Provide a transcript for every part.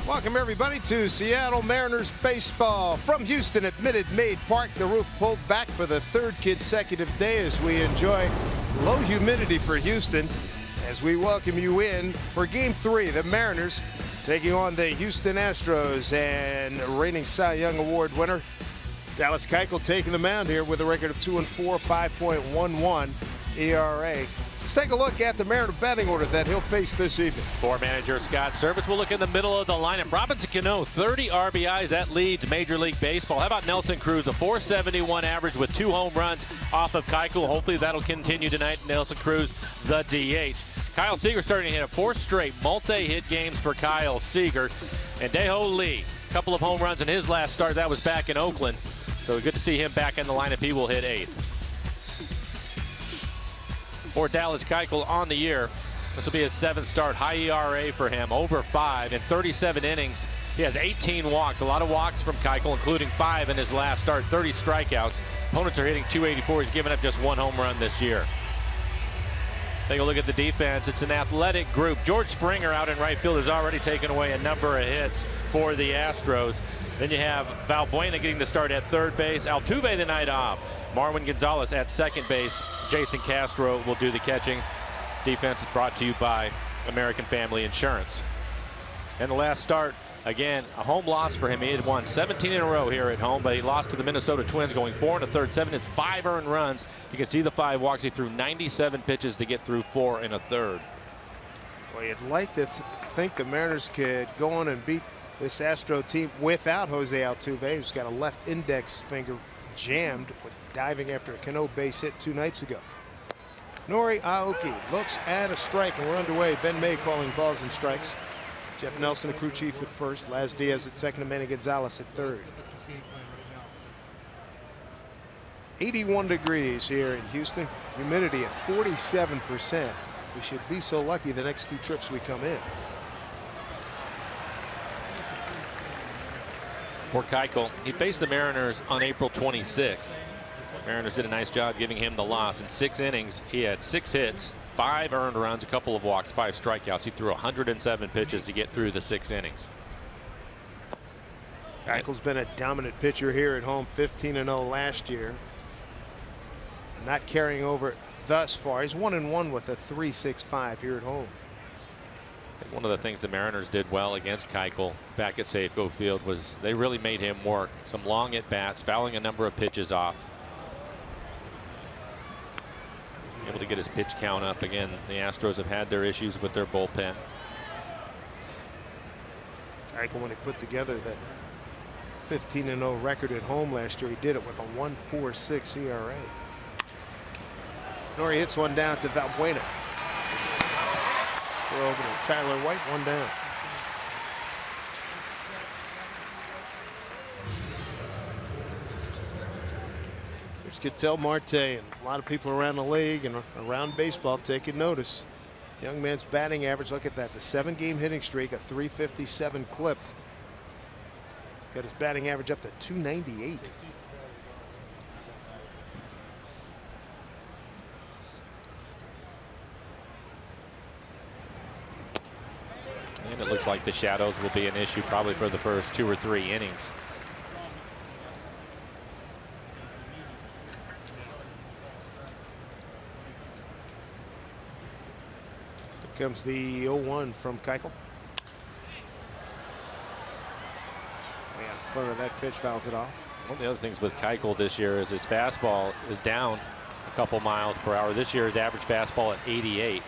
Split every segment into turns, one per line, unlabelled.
Welcome everybody to Seattle Mariners baseball from Houston at Minute Maid Park. The roof pulled back for the third consecutive day as we enjoy low humidity for Houston as we welcome you in for Game 3. The Mariners taking on the Houston Astros, and reigning Cy Young Award winner Dallas Keuchel taking the mound here with a record of 2-4, 5.11 ERA. Let's take a look at the Mariner batting order that he'll face this evening.
For manager Scott Service, we'll look in the middle of the lineup. Robinson Cano, 30 RBIs. That leads Major League Baseball. How about Nelson Cruz, a 471 average with 2 home runs off of Keuchel. Hopefully that'll continue tonight. Nelson Cruz, the DH. Kyle Seager starting to hit 4 straight multi-hit games for Kyle Seager. And Dae-Ho Lee, a couple of home runs in his last start. That was back in Oakland. So good to see him back in the lineup. He will hit 8th. For Dallas Keuchel on the year, this will be his 7th start. High ERA for him, over 5 in 37 innings. He has 18 walks, a lot of walks from Keuchel, including 5 in his last start, 30 strikeouts. Opponents are hitting .284. He's given up just 1 home run this year. Take a look at the defense. It's an athletic group. George Springer out in right field has already taken away a number of hits for the Astros. Then you have Valbuena getting the start at third base. Altuve the night off. Marwin Gonzalez at second base. Jason Castro will do the catching. Defense is brought to you by American Family Insurance. And the last start, again, a home loss for him. He had won 17 in a row here at home, but he lost to the Minnesota Twins, going 4 1/3, 7 hits, 5 earned runs. You can see the 5 walks. He threw 97 pitches to get through 4 1/3.
Well, you'd like to think the Mariners could go on and beat this Astro team without Jose Altuve, who's got a left index finger jammed with diving after a Cano base hit 2 nights ago. Nori Aoki looks at a strike, and we're underway. Ben May calling balls and strikes. Jeff Nelson, the crew chief, at first. Laz Diaz at second, and Manny Gonzalez at third. 81 degrees here in Houston. Humidity at 47%. We should be so lucky the next 2 trips we come in.
For Keuchel, he faced the Mariners on April 26th. Mariners did a nice job giving him the loss. In 6 innings, he had 6 hits, 5 earned runs, a couple of walks, 5 strikeouts. He threw 107 pitches to get through the 6 innings.
Keuchel's been a dominant pitcher here at home, 15-0 last year. Not carrying over thus far. He's 1-1 with a 3.65 here at home.
And one of the things the Mariners did well against Keuchel back at Safeco Field was they really made him work. Some long at-bats, fouling a number of pitches off. Able to get his pitch count up. Again, the Astros have had their issues with their bullpen.
Keuchel, when he put together that 15-0 record at home last year, he did it with a 1.46 ERA. Nori hits one down to Valbuena. Throw over to Tyler White, 1 down. There's Ketel Marte, and a lot of people around the league and around baseball taking notice. Young man's batting average, look at that, the 7-game hitting streak, a 357 clip. Got his batting average up to 298.
And it looks like the shadows will be an issue probably for the first 2 or 3 innings.
Here comes the 0-1 from Keuchel. Man, in front of that pitch, fouls it off.
One of the other things with Keuchel this year is his fastball is down a couple miles per hour. This year his average fastball at 88.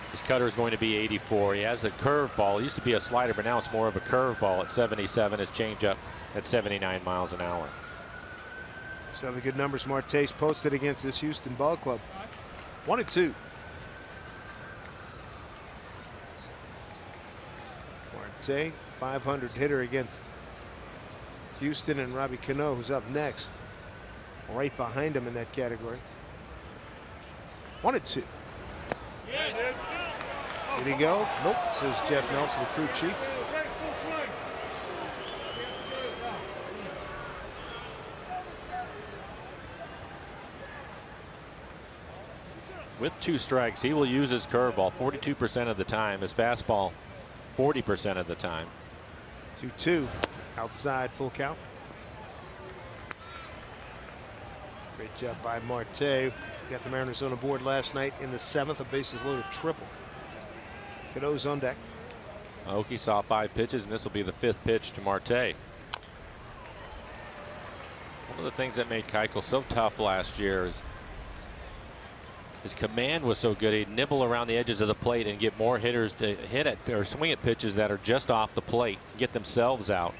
His cutter is going to be 84. He has a curveball. It used to be a slider, but now it's more of a curveball at 77. His changeup at 79 miles an hour.
So the good numbers Marte's posted against this Houston ball club. 1-2. Marte, 500 hitter against Houston, and Robbie Cano, who's up next, right behind him in that category. 1-2. Did he go? Nope, says Jeff Nelson, the crew chief.
With 2 strikes, he will use his curveball 42% of the time, his fastball 40% of the time.
2-2 outside, full count. Great job by Marte. Got the Mariners on the board last night in the 7th, a bases loaded triple. Cano's on deck.
Aoki saw 5 pitches, and this will be the 5th pitch to Marte. One of the things that made Keuchel so tough last year is his command was so good. He'd nibble around the edges of the plate and get more hitters to hit at or swing at pitches that are just off the plate, get themselves out.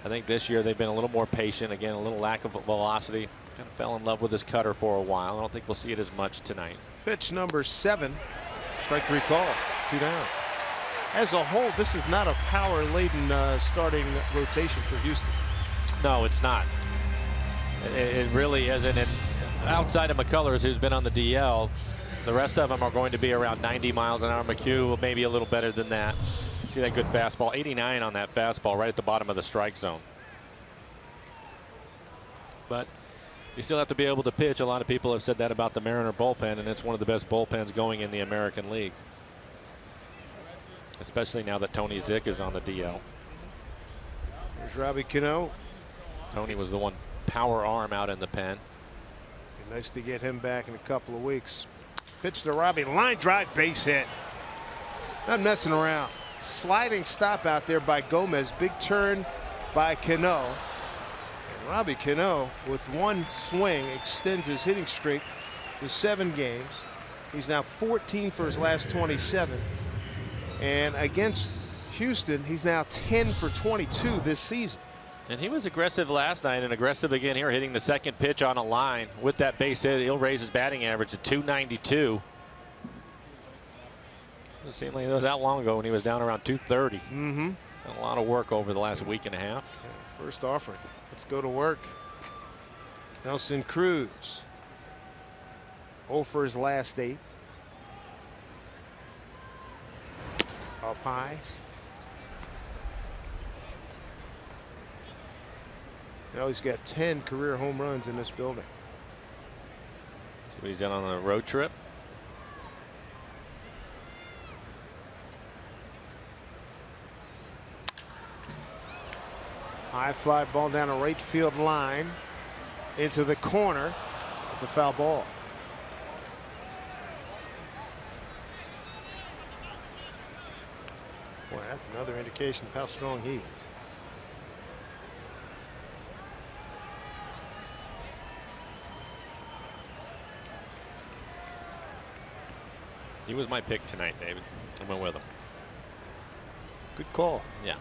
I think this year they've been a little more patient. Again, a little lack of velocity. Kind of fell in love with his cutter for a while. I don't think we'll see it as much tonight.
Pitch number 7. Strike 3 call. 2 down. As a whole, this is not a power-laden starting rotation for Houston.
No, it's not. It really isn't. And outside of McCullers, who's been on the DL, the rest of them are going to be around 90 miles an hour. McHugh maybe a little better than that. See that good fastball, 89 on that fastball, right at the bottom of the strike zone. But you still have to be able to pitch. A lot of people have said that about the Mariner bullpen, and it's one of the best bullpens going in the American League, especially now that Tony Zick is on the DL.
There's Robbie Cano.
Tony was the one power arm out in the pen.
Be nice to get him back in a couple of weeks. Pitch to Robbie, line drive, base hit. Not messing around. Sliding stop out there by Gomez. Big turn by Cano. And Robbie Cano, with one swing, extends his hitting streak to 7 games. He's now 14 for his last 27. And against Houston, he's now 10 for 22 this season.
And he was aggressive last night and aggressive again here, hitting the 2nd pitch on a line. With that base hit, he'll raise his batting average to 292. It seemed like it was that long ago when he was down around 230.
Mm-hmm.
Done a lot of work over the last week and a half.
Yeah, first offering. Let's go to work. Nelson Cruz. 0 for his last 8. Up high. You know, he's got 10 career home runs in this building.
See what he's done on a road trip.
High fly ball down a right field line into the corner. It's a foul ball. Boy, that's another indication of how strong he is.
He was my pick tonight, David. I went with him.
Good call.
Yeah.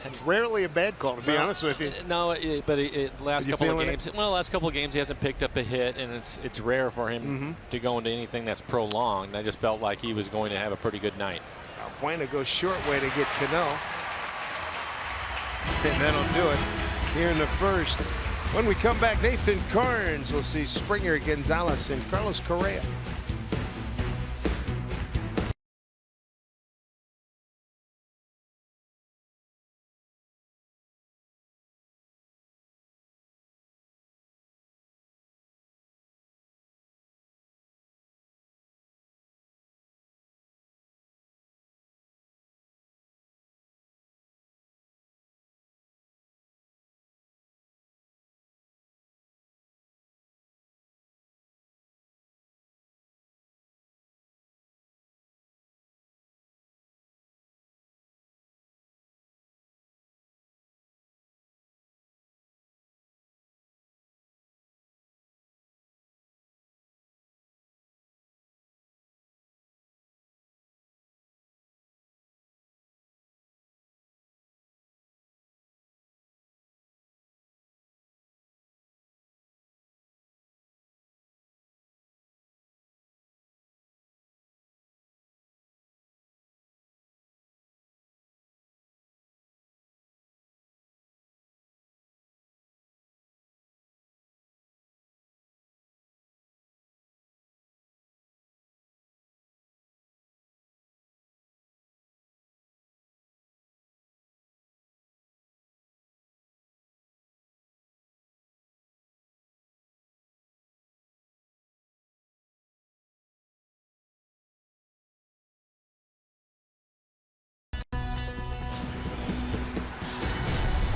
It's rarely a bad call, to be honest with you.
No, but last couple of games. Well, last couple of games he hasn't picked up a hit, and it's rare for him to go into anything that's prolonged. I just felt like he was going to have a pretty good night.
Bueno goes short way to get Cano. And that'll do it here in the first. When we come back, Nathan Carnes will see Springer, Gonzalez, and Carlos Correa.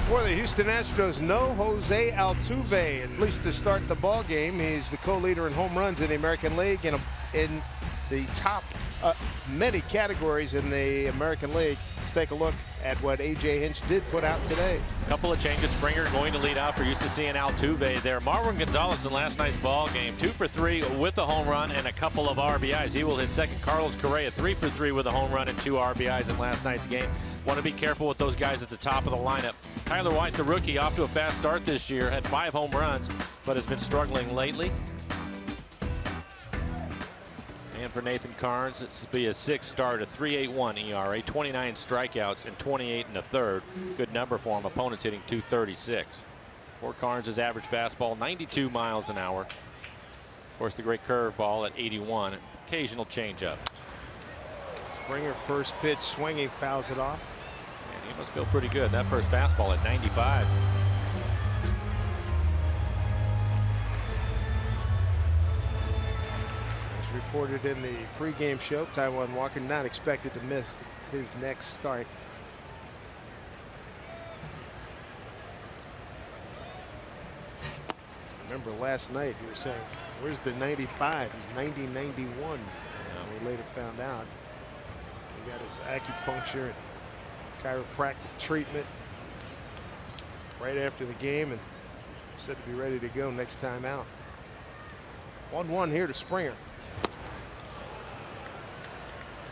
For the Houston Astros, no Jose Altuve, at least to start the ball game. He's the co-leader in home runs in the American League and in the top many categories in the American League. Let's take a look at what AT Hinch did put out today.
A couple of changes. Springer going to lead off. We're used to seeing Altuve there. Marwin Gonzalez in last night's ball game, 2 for 3 with a home run and a couple of RBIs. He will hit second. Carlos Correa, 3 for 3 with a home run and 2 RBIs in last night's game. Want to be careful with those guys at the top of the lineup. Tyler White, the rookie, off to a fast start this year, had 5 home runs, but has been struggling lately. And for Nathan Carnes, this will be a 6th start, a 3.81 ERA, 29 strikeouts, and 28 1/3. Good number for him. Opponents hitting .236. For Carnes, his average fastball, 92 miles an hour. Of course, the great curveball at 81. Occasional changeup.
Springer, first pitch, swinging, fouls it off.
And he must feel pretty good. That first fastball at 95.
As reported in the pregame show, Taijuan Walker not expected to miss his next start. Remember last night you were saying, where's the 95? He's 90-91. Yeah. We later found out he got his acupuncture and chiropractic treatment right after the game and said to be ready to go next time out. 1-1 here to Springer.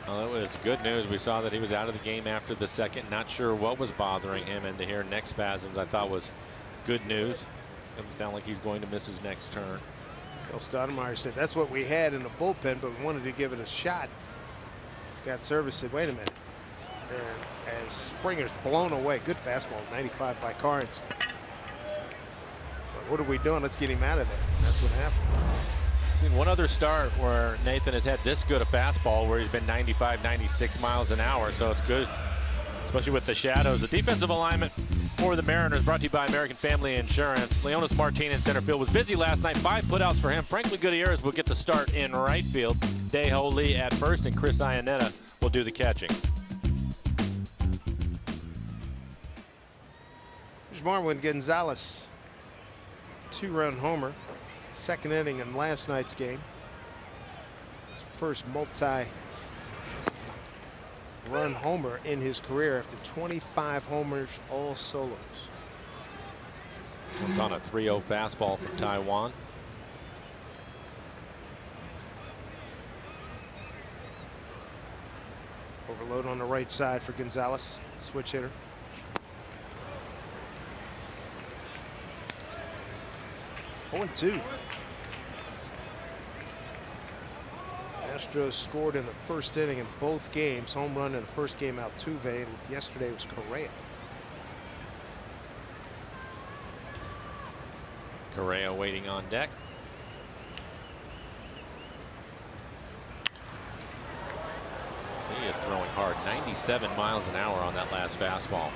Well, that was good news. We saw that he was out of the game after the second. Not sure what was bothering him, and to hear neck spasms I thought was good news. Doesn't sound like he's going to miss his next turn.
Bill Stoudemire said that's what we had in the bullpen, but we wanted to give it a shot. Scott Service said, wait a minute. And as Springer's blown away, good fastball, 95 by Carnes. But what are we doing? Let's get him out of there. And that's what happened.
I've seen one other start where Nathan has had this good a fastball where he's been 95, 96 miles an hour, so it's good, especially with the shadows. The defensive alignment for the Mariners brought to you by American Family Insurance. Leonis Martinez in center field was busy last night. 5 putouts for him. Franklin Gutierrez will get the start in right field. Dae-Ho Lee at first, and Chris Iannetta will do the catching.
Here's Marwin Gonzalez, 2-run homer. Second inning in last night's game. His first multi-run homer in his career after 25 homers, all solos.
Jumped on a 3-0 fastball from Taijuan.
Overload on the right side for Gonzalez, switch hitter. Oh, 2. Astros scored in the first inning in both games. Home run in the first game, Altuve. Yesterday was Correa.
Correa waiting on deck. He is throwing hard. 97 miles an hour on that last fastball.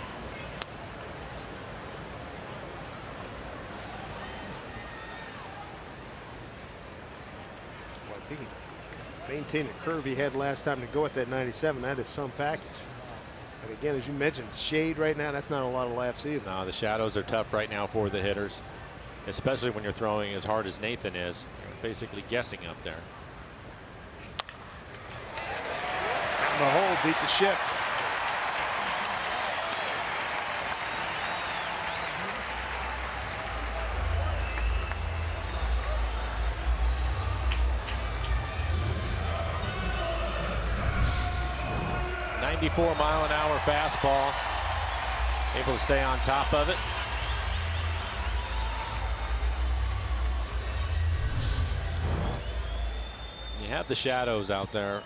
Well, if he can maintain the curve he had last time to go at that 97, that is some package. And again, as you mentioned, shade right now, that's not a lot of laughs either.
No, the shadows are tough right now for the hitters, especially when you're throwing as hard as Nathan is. You're basically guessing up there.
The hole, beat the shift.
.94-mile-an-hour fastball. Able to stay on top of it. You have the shadows out there.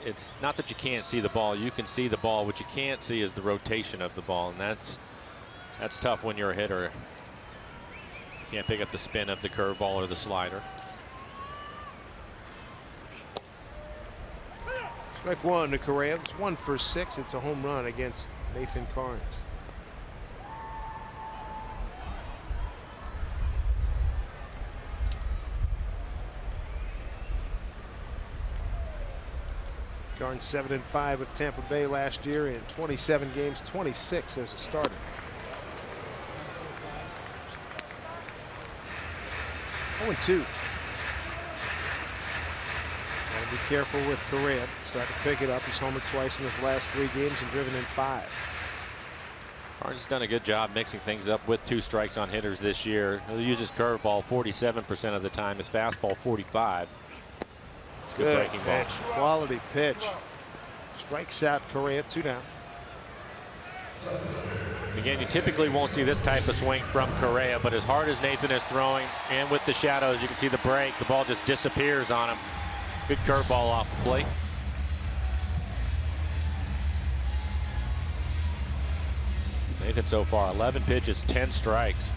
It's not that you can't see the ball. You can see the ball. What you can't see is the rotation of the ball, and that's tough when you're a hitter. You can't pick up the spin of the curveball or the slider.
Strike 1 to Correa. It's 1 for 6. It's a home run against Nathan Carnes. Carnes 7-5 with Tampa Bay last year in 27 games, 26 as a starter. 0-2. Gotta be careful with Correa. Try to pick it up. He's homered twice in his last 3 games and driven in 5.
Carnes has done a good job mixing things up with 2 strikes on hitters this year. He'll use his curveball 47% of the time, his fastball 45%. It's a good breaking ball.
Quality pitch. Strikes out Correa, 2 down.
Again, you typically won't see this type of swing from Correa, but as hard as Nathan is throwing and with the shadows, you can see the break. The ball just disappears on him. Good curveball off the plate. Nathan so far 11 pitches, 10 strikes.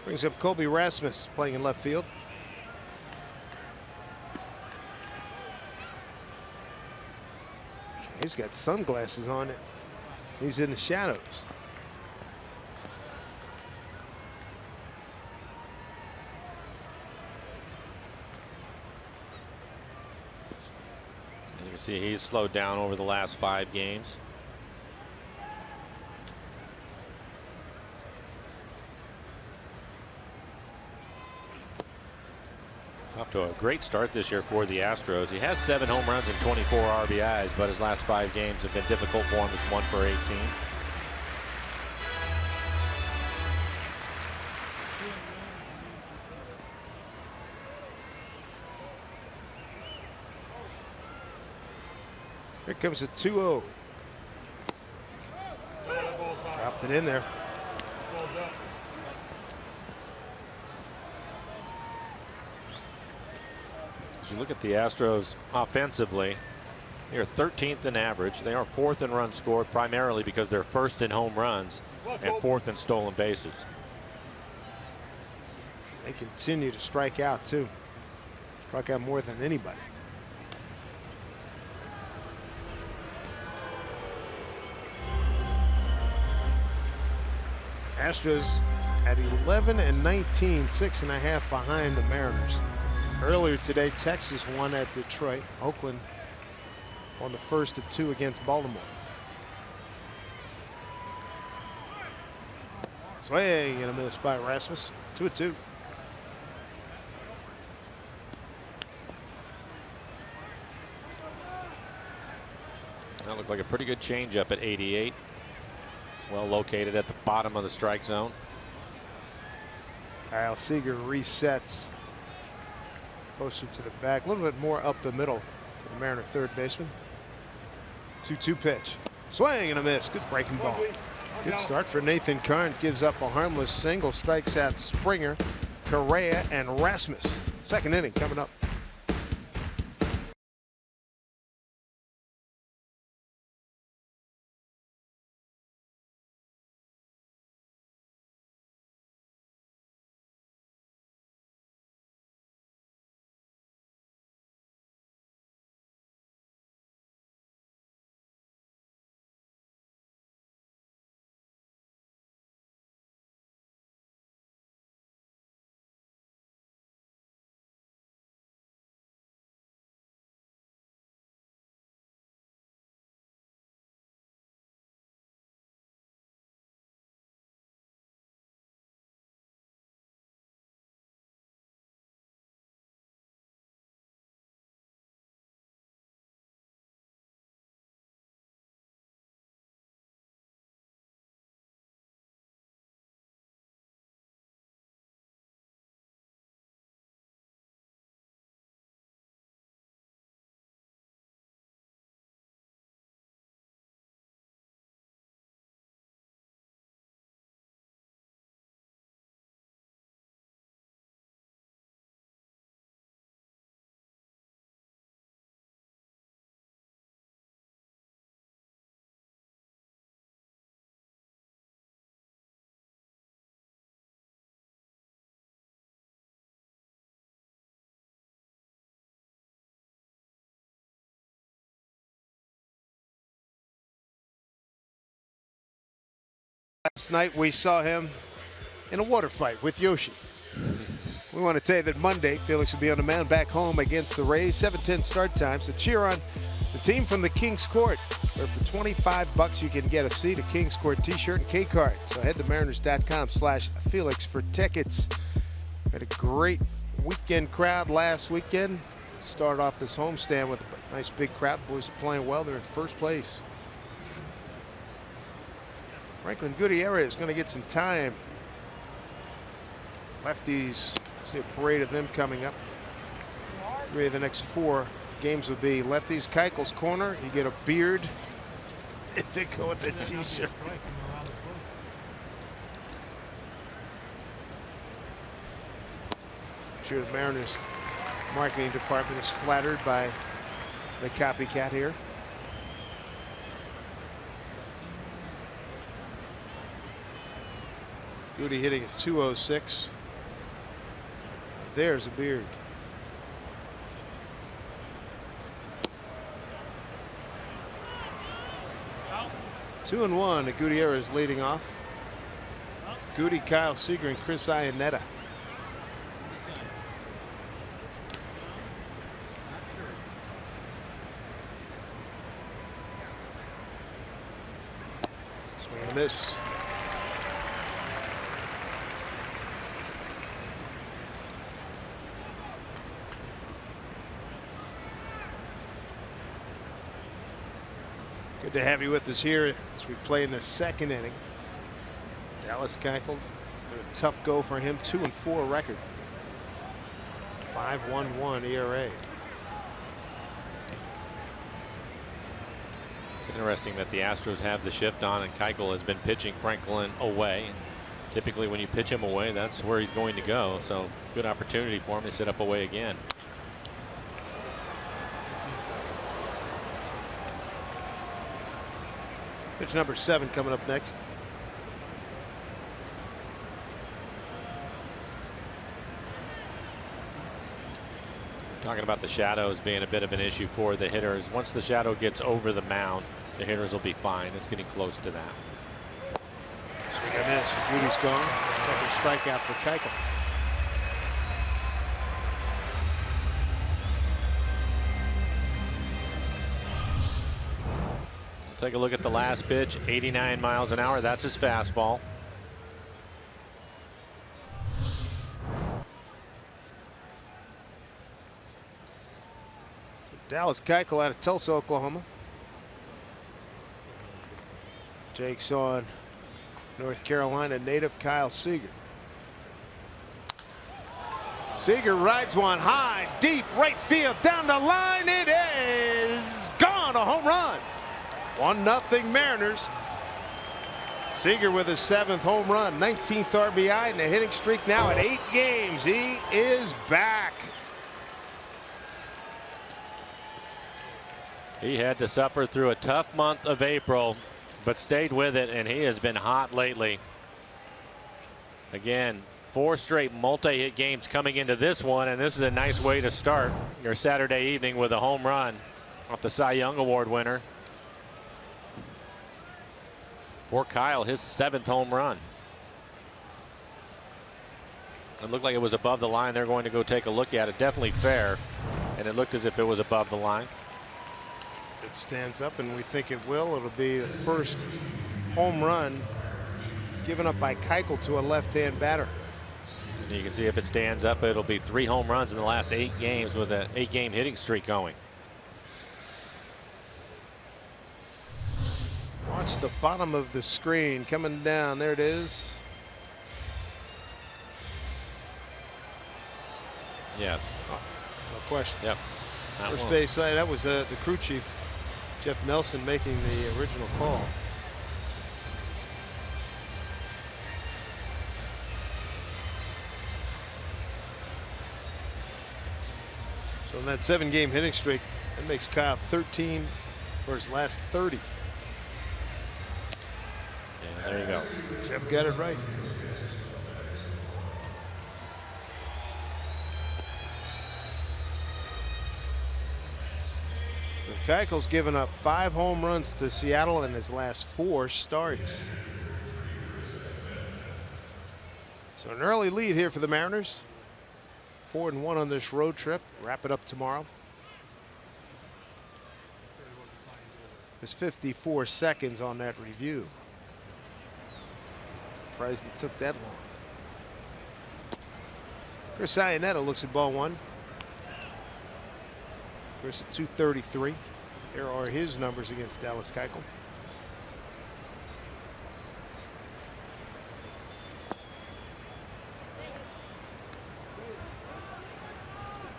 Brings up Colby Rasmus playing in left field. He's got sunglasses on it. He's in the shadows.
You can see he's slowed down over the last 5 games. Off to a great start this year for the Astros. He has 7 home runs and 24 RBIs, but his last 5 games have been difficult for him. He's 1 for 18.
Here comes a 2-0. Dropped it in there.
As you look at the Astros offensively, they are 13th in average. They are 4th in runs scored, primarily because they're 1st in home runs and 4th in stolen bases.
They continue to strike out too. Struck out more than anybody. Astros at 11-19, 6.5 behind the Mariners. Earlier today, Texas won at Detroit. Oakland on the first of 2 against Baltimore. Swing and a miss by Rasmus. 2-2.
That looked like a pretty good changeup at 88. Well located at the bottom of the strike zone.
Kyle Seager resets closer to the back, a little bit more up the middle for the Mariner third baseman. 2-2 pitch. Swing and a miss. Good breaking ball. Good start for Nathan Carnes. Gives up a harmless single. Strikes out Springer, Correa, and Rasmus. Second inning coming up. Last night we saw him in a water fight with Yoshi. We want to tell you that Monday Felix will be on the mound back home against the Rays. 7:10 start time, so cheer on the team from the King's Court. where for $25 you can get a seat, a Kings Court t-shirt, and K-card. So head to mariners.com/Felix for tickets. Had a great weekend crowd last weekend. Started off this homestand with a nice big crowd. Boys are playing well. They're in first place. Franklin Gutierrez is going to get some time. Lefties, see a parade of them coming up. 3 of the next 4 games will be lefties. Keuchel's corner. You get a beard. It did go with the t-shirt. I'm sure the Mariners marketing department is flattered by the copycat here. Goody hitting at 206. There's a beard. Oh. 2-1 to Gutierrez leading off. Goody, Kyle Seager, and Chris Iannetta. Swing and a miss. Good to have you with us here as we play in the second inning. Dallas Keuchel, a tough go for him. 2-4 record. 5.11 ERA.
It's interesting that the Astros have the shift on, and Keuchel has been pitching Franklin away. And typically, when you pitch him away, that's where he's going to go. So, good opportunity for him to sit up away again.
Pitch number 7 coming up next.
Talking about the shadows being a bit of an issue for the hitters. Once the shadow gets over the mound, the hitters will be fine. It's getting close to that.
Swing and miss. Goody's gone. Second strikeout for Keuchel.
Take a look at the last pitch. 89 miles an hour. That's his fastball.
Dallas Keuchel out of Tulsa, Oklahoma. Takes on North Carolina native Kyle Seager. Seager rides one high, deep right field, down the line. It is gone. A home run. 1-0 Mariners. Seager with his 7th home run, 19th RBI, and a hitting streak now at 8 games. He is back.
He had to suffer through a tough month of April, but stayed with it, and he has been hot lately. Again, 4 straight multi-hit games coming into this one, and this is a nice way to start your Saturday evening with a home run off the Cy Young Award winner. For Kyle, his 7th home run. It looked like it was above the line. They're going to go take a look at it. Definitely fair, and it looked as if it was above the line.
It stands up, and we think it will. It'll be the first home run given up by Keuchel to a left-hand batter.
And you can see if it stands up, it'll be 3 home runs in the last 8 games with an 8-game hitting streak going.
Watch the bottom of the screen coming down. There it is.
Yes.
Oh, no question.
Yep.
First base side. That was the crew chief, Jeff Nelson, making the original call. So in that 7-game hitting streak, that makes Kyle 13 for his last 30.
Yeah, there you go.
Jeff got it right. Keuchel's given up 5 home runs to Seattle in his last 4 starts. So an early lead here for the Mariners. 4-1 on this road trip. Wrap it up tomorrow. There's 54 seconds on that review. Surprised it took that long. Chris Iannetta looks at ball one. Chris at 233. Here are his numbers against Dallas Keuchel.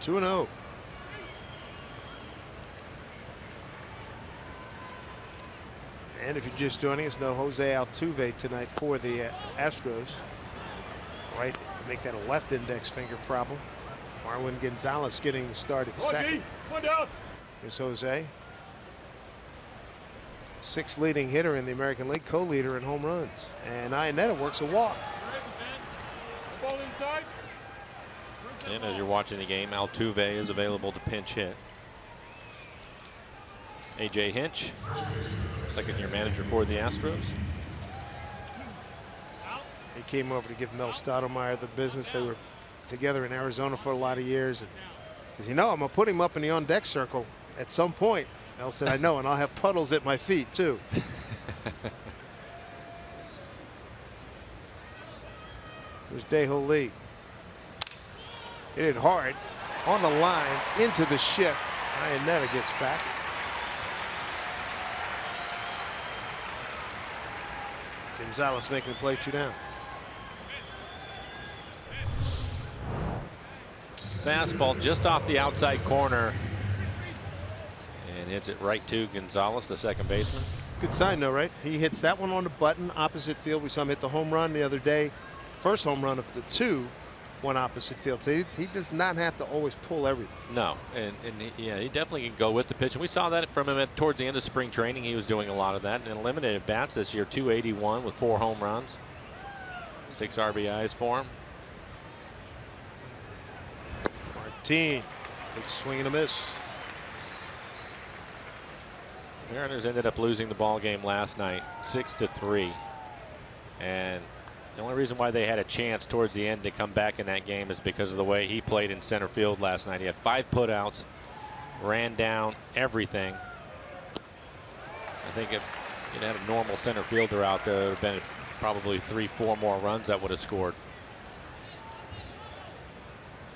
Two and 0. And if you're just joining us, no Jose Altuve tonight for the Astros. Right, make that a left index finger problem. Marwin Gonzalez getting the start at second. Here's Jose. 6th leading hitter in the American League, co-leader in home runs. And Iannetta works a walk.
And as you're watching the game, Altuve is available to pinch hit. A.J. Hinch, second-year manager for the Astros.
He came over to give Mel Stoudemire the business. They were together in Arizona for a lot of years. And he says, you know, I'm going to put him up in the on-deck circle at some point. Mel said, I know, and I'll have puddles at my feet, too. Here's Dae-Ho Lee. Hit it hard on the line into the shift. Iannetta gets back. Gonzalez making the play, 2 down.
Fastball just off the outside corner. And hits it right to Gonzalez, the second baseman.
Good sign, though, right? He hits that one on the button, opposite field. We saw him hit the home run the other day. First home run of the 2, one opposite field. So he does not have to always pull everything.
No, and yeah, he definitely can go with the pitch. And we saw that from him towards the end of spring training. He was doing a lot of that. And eliminated bats this year, 281 with 4 home runs. 6 RBIs for him.
Martin, big swing and a miss.
Mariners ended up losing the ball game last night, 6-3. And the only reason why they had a chance towards the end to come back in that game is because of the way he played in center field last night. He had 5 putouts, ran down everything. I think if it had a normal center fielder out there, it would have been probably 3-4 more runs that would have scored.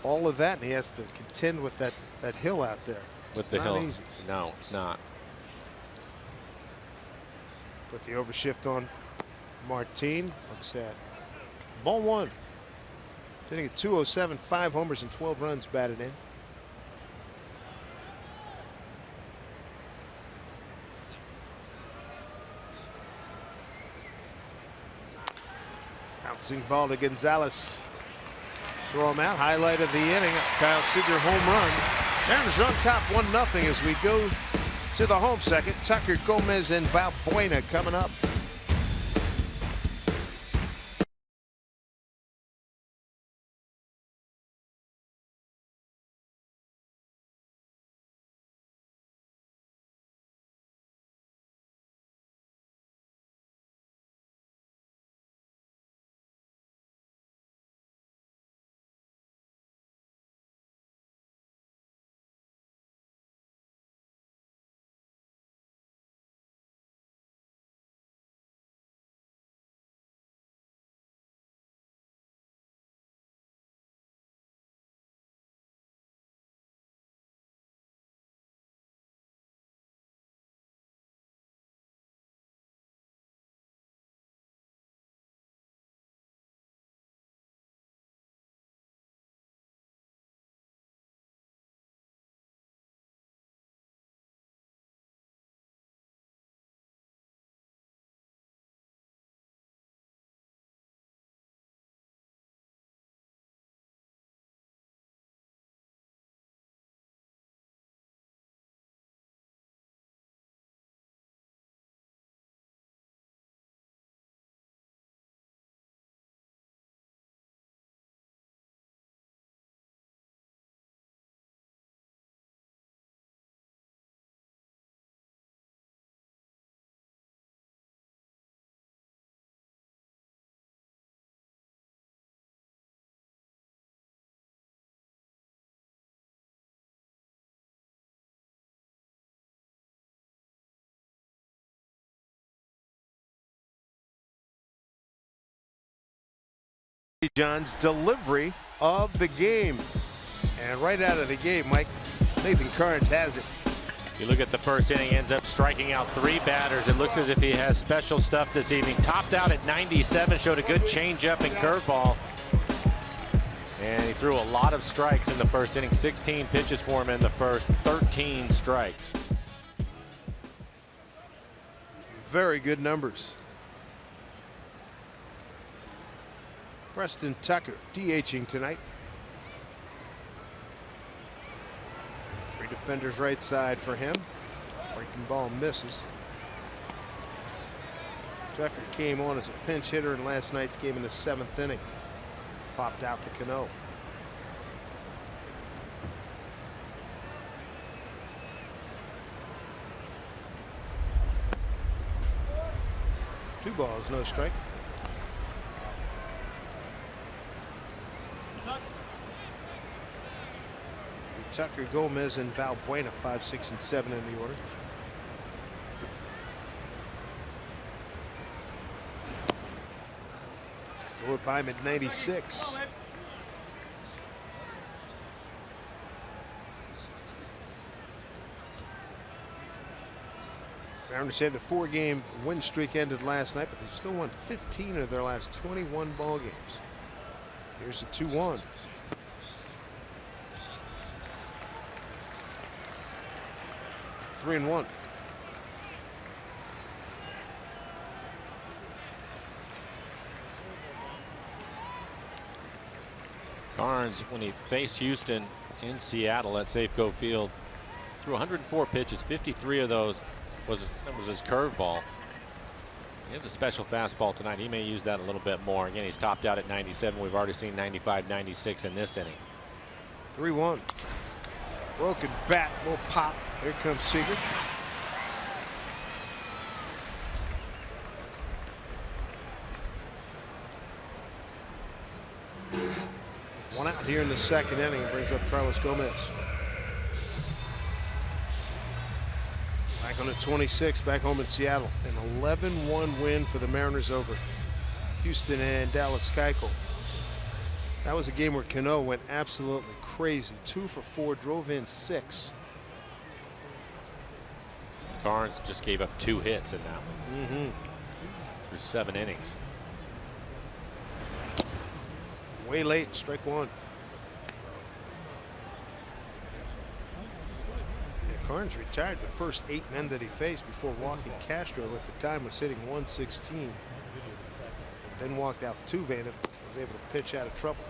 All of that, and he has to contend with that hill out there.
With the hill. Easy. No, it's not.
Put the overshift on Martin. Looks at ball 1. Hitting at 207, 5 homers and 12 runs batted in. Bouncing ball to Gonzalez. Throw him out. Highlight of the inning. Kyle Seager home run. Mariners run top 1-0 as we go to the home second. Tucker, Gomez, and Valbuena coming up. John's delivery of the game. And right out of the gate, Mike, Nathan Carnes has it.
You look at the first inning, ends up striking out 3 batters. It looks as if he has special stuff this evening. Topped out at 97, showed a good changeup and curveball. And he threw a lot of strikes in the first inning. 16 pitches for him in the first, 13 strikes.
Very good numbers. Preston Tucker DHing tonight. 3 defenders right side for him. Breaking ball misses. Tucker came on as a pinch hitter in last night's game in the 7th inning. Popped out to Cano. Two balls, no strike. Tucker, Gomez, and Valbuena, 5, 6, and 7 in the order. Still at by at 96. Mariners said the 4-game win streak ended last night, but they've still won 15 of their last 21 ball games. Here's a 2-1. Three and 1.
Carnes, when he faced Houston in Seattle at Safeco Field, threw 104 pitches. 53 of those was his curveball. He has a special fastball tonight. He may use that a little bit more. Again, he's topped out at 97. We've already seen 95, 96 in this inning.
3-1. Broken bat, little pop. Here comes Seager. One out here in the 2nd inning. It brings up Carlos Gomez. Back on the 26, back home in Seattle. An 11-1 win for the Mariners over Houston and Dallas Keuchel. That was a game where Cano went absolutely crazy. 2 for 4, drove in 6.
Carnes just gave up 2 hits in that one. Through 7 innings.
Way late, strike 1. Carnes retired the first 8 men that he faced before walking Castro. At the time was hitting 116. Then walked out to Vanna. Was able to pitch out of trouble.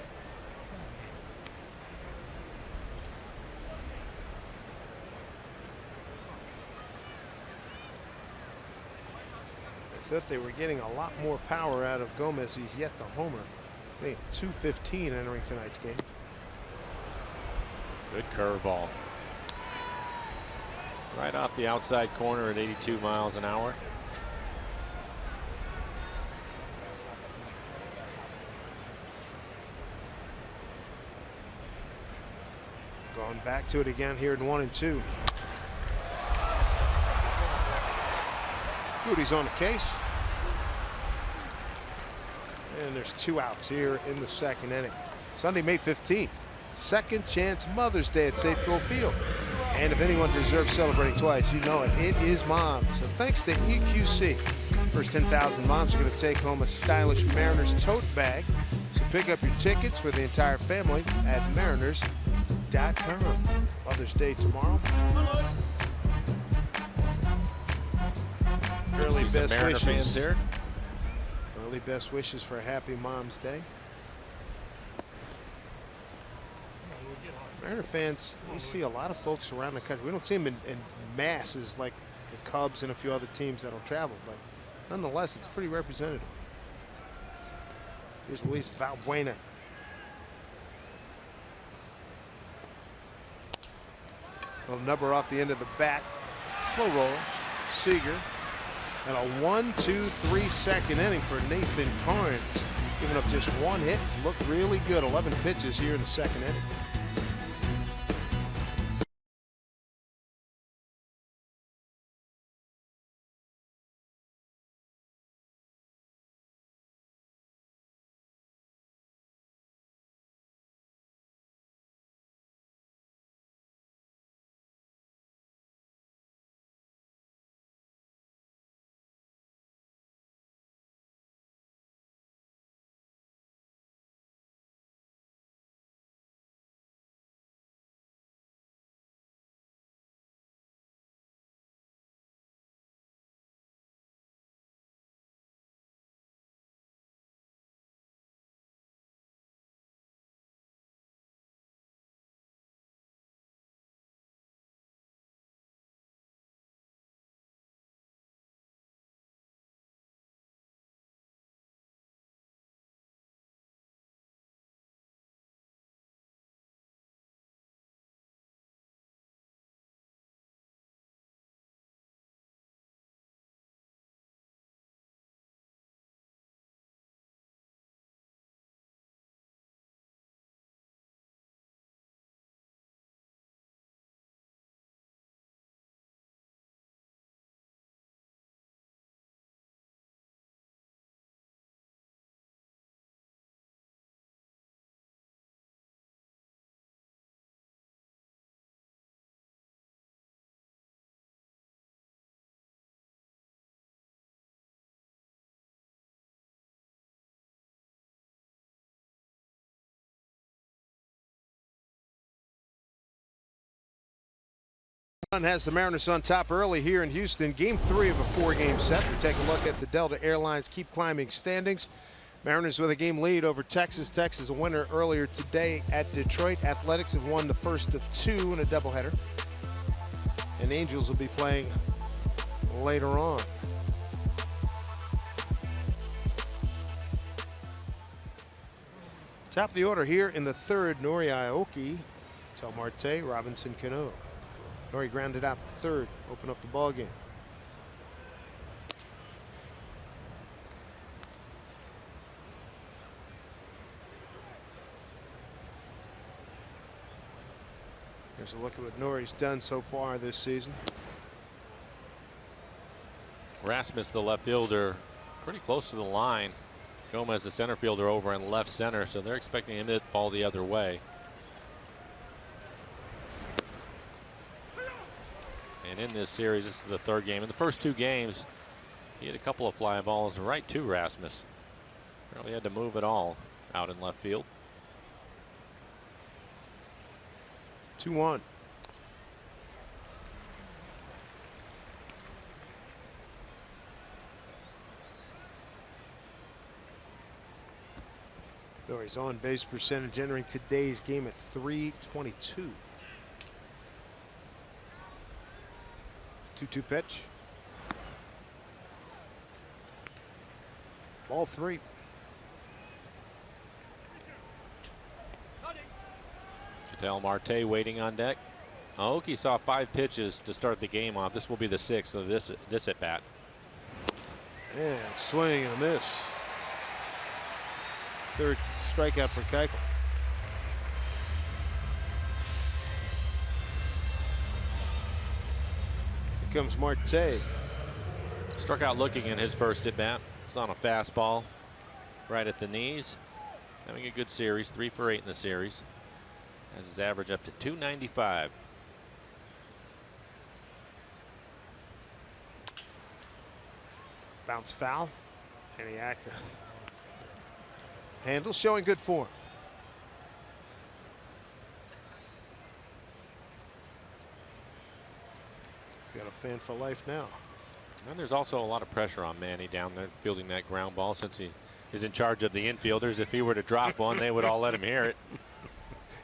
I thought they were getting a lot more power out of Gomez. He's yet to homer. They have 215 entering tonight's game.
Good curveball. Right off the outside corner at 82 miles an hour.
Going back to it again here in 1 and 2. Goody's on the case. And there's 2 outs here in the 2nd inning. Sunday, May 15th. Second chance Mother's Day at Safeco Field. And if anyone deserves celebrating twice, you know it. It is Mom. So thanks to EQC. First 10,000 moms are going to take home a stylish Mariners tote bag. So pick up your tickets for the entire family at mariners.com. Mother's Day tomorrow. Early best wishes.
Fans here.
Early best wishes for a happy Mom's Day. Mariner fans, we see a lot of folks around the country. We don't see them in masses like the Cubs and a few other teams that'll travel, but nonetheless, it's pretty representative. Here's Luis Valbuena. Little number off the end of the bat. Slow roll. Seager. And a 1-2-3 second inning for Nathan Carnes. Giving up just 1 hit. He's looked really good. 11 pitches here in the 2nd inning. Has the Mariners on top early here in Houston. Game 3 of a 4-game set. We take a look at the Delta Airlines keep climbing standings. Mariners with a game lead over Texas. Texas a winner earlier today at Detroit. Athletics have won the first of 2 in a doubleheader. And Angels will be playing later on. Top of the order here in the third, Nori Aoki, Tel Marte, Robinson Cano. Nori grounded out the third, open up the ball game. Here's a look at what Nori's done so far this season.
Rasmus, the left fielder, pretty close to the line. Gomez, the center fielder, over in left center, so they're expecting him to hit the ball the other way. And in this series, this is the third game. In the first 2 games, he had a couple of fly balls right to Rasmus. Really had to move it all out in left field.
2-1. Nori's on base percentage entering today's game at .322. 2-2 pitch. Ball 3.
Tel Marte waiting on deck. Aoki saw 5 pitches to start the game off. This will be the 6th of this at bat.
And swing and a miss. Third strikeout for Keuchel. Here comes Marte.
Struck out looking in his first at bat. It's on a fastball right at the knees. Having a good series, 3 for 8 in the series. Has his average up to .295.
Bounce foul. Any act. Handle showing good form. Got a fan for life now.
And there's also a lot of pressure on Manny down there fielding that ground ball since he is in charge of the infielders. If he were to drop one, they would all let him hear it.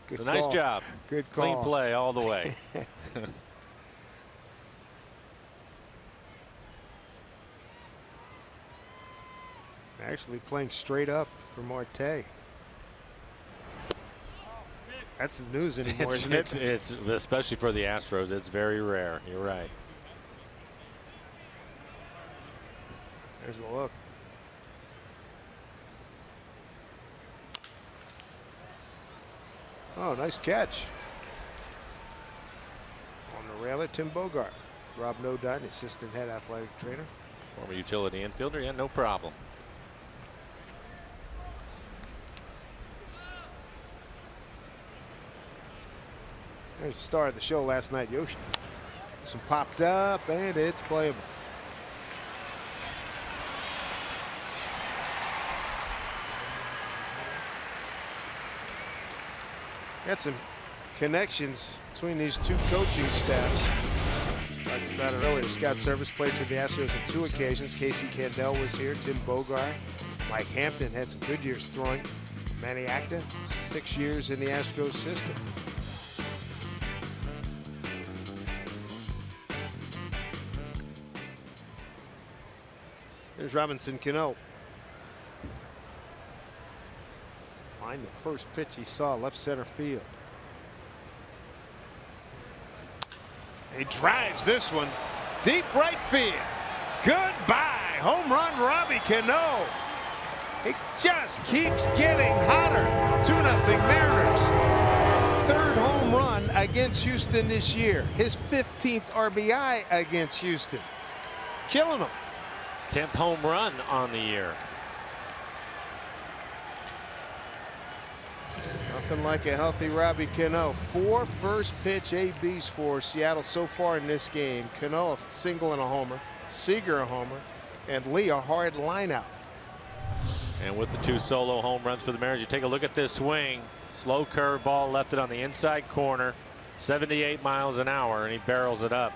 Good
So nice job.
Good call.
Clean play all the way.
Actually playing straight up for Marte. That's the news anymore, isn't it?
It's especially for the Astros. It's very rare. You're right.
There's the look. Oh, nice catch. On the railer, Tim Bogart. Rob Nodine, assistant head athletic trainer.
Former utility infielder. Yeah, no problem.
There's the star of the show last night, Yoshi. Some popped up, and it's playable. Got some connections between these 2 coaching staffs. Talked about it earlier. Scott Service played for the Astros on 2 occasions. Casey Candell was here. Tim Bogart. Mike Hampton had some good years throwing. Manny Acta, 6 years in the Astros system. Here's Robinson Cano. Line the first pitch he saw, left center field. He drives this one deep right field. Goodbye. Home run, Robbie Cano. It just keeps getting hotter. 2-0 Mariners. Third home run against Houston this year. His 15th RBI against Houston. Killing them.
His 10th home run on the year.
Nothing like a healthy Robbie Cano. 4 first pitch ABs for Seattle so far in this game. Cano a single and a homer. Seager a homer. And Lee a hard line out.
And with the 2 solo home runs for the Mariners, you take a look at this swing. Slow curveball, left it on the inside corner. 78 miles an hour, and he barrels it up.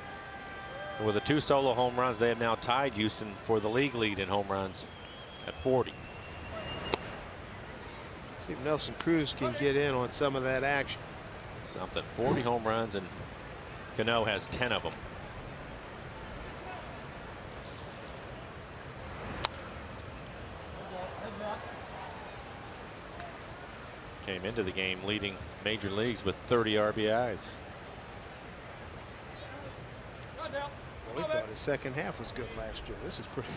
With the 2 solo home runs, they have now tied Houston for the league lead in home runs at 40.
See if Nelson Cruz can get in on some of that action.
Something. 40 home runs, and Cano has 10 of them. Came into the game leading major leagues with 30 RBIs.
Well, we thought his second half was good last year. This is pretty.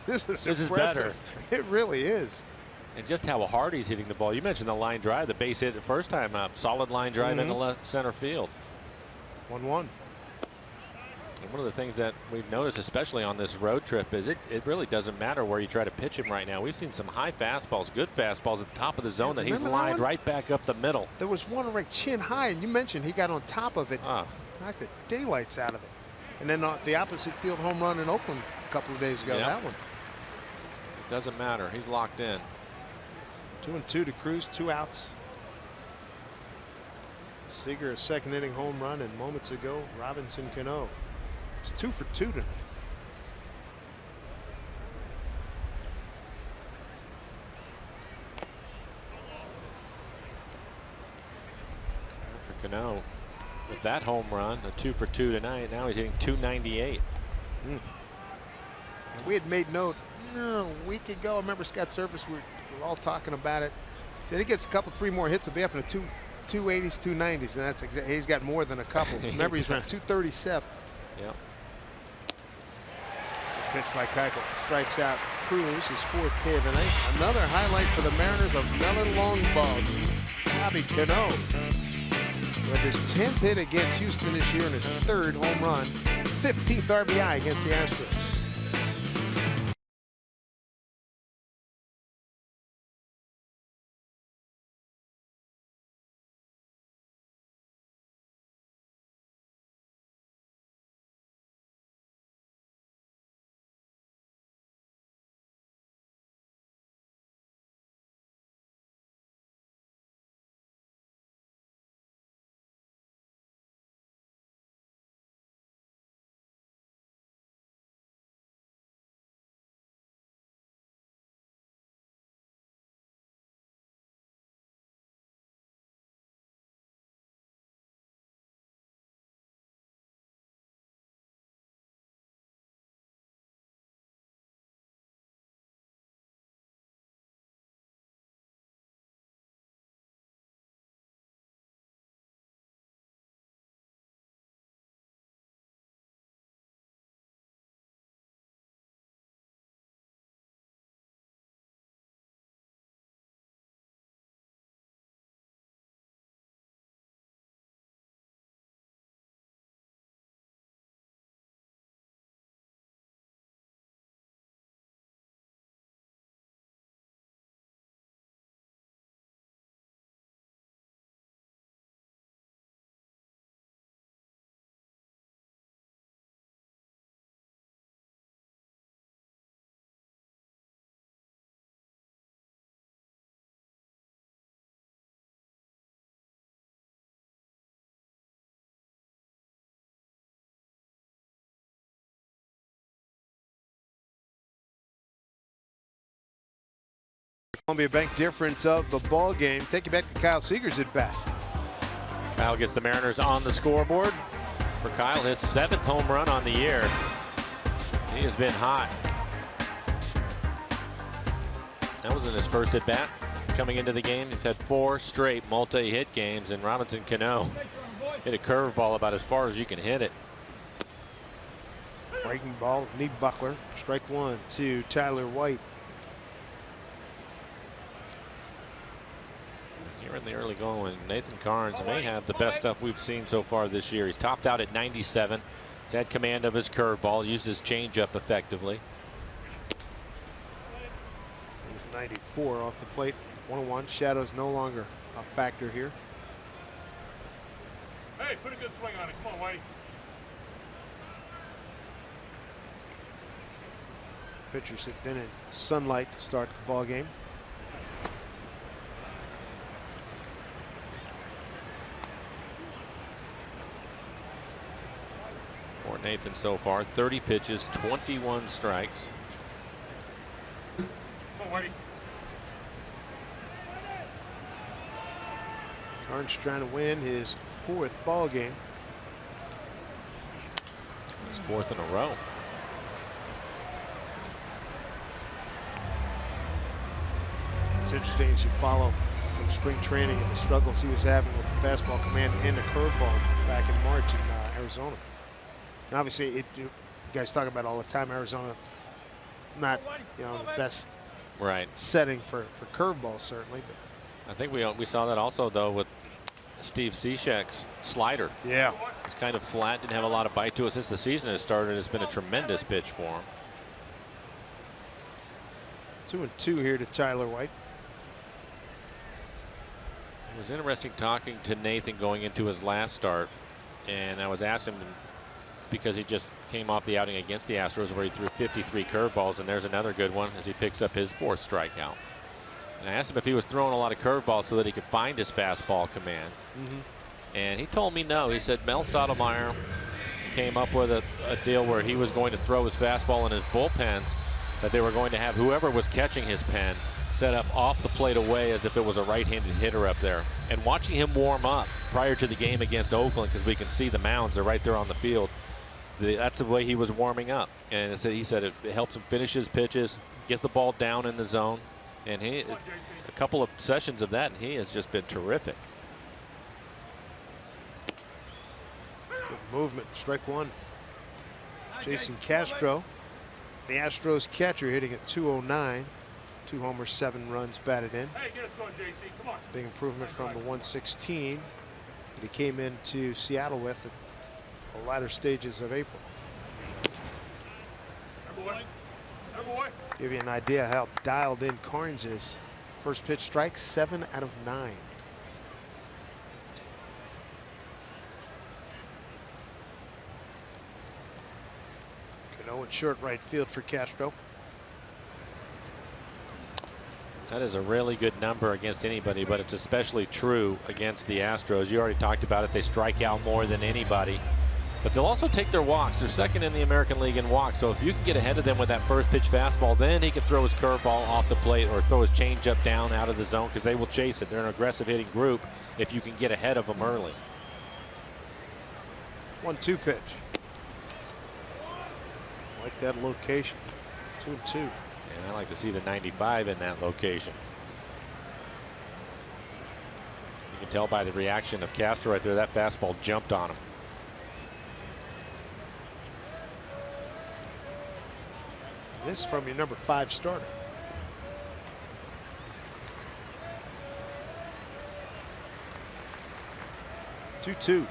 This
is better.
It really is.
And just how hard he's hitting the ball. You mentioned the line drive, the base hit the first time up. Solid line drive into left center field.
1-1.
And one of the things that we've noticed, especially on this road trip, is it really doesn't matter where you try to pitch him right now. We've seen some high fastballs, good fastballs at the top of the zone that he's lined right back up the middle.
There was one right chin high, and you mentioned he got on top of it, knocked the daylights out of it. And then the opposite field home run in Oakland a couple of days ago, that one.
It doesn't matter. He's locked in.
2-2 to Cruz, 2 outs. Seager a second inning home run, and moments ago Robinson Cano. It's 2 for 2 tonight.
For Cano, with that home run, a 2 for 2 tonight. Now he's hitting .298.
We had made note a week ago. I remember Scott Service. We were all talking about it. He said he gets a couple, 3 more hits, he'll be up in the 280s, 290s, and that's exactly. He's got more than a couple. Remember, he's around 237.
Yep.
Pitch by Keuchel, strikes out Cruz, his 4th K of the night. Another highlight for the Mariners, another long ball. Bobby Cano with his 10th hit against Houston this year and his 3rd home run, 15th RBI against the Astros. Columbia Bank difference of the ball game. Take you back to Kyle Seager's at bat.
Kyle gets the Mariners on the scoreboard. For Kyle, his 7th home run on the year. He has been hot. That was in his first at bat. Coming into the game, he's had 4 straight multi-hit games, and Robinson Cano hit a curveball about as far as you can hit it.
Breaking ball, knee buckler. Strike 1 to Tyler White.
Here in the early going, Nathan Carnes may have the best stuff we've seen so far this year. He's topped out at 97. He's had command of his curveball, used his changeup effectively.
He's 94 off the plate. 1-1. Shadow's no longer a factor here.
Hey, put a good swing on it. Come on, Whitey.
Pitchers have been in sunlight to start the ball game.
Nathan so far. 30 pitches, 21 strikes.
Come on, Whitey.
Carnes trying to win his 4th ball game.
His 4th in a row.
It's interesting as you follow from spring training and the struggles he was having with the fastball command and the curveball back in March in Arizona. And obviously, you guys talk about it all the time. Arizona, not the best setting for curveballs certainly, but
I think we saw that also though with Steve Cishek's slider.
Yeah,
it's kind of flat, didn't have a lot of bite to it since the season has started. It's been a tremendous pitch for him.
2-2 here to Tyler White.
It was interesting talking to Nathan going into his last start, and I was asking him because he just came off the outing against the Astros where he threw 53 curveballs, and there's another good one as he picks up his 4th strikeout. And I asked him if he was throwing a lot of curveballs so that he could find his fastball command. And he told me no. He said Mel Stottlemyre came up with a deal where he was going to throw his fastball in his bullpens, that they were going to have whoever was catching his pen set up off the plate away as if it was a right-handed hitter up there. And watching him warm up prior to the game against Oakland, because we can see the mounds, they're right there on the field. That's the way he was warming up. And he said it helps him finish his pitches, get the ball down in the zone. And a couple of sessions of that, and he has just been terrific.
Good movement, strike 1. Jason Castro, the Astros catcher, hitting at 209. 2 homers, 7 runs batted in.
Hey, get us going, JC. Come on.
Big improvement from the 116 that he came into Seattle with at the latter stages of April. Give you an idea how dialed in Carnes is. First pitch strike, 7 out of 9. Cano in short right field for Castro.
That is a really good number against anybody, but it's especially true against the Astros. You already talked about it. They strike out more than anybody, but they'll also take their walks. They're 2nd in the American League in walks. So if you can get ahead of them with that first pitch fastball, then he can throw his curveball off the plate or throw his changeup down out of the zone, because they will chase it. They're an aggressive hitting group if you can get ahead of them early.
1-2 pitch. Like that location. 2-2.
And I like to see the 95 in that location. You can tell by the reaction of Castro right there, that fastball jumped on him.
This is from your number 5 starter. Two.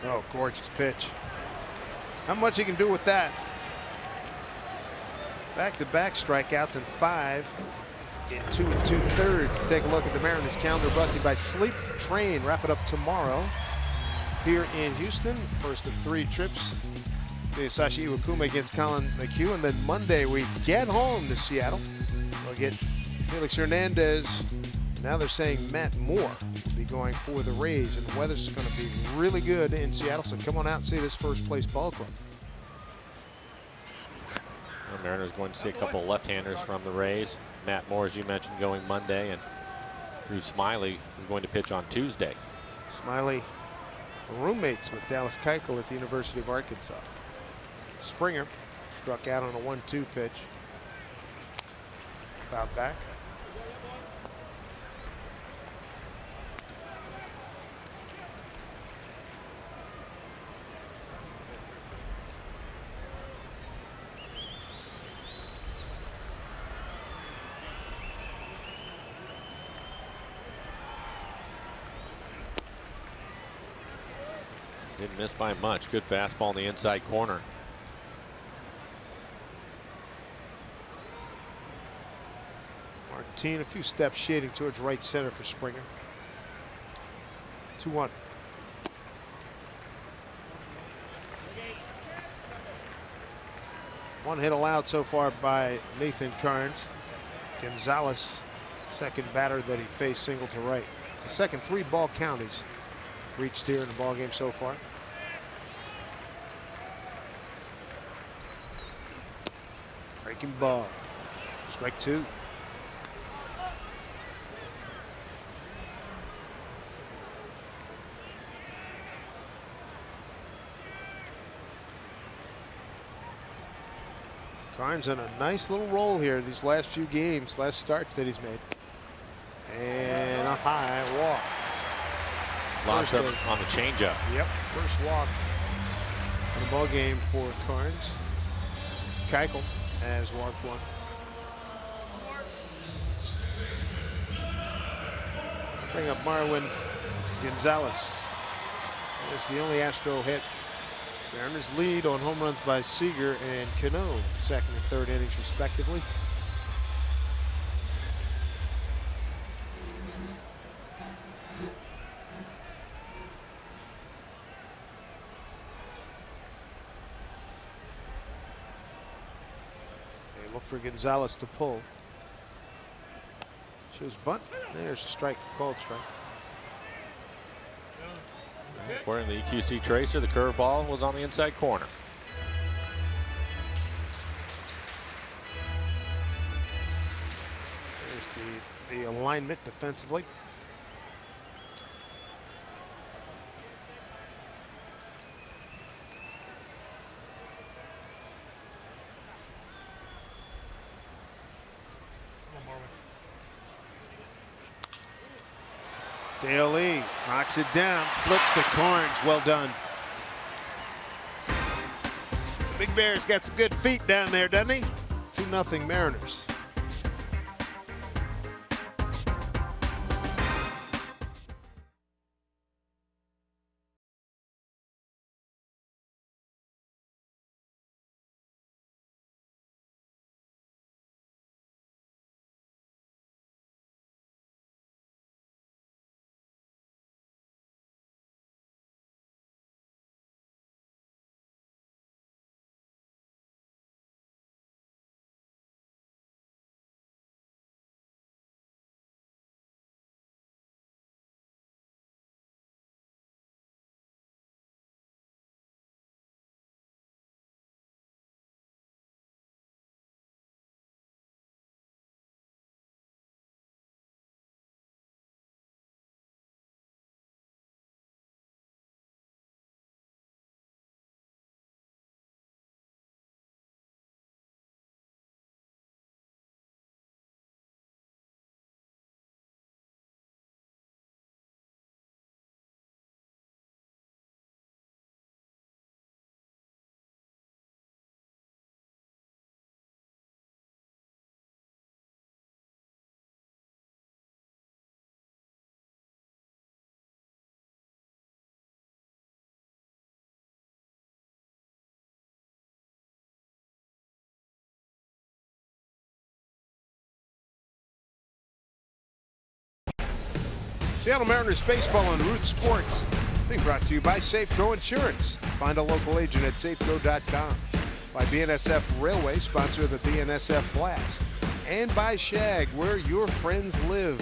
Oh, gorgeous pitch. Not much he can do with that. Back-to-back strikeouts and 5 in 2 2/3. Take a look at the Mariners calendar, brought to you by Sleep Train. Wrap it up tomorrow here in Houston. First of 3 trips. Masashi Iwakuma against Colin McHugh, and then Monday we get home to Seattle. We'll get Felix Hernandez. Now they're saying Matt Moore will be going for the Rays, and the weather's going to be really good in Seattle, so come on out and see this first place ball club.
The Mariners going to see a couple of left-handers from the Rays. Matt Moore, as you mentioned, going Monday, and Drew Smiley is going to pitch on Tuesday.
Smiley, roommates with Dallas Keuchel at the University of Arkansas. Springer struck out on a 1-2 pitch. Fouled back.
Didn't miss by much. Good fastball in the inside corner.
Martin, a few steps shading towards right center for Springer. 2-1. One hit allowed so far by Nathan Carnes. Gonzalez, second batter that he faced, single to right. It's the second 3-ball count he's reached here in the ball game so far. Breaking ball. Strike two. Carnes on a nice little roll here these last few games, last starts that he's made. And a high walk.
Lost him on the changeup.
Yep, first walk in the ball game for Carnes. Keuchel has walked one. Bring up Marwin Gonzalez. That's the only Astro hit. Mariners lead on home runs by Seager and Cano, second and third innings respectively. They look for Gonzalez to pull. Shows bunt. There's a strike, called strike.
According to the EQC tracer, the curveball was on the inside corner.
There's the alignment defensively. Dale Lee knocks it down, flips to Carnes. Well done. The Big Bear's got some good feet down there, doesn't he? 2-0 Mariners. Seattle Mariners baseball on Root Sports. Being brought to you by Safeco Insurance. Find a local agent at safeco.com. By BNSF Railway, sponsor of the BNSF Blast. And by Shag, where your friends live.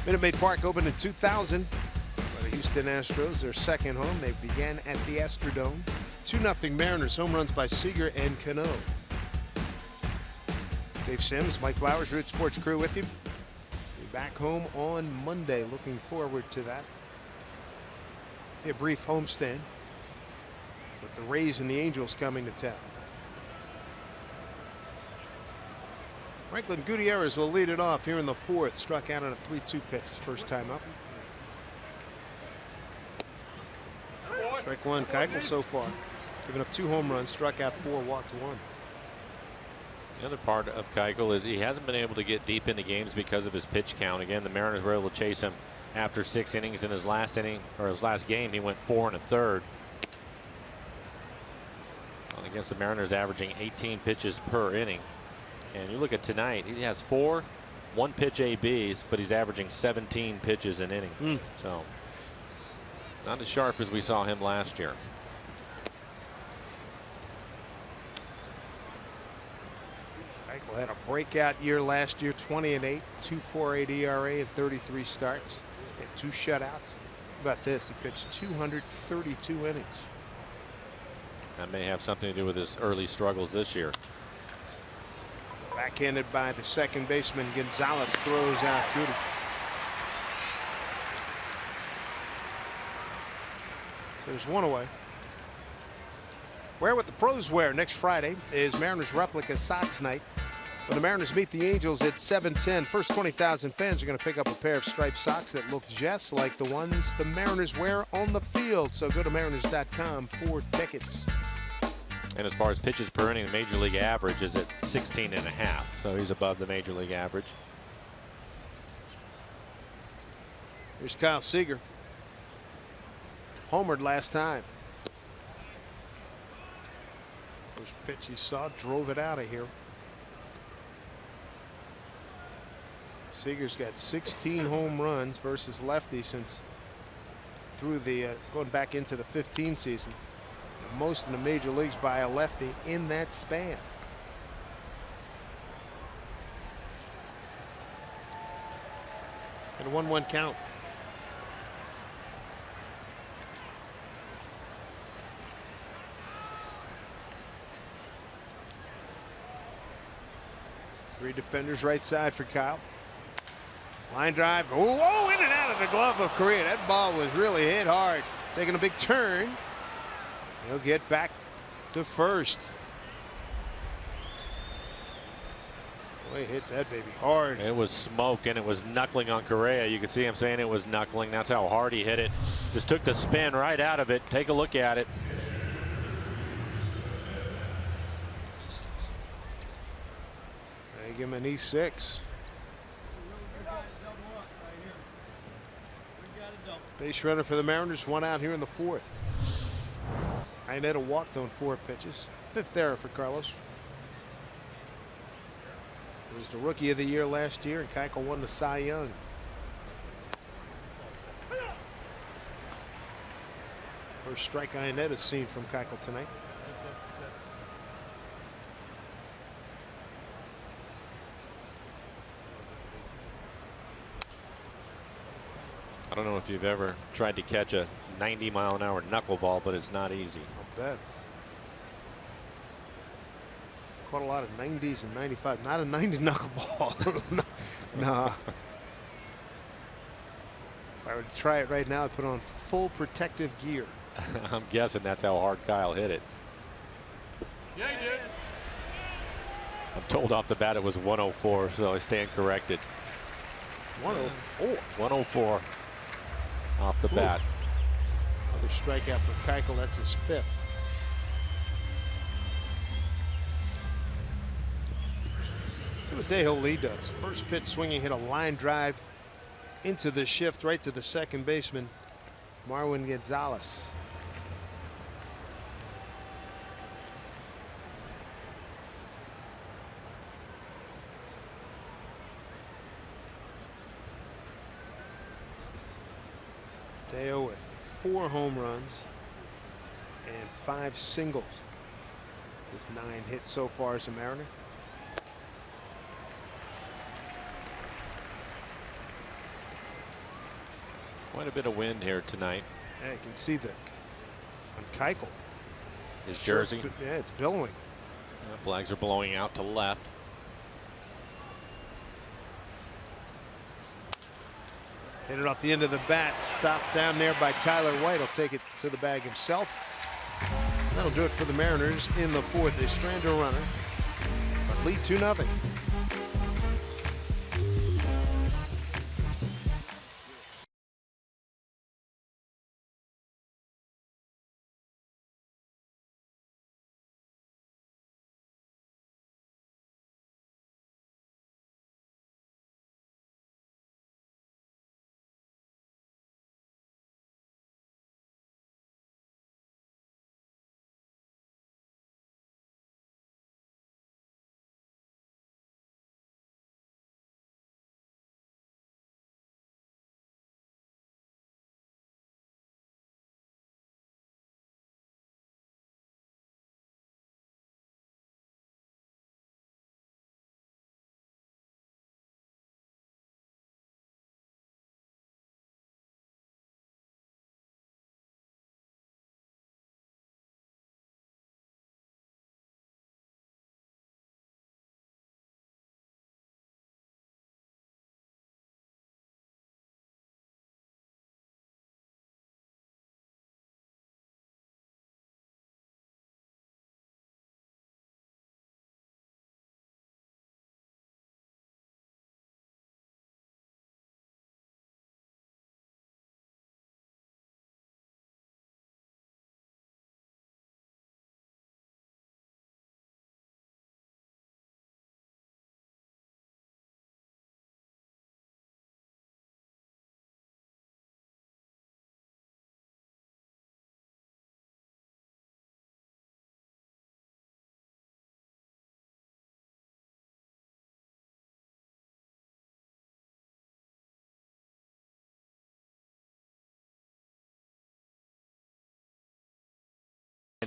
Minute Maid Park opened in 2000 by the Houston Astros, their second home. They began at the Astrodome. 2-0 Mariners, home runs by Seager and Cano. Dave Sims, Mike Flowers, Root Sports crew with you. Back home on Monday. Looking forward to that. A brief homestand with the Rays and the Angels coming to town. Franklin Gutierrez will lead it off here in the fourth. Struck out on a 3-2 pitch his first time up. Strike one, Keuchel so far. Giving up 2 home runs, struck out 4, walked 1.
The other part of Keuchel is he hasn't been able to get deep into games because of his pitch count. Again, the Mariners were able to chase him after 6 innings. In his last inning, or his last game, he went 4 1/3. Against the Mariners, averaging 18 pitches per inning. And you look at tonight, he has 4 1-pitch ABs, but he's averaging 17 pitches an inning. So not as sharp as we saw him last year.
Keuchel had a breakout year last year, 20-8, 2.48 ERA and 33 starts. He had 2 shutouts. How about this? He pitched 232 innings.
That may have something to do with his early struggles this year.
Backhanded by the second baseman. Gonzalez throws out Goody. There's one away. Wear what the pros wear. Next Friday is Mariners replica Sox night. When the Mariners meet the Angels at 7:10, first 20,000 fans are going to pick up a pair of striped socks that look just like the ones the Mariners wear on the field. So go to Mariners.com for tickets.
And as far as pitches per inning, the major league average is at 16.5. So he's above the major league average.
Here's Kyle Seager. Homered last time. First pitch he saw, drove it out of here. Seager's got 16 home runs versus lefty since through the going back into the 15 season. Most in the major leagues by a lefty in that span. And a 1-1 count. Three defenders right side for Kyle. Line drive. Oh, in and out of the glove of Correa. That ball was really hit hard. Taking a big turn. He'll get back to first. Boy, hit that baby hard.
It was smoke, and it was knuckling on Correa. You could see him saying it was knuckling. That's how hard he hit it. Just took the spin right out of it. Take a look at it.
They give him an E6. Base runner for the Mariners, one out here in the fourth. Iannetta walked on 4 pitches. 5th error for Carlos. He was the rookie of the year last year, and Keuchel won the Cy Young. First strike Iannetta's seen from Keuchel tonight.
I don't know if you've ever tried to catch a 90-mile-an-hour knuckleball, but it's not easy.
I'll bet. Caught a lot of 90s and 95. Not a 90 knuckleball. Nah. If I were to try it right now, I'd put on full protective gear.
I'm guessing that's how hard Kyle hit it.
Yeah, he did.
I'm told off the bat it was 104, so I stand corrected.
104.
104 off the bat.
Another strikeout for Keuchel. That's his 5th. See what Day Lee does. First pitch swinging, hit a line drive into the shift right to the second baseman, Marwin Gonzalez. Deo with 4 home runs and 5 singles. His 9 hits so far as a Mariner.
Quite a bit of wind here tonight.
Yeah, you can see that on Keuchel.
His jersey.
Yeah, it's billowing.
Flags are blowing out to left.
Hit it off the end of the bat. Stopped down there by Tyler White. He'll take it to the bag himself. That'll do it for the Mariners in the 4th. They strand a runner, but lead 2-0.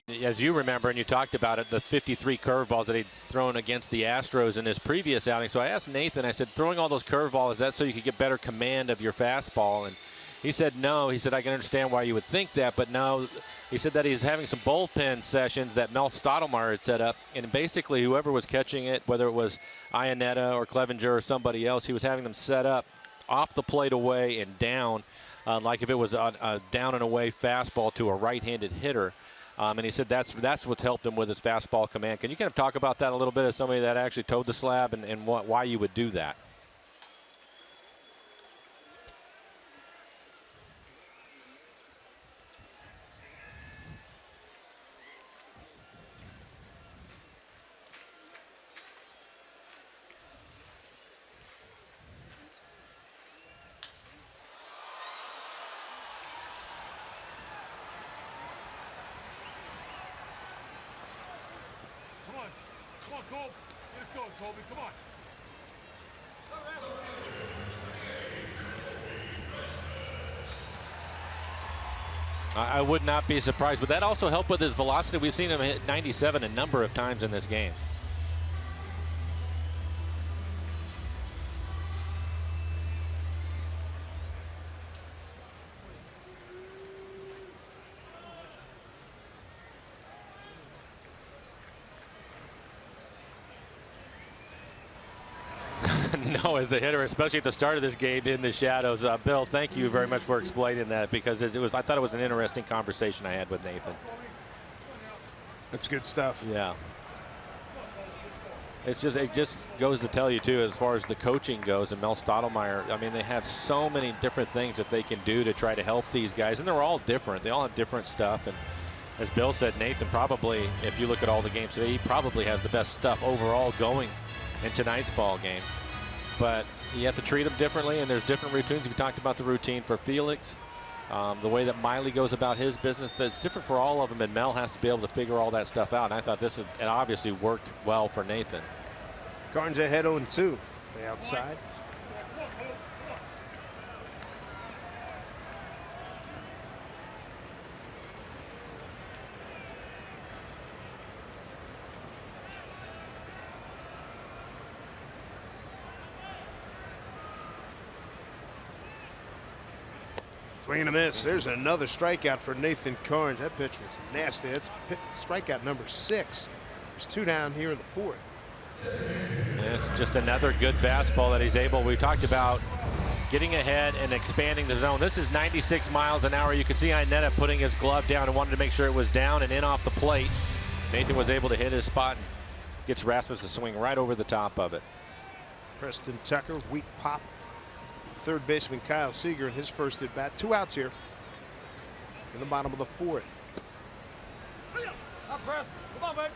As you remember, and you talked about it, the 53 curveballs that he'd thrown against the Astros in his previous outing. So I asked Nathan, I said, throwing all those curveballs, is that so you could get better command of your fastball? And he said no. He said, I can understand why you would think that, but no. He said that he's having some bullpen sessions that Mel Stottlemyre had set up, and basically whoever was catching it, whether it was Iannetta or Clevenger or somebody else, he was having them set up off the plate away and down, like if it was a down and away fastball to a right-handed hitter. And he said that's what's helped him with his fastball command. Can you kind of talk about that a little bit as somebody that actually towed the slab and why you would do that?
Come on, Cole. Let's go, Colby. Come on.
I would not be surprised, but that also helped with his velocity. We've seen him hit 97 a number of times in this game. No, as a hitter, especially at the start of this game in the shadows. Bill, thank you very much for explaining that, because I thought it was an interesting conversation I had with Nathan.
That's good stuff.
Yeah. It just goes to tell you, too, as far as the coaching goes, and Mel Stottlemyre, I mean, they have so many different things that they can do to try to help these guys, and they're all different. They all have different stuff, and as Bill said, Nathan probably, if you look at all the games today, he probably has the best stuff overall going in tonight's ball game. But you have to treat them differently, and there's different routines. We talked about the routine for Felix, the way that Miley goes about his business. That's different for all of them, and Mel has to be able to figure all that stuff out. And I thought it obviously worked well for Nathan.
Carnes ahead 0-2. The outside. Swing and a miss. There's another strikeout for Nathan Carnes. That pitch was nasty. That's strikeout number 6. There's 2 down here in the 4th.
It's just another good fastball that he's able. We talked about getting ahead and expanding the zone. This is 96 miles an hour. You can see Iannetta putting his glove down and wanted to make sure it was down and in off the plate. Nathan was able to hit his spot and gets Rasmus to swing right over the top of it.
Preston Tucker, weak pop. Third baseman Kyle Seager in his first at bat. 2 outs here in the bottom of the 4th.
Come on, man.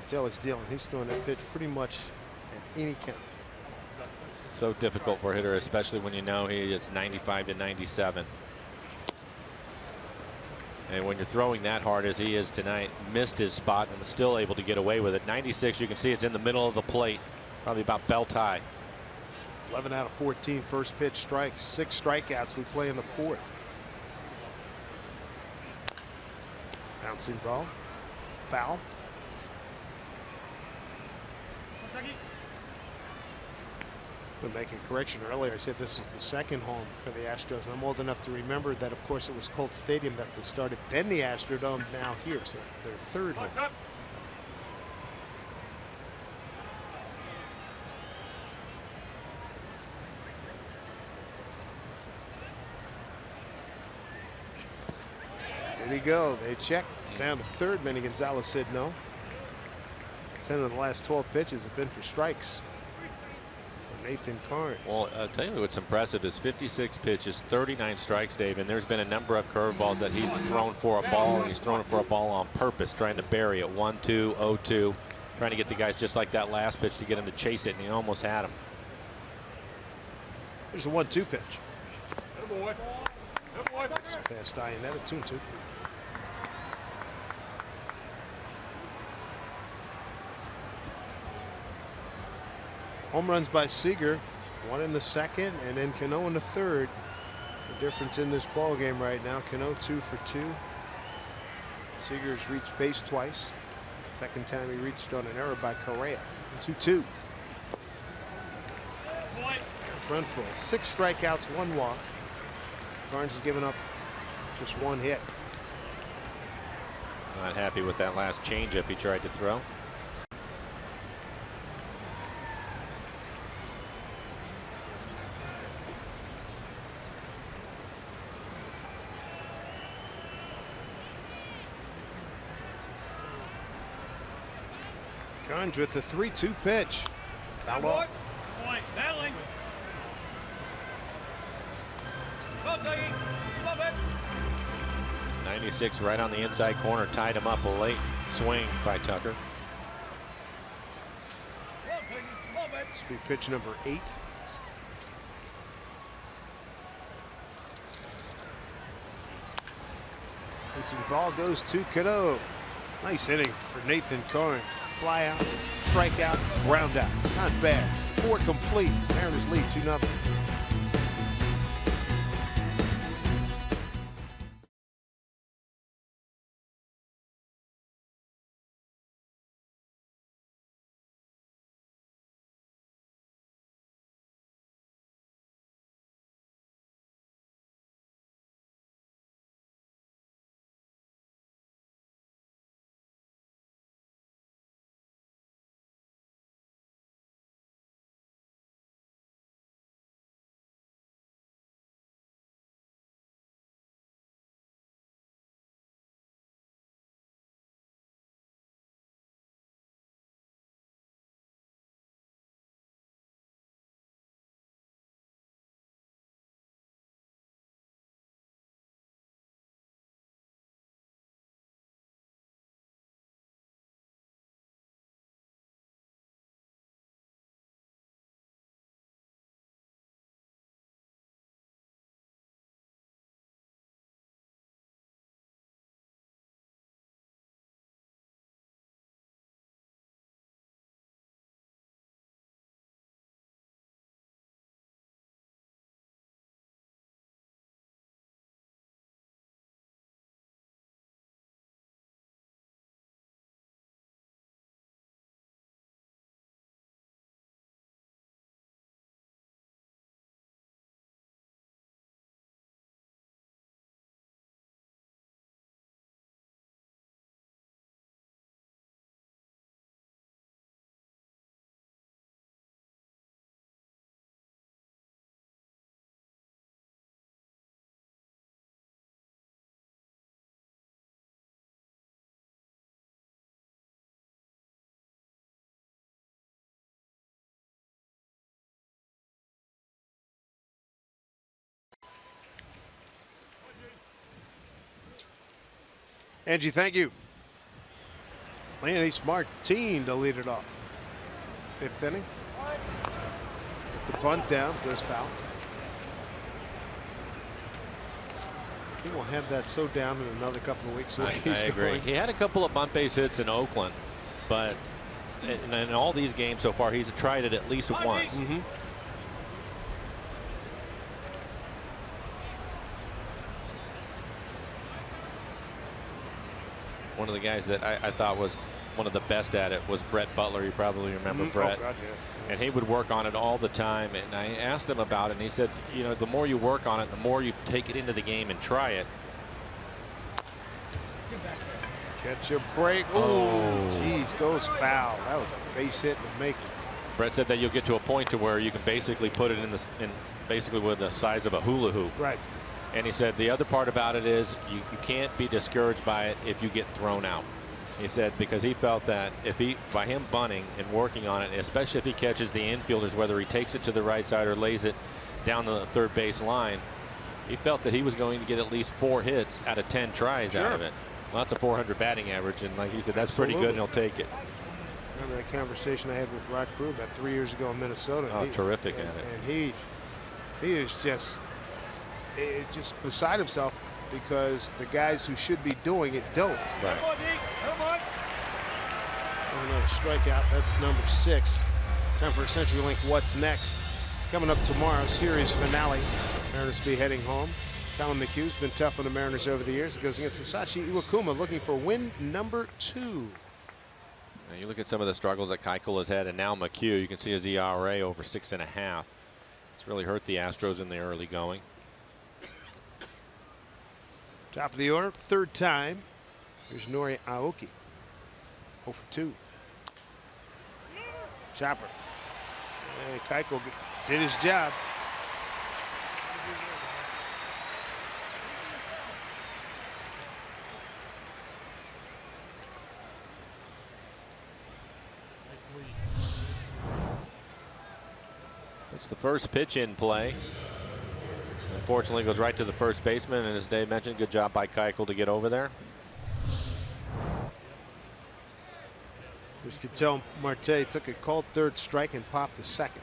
Tell he's dealing. He's throwing that pitch pretty much at any count.
So difficult for a hitter, especially when you know it's 95 to 97. And when you're throwing that hard as he is tonight, missed his spot and was still able to get away with it. 96, you can see it's in the middle of the plate. Probably about belt high.
11 out of 14 first pitch strikes. 6 strikeouts we play in the 4th. Bouncing ball. Foul. To make a correction earlier, I said this was the 2nd home for the Astros. And I'm old enough to remember that, of course, it was Colt Stadium that they started, then the Astrodome, now here. So their 3rd home. There we go. They checked down to 3rd. Manny Gonzalez said no. 10 of the last 12 pitches have been for strikes for Nathan Carnes.
Well, I'll tell you what's impressive is 56 pitches, 39 strikes, Dave, and there's been a number of curveballs that he's thrown for a ball, and he's thrown it for a ball on purpose, trying to bury it. 1-2, 0-2, trying to get the guys just like that last pitch to get him to chase it, and he almost had him.
There's a 1-2 pitch.
Good boy. Good boy.
Past Iannetta, 2-2. Home runs by Seager, 1 in the 2nd, and then Cano in the 3rd. Difference in this ball game right now. Cano 2 for 2. Seager's reached base twice. Second time he reached on an error by Correa. 2-2. Run full. 6 strikeouts, 1 walk. Barnes has given up just 1 hit.
Not happy with that last changeup he tried to throw.
Carnes with the 3-2 pitch. Foul off.
Point. Battling. Come on, Dougie. Come on,
96 right on the inside corner, tied him up. A late swing by Tucker.
This will be pitch number 8. And some ball goes to Cano. Nice inning for Nathan Carnes. Fly out, strike out, ground out. Not bad. 4 complete. Mariners lead 2-0. Angie, thank you. Lanny Martin to lead it off. 5th inning. The bunt down goes foul. He will have that so down in another couple of weeks.
I agree. He had a couple of bunt base hits in Oakland, but in all these games so far, he's tried it at least once.
Mm-hmm.
One of the guys that I thought was one of the best at it was Brett Butler. You probably remember Brett.
Oh, God, yeah.
And he would work on it all the time. And I asked him about it, and he said, you know, the more you work on it, the more you take it into the game and try it.
Catch a break. Oh, geez, goes foul. That was a base hit in the making.
Brett said that you'll get to a point to where you can basically put it in basically with the size of a hula hoop.
Right.
And he said the other part about it is you can't be discouraged by it if you get thrown out. He said because he felt that by him bunting and working on it, especially if he catches the infielders, whether he takes it to the right side or lays it down the third base line, he felt that he was going to get at least 4 hits out of 10 tries out of it. Well, that's a 400 batting average, and like he said, that's pretty good, and he'll take it.
Remember that conversation I had with Rod Crew about 3 years ago in Minnesota.
Oh, terrific at it.
And he is just beside himself because the guys who should be doing it don't.
Right.
Another strikeout. That's number 6. Time for a CenturyLink What's Next. Coming up tomorrow, series finale. Mariners will be heading home. Colin McHugh's been tough on the Mariners over the years. It goes against Hisashi Iwakuma, looking for win number 2.
Now you look at some of the struggles that Keuchel has had, and now McHugh. You can see his ERA over 6.5. It's really hurt the Astros in the early going.
Top of the order, third time. Here's Nori Aoki. 0 for 2. Chopper. And Keuchel did his job.
It's the first pitch in play. Unfortunately, goes right to the first baseman, and as Dave mentioned, good job by Keuchel to get over there.
As you can tell, Marte took a called third strike and popped a second.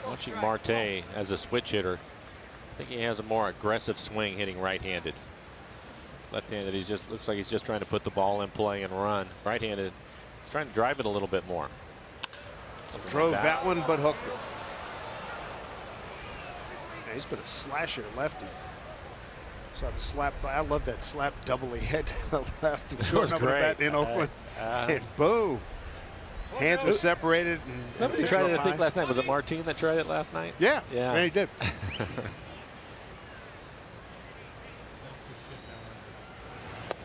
Watching Marte as a switch hitter, I think he has a more aggressive swing hitting right-handed. Left-handed, looks like he's just trying to put the ball in play and run. Right-handed, he's trying to drive it a little bit more.
Drove that one, but hooked it. Yeah, he's been a slasher lefty. Saw the slap. I love that slap double he had to the left.
That was great.
In Oakland. And boom. Hands were separated. And
somebody tried it, I think, last night. Was it Martin that tried it last night?
Yeah.
Yeah.
Yeah, he did.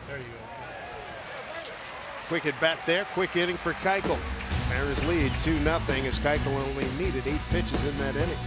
There you go.
Quick at bat there. Quick inning for Keuchel. Mariners lead 2-0 as Keuchel only needed 8 pitches in that inning.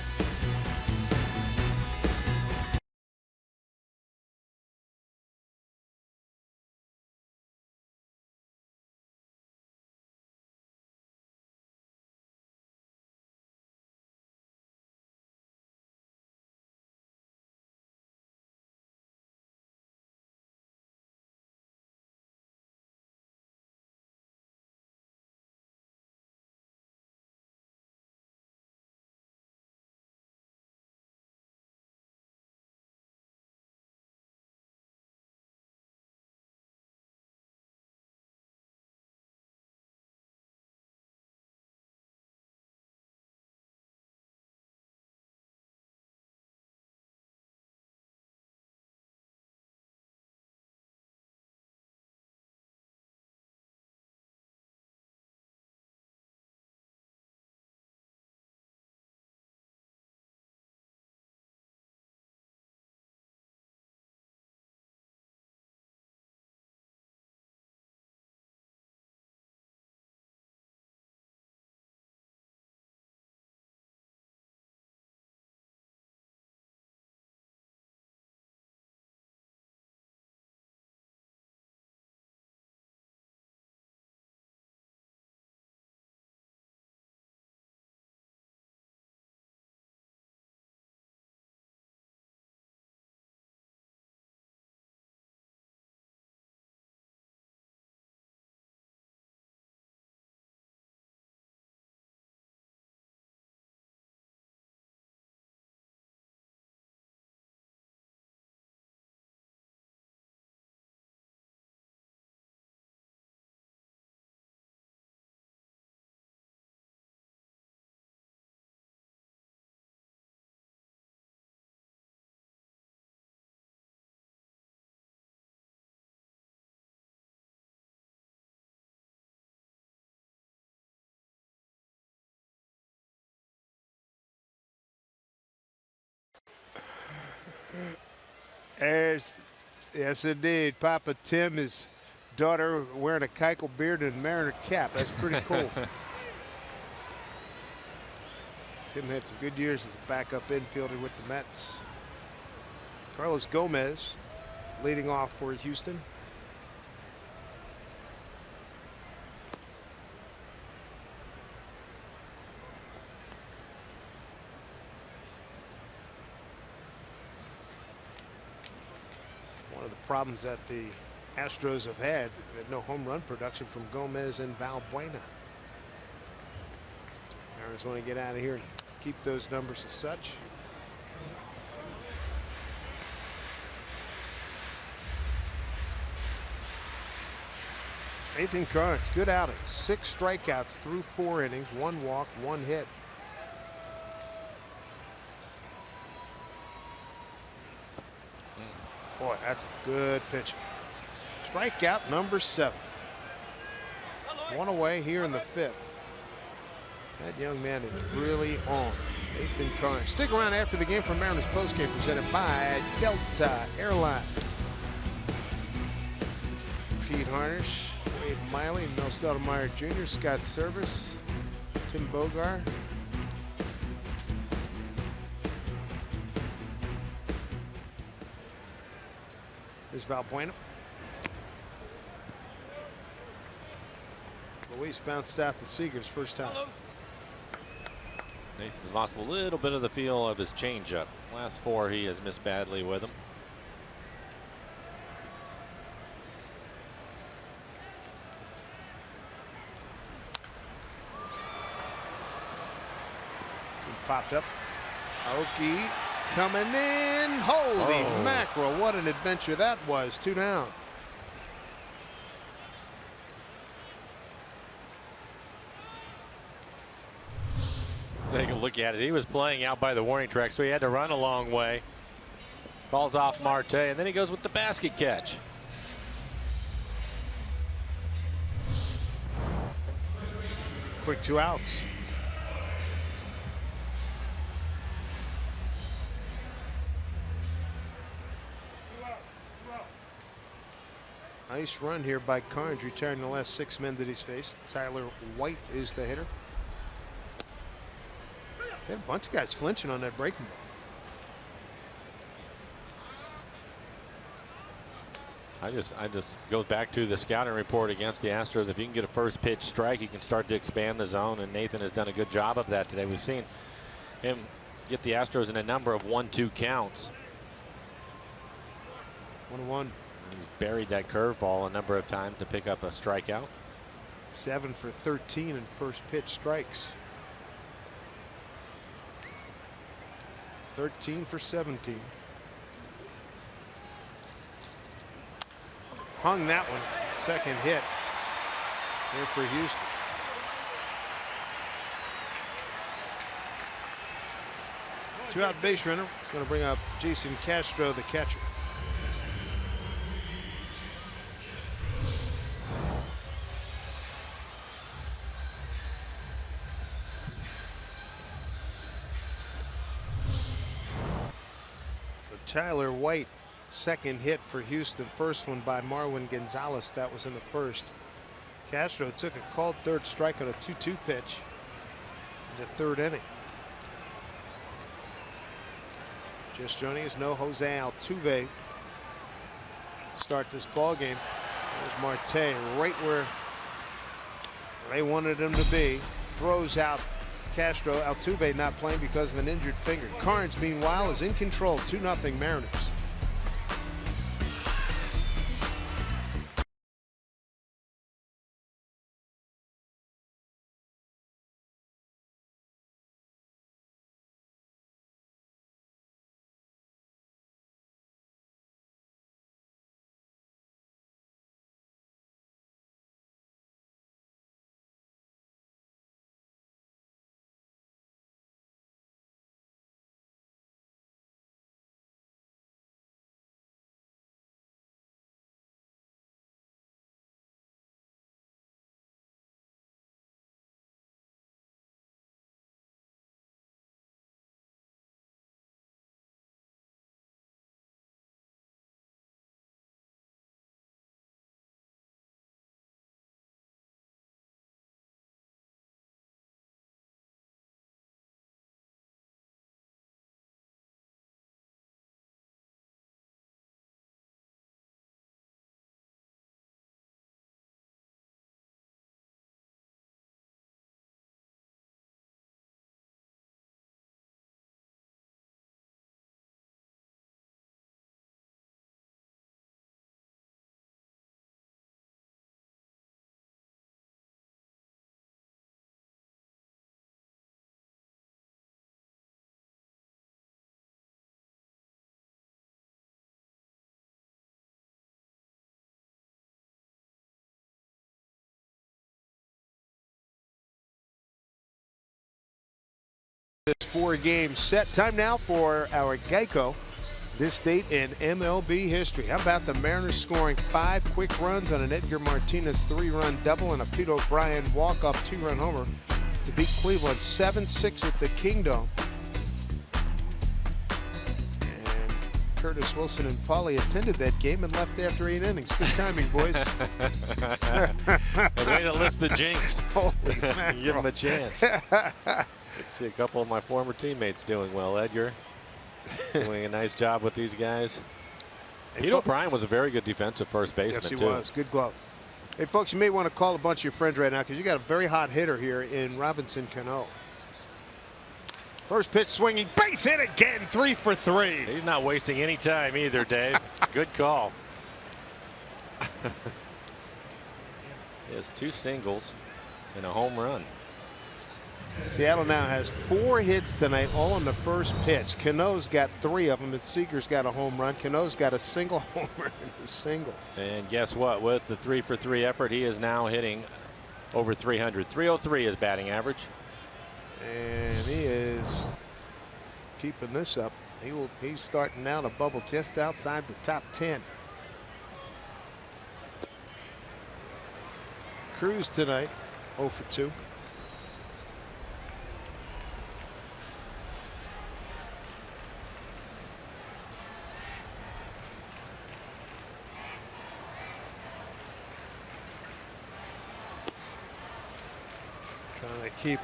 Yes, indeed. Papa Tim, his daughter wearing a Keuchel beard and Mariner cap. That's pretty cool. Tim had some good years as a backup infielder with the Mets. Carlos Gomez leading off for Houston. One of the problems that the Astros have had no home run production from Gomez and Valbuena. Mariners want to get out of here and keep those numbers as such. Nathan Carnes, good outing. 6 strikeouts through 4 innings, 1 walk, 1 hit. Boy, that's a good pitch. Strikeout number 7. 1 away here in the 5th. That young man is really on. Nathan Carnes. Stick around after the game for Mariners postgame presented by Delta Airlines. Pete Harnish, Wade Miley, Mel Stoudemire Jr., Scott Service, Tim Bogar. Here's Valbuena. Luis bounced out to Seager's first time.
Nathan's lost a little bit of the feel of his changeup. Last 4 he has missed badly with him.
Popped up. Aoki coming in. Holy mackerel, what an adventure that was. 2 down.
Take a look at it. He was playing out by the warning track, so he had to run a long way. Calls off Marte, and then he goes with the basket catch.
Quick 2 outs. Nice run here by Carnes, retiring the last 6 men that he's faced. Tyler White is the hitter. They had a bunch of guys flinching on that breaking ball.
I just goes back to the scouting report against the Astros. If you can get a first pitch strike, you can start to expand the zone, and Nathan has done a good job of that today. We've seen him get the Astros in a number of 1-2 counts.
1-1.
He's buried that curveball a number of times to pick up a strikeout.
7 for 13 in first pitch strikes. 13 for 17. Hung that one. Second hit here for Houston. Two-out base runner. It's going to bring up Jason Castro, the catcher. Tyler White, second hit for Houston. First one by Marwin Gonzalez. That was in the first. Castro took a called third strike on a 2-2 pitch in the 3rd inning. Just joining us, no Jose Altuve. Start this ball game. There's Marte, right where they wanted him to be. Throws out Castro. Altuve not playing because of an injured finger. Carnes, meanwhile, is in control. 2-0 Mariners. this 4-game set. Time now for our Geico This date in MLB history. How about the Mariners scoring 5 quick runs on an Edgar Martinez 3-run double and a Pete O'Brien walk-off 2-run homer to beat Cleveland 7-6 at the Kingdom. And Curtis Wilson and Paulie attended that game and left after 8 innings. Good timing, boys.
A way to lift the jinx.
Holy mackerel.
Give him a chance. Let's see a couple of my former teammates doing well. Edgar doing a nice job with these guys. Pete O'Brien was a very good defensive first baseman,
yes, he
too.
was. Good glove. Hey, folks, you may want to call a bunch of your friends right now because you got a very hot hitter here in Robinson Cano. First pitch swinging, base hit again, 3 for 3.
He's not wasting any time either, Dave. Good call. He has 2 singles and a home run.
Seattle now has 4 hits tonight, all on the first pitch. Cano's got 3 of them, and Seager's got a home run. Cano's got a single homer and a single.
And guess what? With the 3 for 3 effort, he is now hitting over 300. 303 is batting average.
And he is keeping this up. He's starting now to bubble just outside the top 10. Cruz tonight, 0 for 2. Trying to keep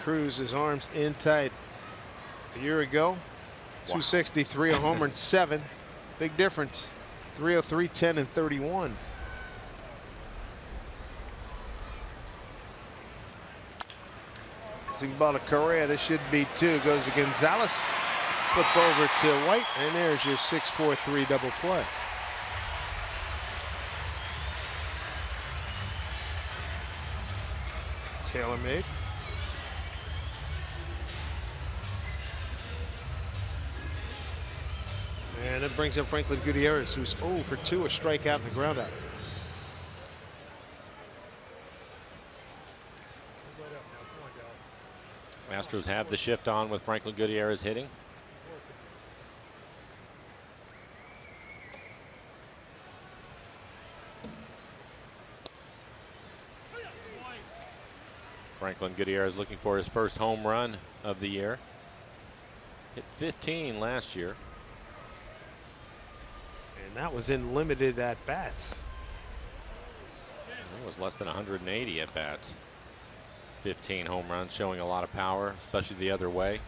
Cruz's arms in tight. A year ago, 263, a homer and 7. Big difference. 303, 10, and 31. Ball to Correa. This should be 2. Goes to Gonzalez. Flip over to White, and there's your 6-4-3 double play. Taylor made. And it brings up Franklin Gutierrez, who's 0 for 2, a strikeout and a ground out.
Astros have the shift on with Franklin Gutierrez hitting. Franklin Gutierrez looking for his first home run of the year. Hit 15 last year.
And that was in limited at bats.
It was less than 180 at bats. 15 home runs, showing a lot of power, especially the other way.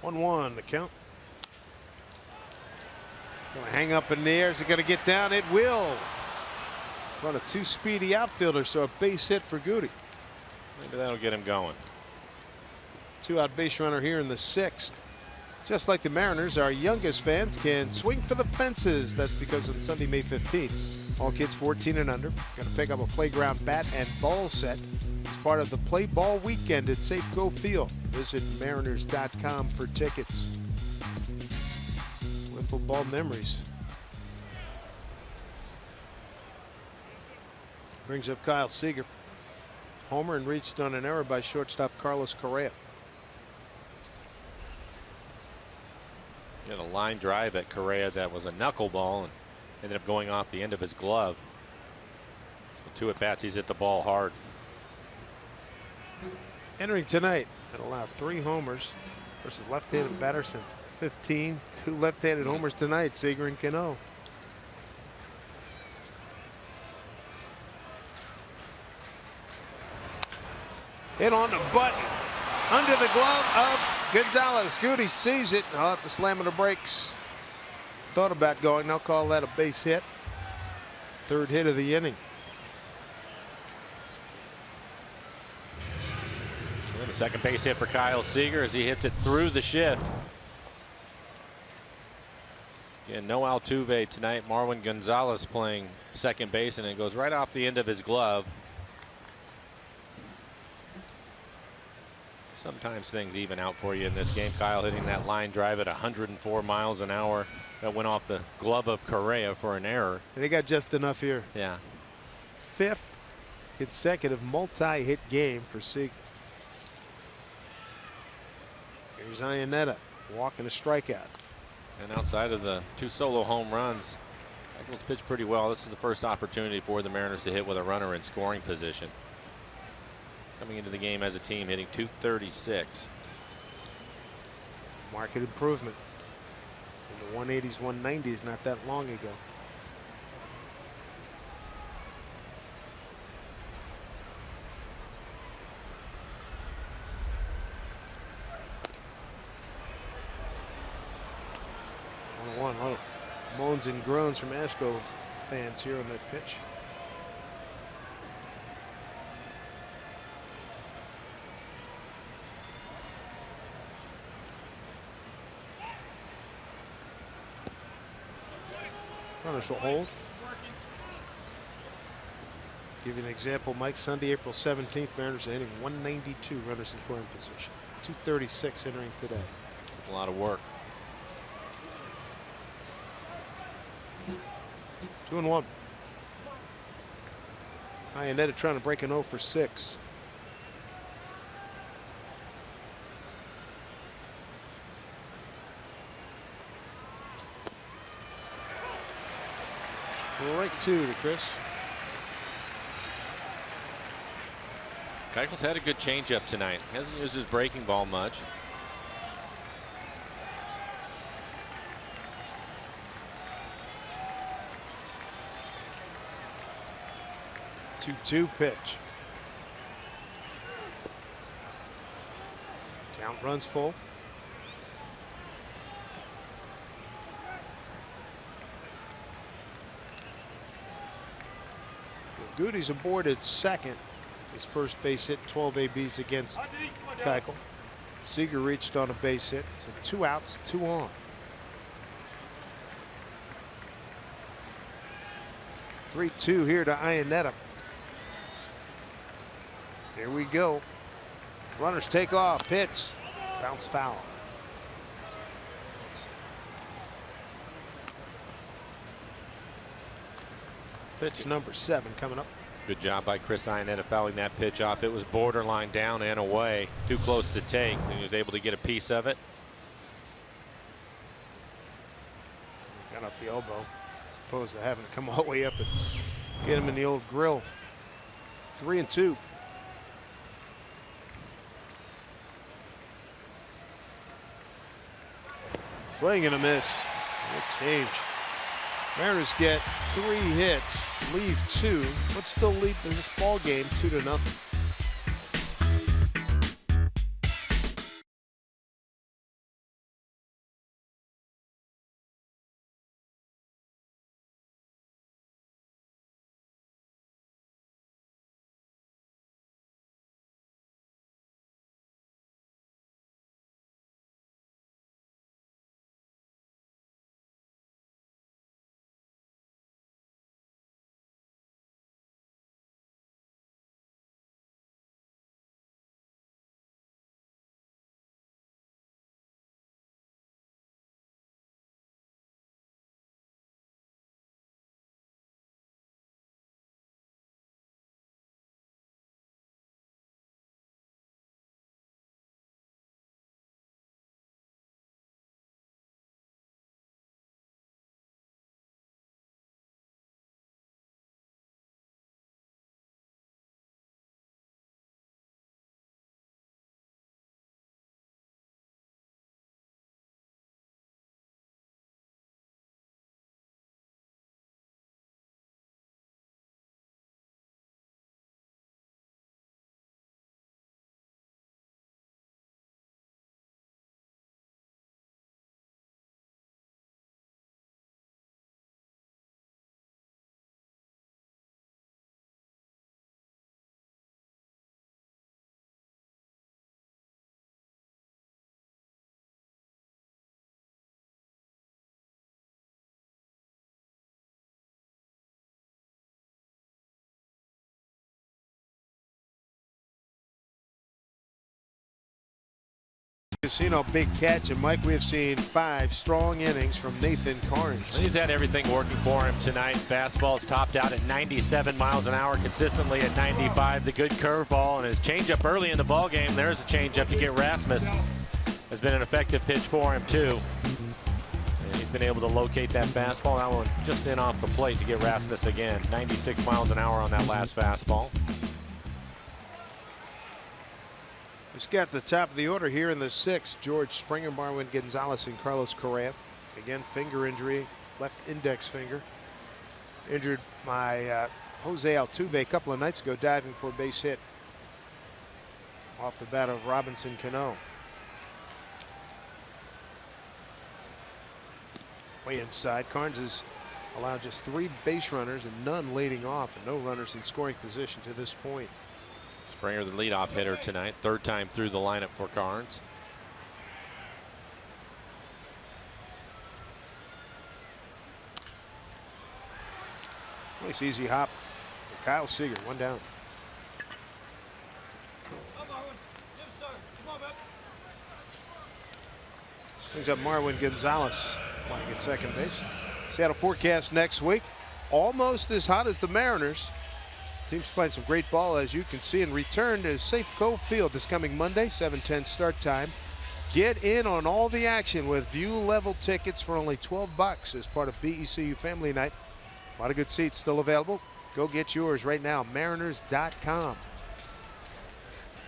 1-1 the count. It's going to hang up in the air. Is it going to get down? It will. In front of 2 speedy outfielders, so a base hit for Goody.
Maybe that'll get him going.
2-out base runner here in the 6th. Just like the Mariners, our youngest fans can swing for the fences. That's because on Sunday, May 15th, all kids 14 and under going to pick up a playground bat and ball set as part of the Play Ball Weekend at Safeco Field. Visit Mariners.com for tickets. Wiffle ball memories. Brings up Kyle Seager. Homer and reached on an error by shortstop Carlos Correa.
He had a line drive at Correa that was a knuckleball and ended up going off the end of his glove. So 2 at bats, he's hit the ball hard.
Entering tonight and allowed 3 homers versus left-handed batter since 15. 2 left-handed homers tonight, Seager and Cano. Hit on the button under the glove of Gonzalez. Goody sees it. I'll have to slam on the brakes. Thought about going. They'll call that a base hit. 3rd hit of the inning.
And the second base hit for Kyle Seager as he hits it through the shift. Yeah, no Altuve tonight. Marwin Gonzalez playing second base, and it goes right off the end of his glove. Sometimes things even out for you in this game. Kyle hitting that line drive at 104 miles an hour That went off the glove of Correa for an error.
And they got just enough here.
Yeah.
5th consecutive multi-hit game for Seager. Here's Iannetta walking a strikeout.
And outside of the 2 solo home runs, Keuchel's pitched pretty well. This is the first opportunity for the Mariners to hit with a runner in scoring position. Coming into the game as a team, hitting .236.
Market improvement. In the 180s, 190s not that long ago. A lot of moans and groans from Astro fans here on that pitch. Runners will hold. Give you an example, Mike. Sunday, April 17th, Mariners are hitting 192 runners in scoring position. 236 entering today.
That's a lot of work.
2-1. Iannetta trying to break an 0 for 6. Right 2 to Chris.
Keuchel's had a good changeup tonight. Hasn't used his breaking ball much.
Two pitch. Count runs full. Goody's aboard at second. His first base hit, 12 ABs against Keuchel. Seager reached on a base hit, so 2 outs, 2 on. 3-2 here to Iannetta. Here we go. Runners take off. Pitch. Bounce foul. Pitch number 7 coming up.
Good job by Chris Iannetta fouling that pitch off. It was borderline down and away. Too close to take. And he was able to get a piece of it.
Got up the elbow. As opposed to having to come all the way up and get him in the old grill. 3-2. Swing and a miss. Good change. Mariners get 3 hits, leave 2, but still lead this ball game 2-0. Casino, big catch, and Mike, we have seen 5 strong innings from Nathan Carnes.
He's had everything working for him tonight. Fastball's topped out at 97 miles an hour, consistently at 95. The good curveball and his changeup early in the ball game. There's a changeup to get Rasmus. Has been an effective pitch for him too. And he's been able to locate that fastball. That one just in off the plate to get Rasmus again. 96 miles an hour on that last fastball.
He's got the top of the order here in the 6th. George Springer, Marwin Gonzalez, and Carlos Correa. Again, finger injury, left index finger. Injured by Jose Altuve a couple of nights ago, diving for a base hit off the bat of Robinson Cano. Way inside, Carnes has allowed just 3 base runners and none leading off, and no runners in scoring position to this point.
Springer, the leadoff hitter tonight, 3rd time through the lineup for Carnes.
Nice easy hop for Kyle Seager, 1 down. Brings up Marwin Gonzalez playing at second base. Seattle forecast next week, almost as hot as the Mariners. Team's playing some great ball, as you can see, and return to Safeco Field this coming Monday, 7:10 start time. Get in on all the action with view level tickets for only $12 as part of BECU Family Night. A lot of good seats still available. Go get yours right now, mariners.com.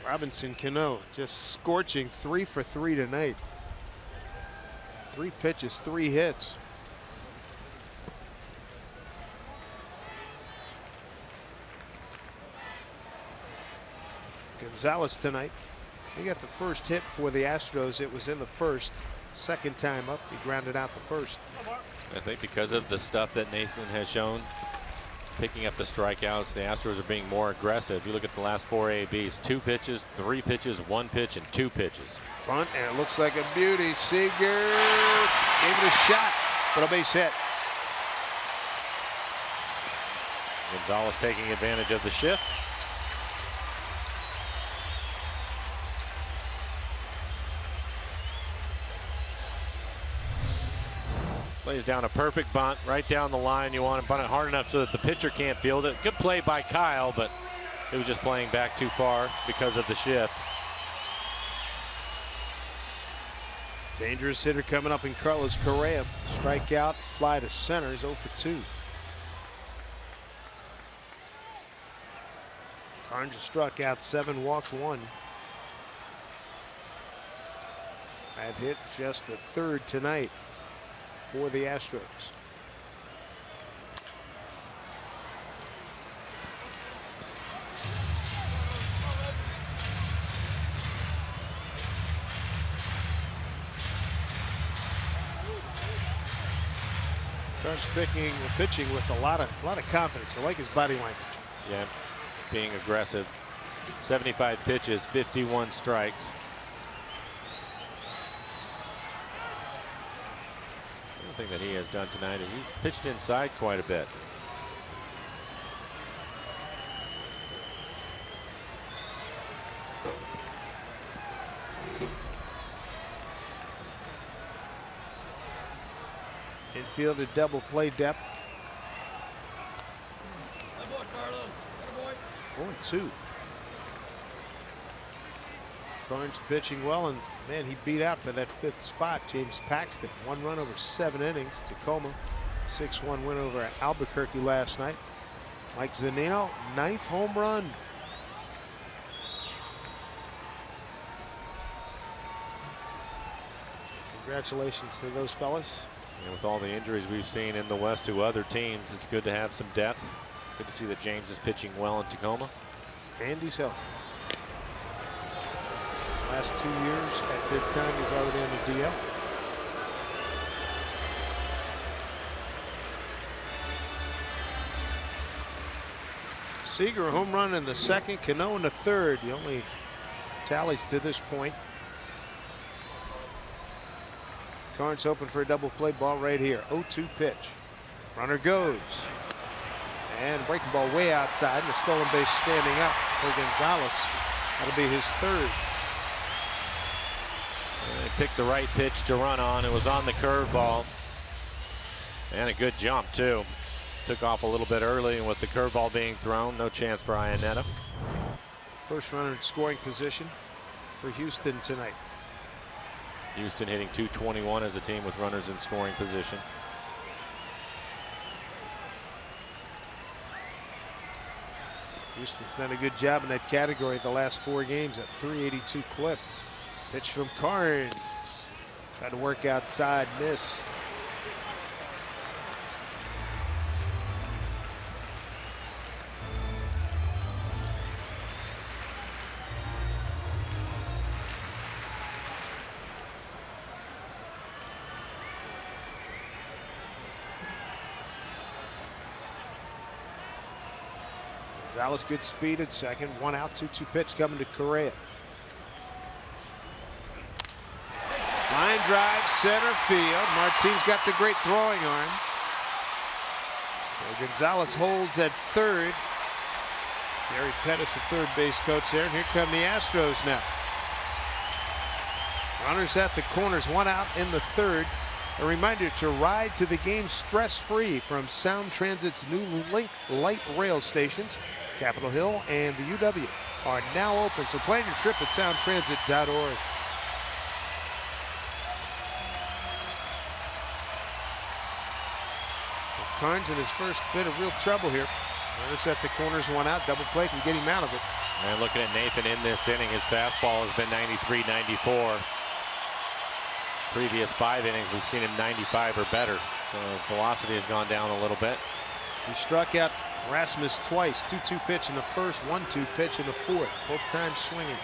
Robinson Cano just scorching 3 for 3 tonight. 3 pitches, 3 hits. Gonzalez tonight, he got the first hit for the Astros. It was in the 1st. 2nd time up, he grounded out the 1st.
I think because of the stuff that Nathan has shown, picking up the strikeouts, the Astros are being more aggressive. You look at the last 4 ABs, 2 pitches, 3 pitches, 1 pitch, and 2 pitches.
Bunt, and it looks like a beauty. Seager gave it a shot, but a base hit.
Gonzalez taking advantage of the shift. Lays down a perfect bunt right down the line. You want to bunt it hard enough so that the pitcher can't field it. Good play by Kyle, but it was just playing back too far because of the shift.
Dangerous hitter coming up in Carlos Correa. Strikeout, fly to center, is 0 for 2. Carnes struck out 7, walked 1. That hit just the 3rd tonight for the Astros. Carnes pitching with a lot of confidence. I like his body language.
Yeah, being aggressive. 75 pitches, 51 strikes. One thing that he has done tonight is he's pitched inside quite a bit.
Infielded double play depth. 0-2. Carnes pitching well, and man, he beat out for that 5th spot James Paxton. 1 run over 7 innings. Tacoma 6-1 win over Albuquerque last night. Mike Zunino, 9th home run. Congratulations to those fellas.
And with all the injuries we've seen in the West to other teams, it's good to have some depth. Good to see that James is pitching well in Tacoma.
And he's healthy. Last 2 years at this time, he's already on the DL. Seager a home run in the 2nd, Cano in the 3rd. The only tallies to this point. Carnes open for a double play ball right here. 0-2 pitch. Runner goes. And breaking ball way outside. And the stolen base standing up for Gonzalez. That'll be his 3rd.
picked the right pitch to run on. It was on the curveball. And a good jump, too. Took off a little bit early, and with the curveball being thrown, no chance for Iannetta.
First runner in scoring position for Houston tonight.
Houston hitting .221 as a team with runners in scoring position.
Houston's done a good job in that category the last 4 games at .382 clip. Pitch from Carnes. Tried to work outside, missed. Gonzalez, good speed at second. 1 out, 2-2 pitch coming to Correa. Line drive, center field. Martin's got the great throwing arm. So Gonzalez holds at third. Gary Pettis, the third base coach there. And here come the Astros now. Runners at the corners, 1 out in the third. A reminder to ride to the game stress-free from Sound Transit's new Link light rail stations. Capitol Hill and the UW are now open, so plan your trip at soundtransit.org. Carnes in his first bit of real trouble here. Runners at the corners, 1 out. Double play can get him out of it.
And looking at Nathan in this inning, his fastball has been 93, 94. Previous 5 innings, we've seen him 95 or better. So his velocity has gone down a little bit.
He struck out Rasmus twice. 2-2 pitch in the first, 1-2 pitch in the fourth. Both times swinging.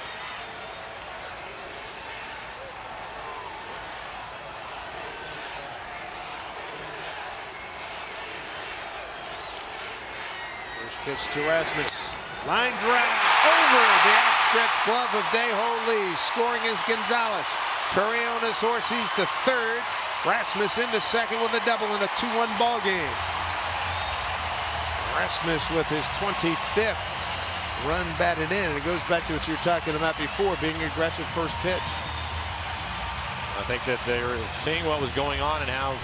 First pitch to Rasmus. Line drive over the outstretched glove of A-HOU Lee. Scoring is Gonzalez. Correa on his horse. He's to third. Rasmus into second with a double in a 2-1 ball game. Rasmus with his 25th run batted in. And it goes back to what you were talking about before, being aggressive first pitch.
I think that they were seeing what was going on and how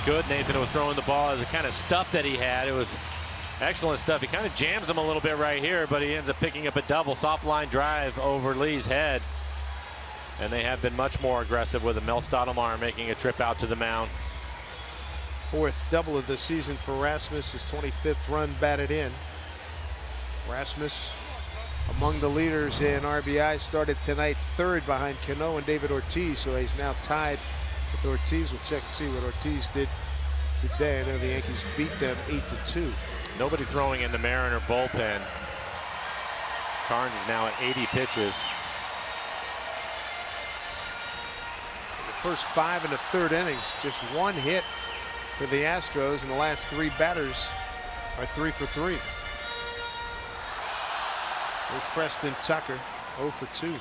good Nathan was throwing the ball. The kind of stuff that he had, it was excellent stuff. He kind of jams him a little bit right here, but he ends up picking up a double. Soft line drive over Lee's head. And they have been much more aggressive with Mel Stottlemyre making a trip out to the mound.
4th double of the season for Rasmus, his 25th run batted in. Rasmus among the leaders in RBI, started tonight 3rd behind Cano and David Ortiz, so he's now tied with Ortiz. We'll check and see what Ortiz did today. I know the Yankees beat them 8-2.
Nobody throwing in the Mariner bullpen. Carnes is now at 80 pitches.
The first 5 in the 3rd innings, just 1 hit for the Astros, and the last 3 batters are 3 for 3. There's Preston Tucker, 0 for 2.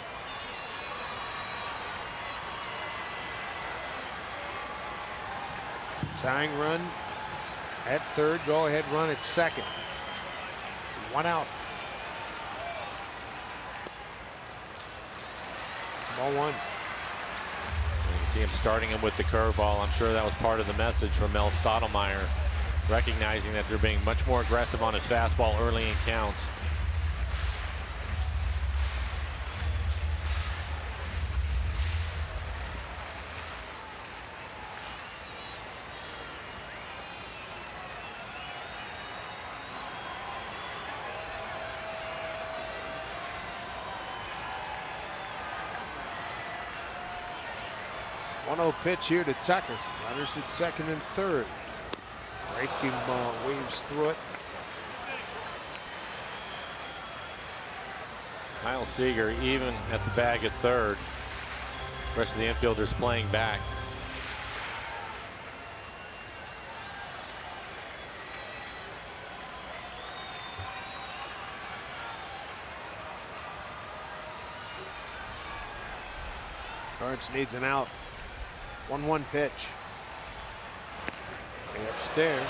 Tying run at 3rd, go ahead run at 2nd. 1 out. Ball 1.
You can see him starting him with the curveball. I'm sure that was part of the message from Mel Stottlemyre, recognizing that they're being much more aggressive on his fastball early in counts.
Pitch here to Tucker. Runners at 2nd and 3rd. Breaking ball, waves through it.
Kyle Seager even at the bag at 3rd. The rest of the infielders playing back.
Carnes needs an out. 1-1 pitch. Upstairs.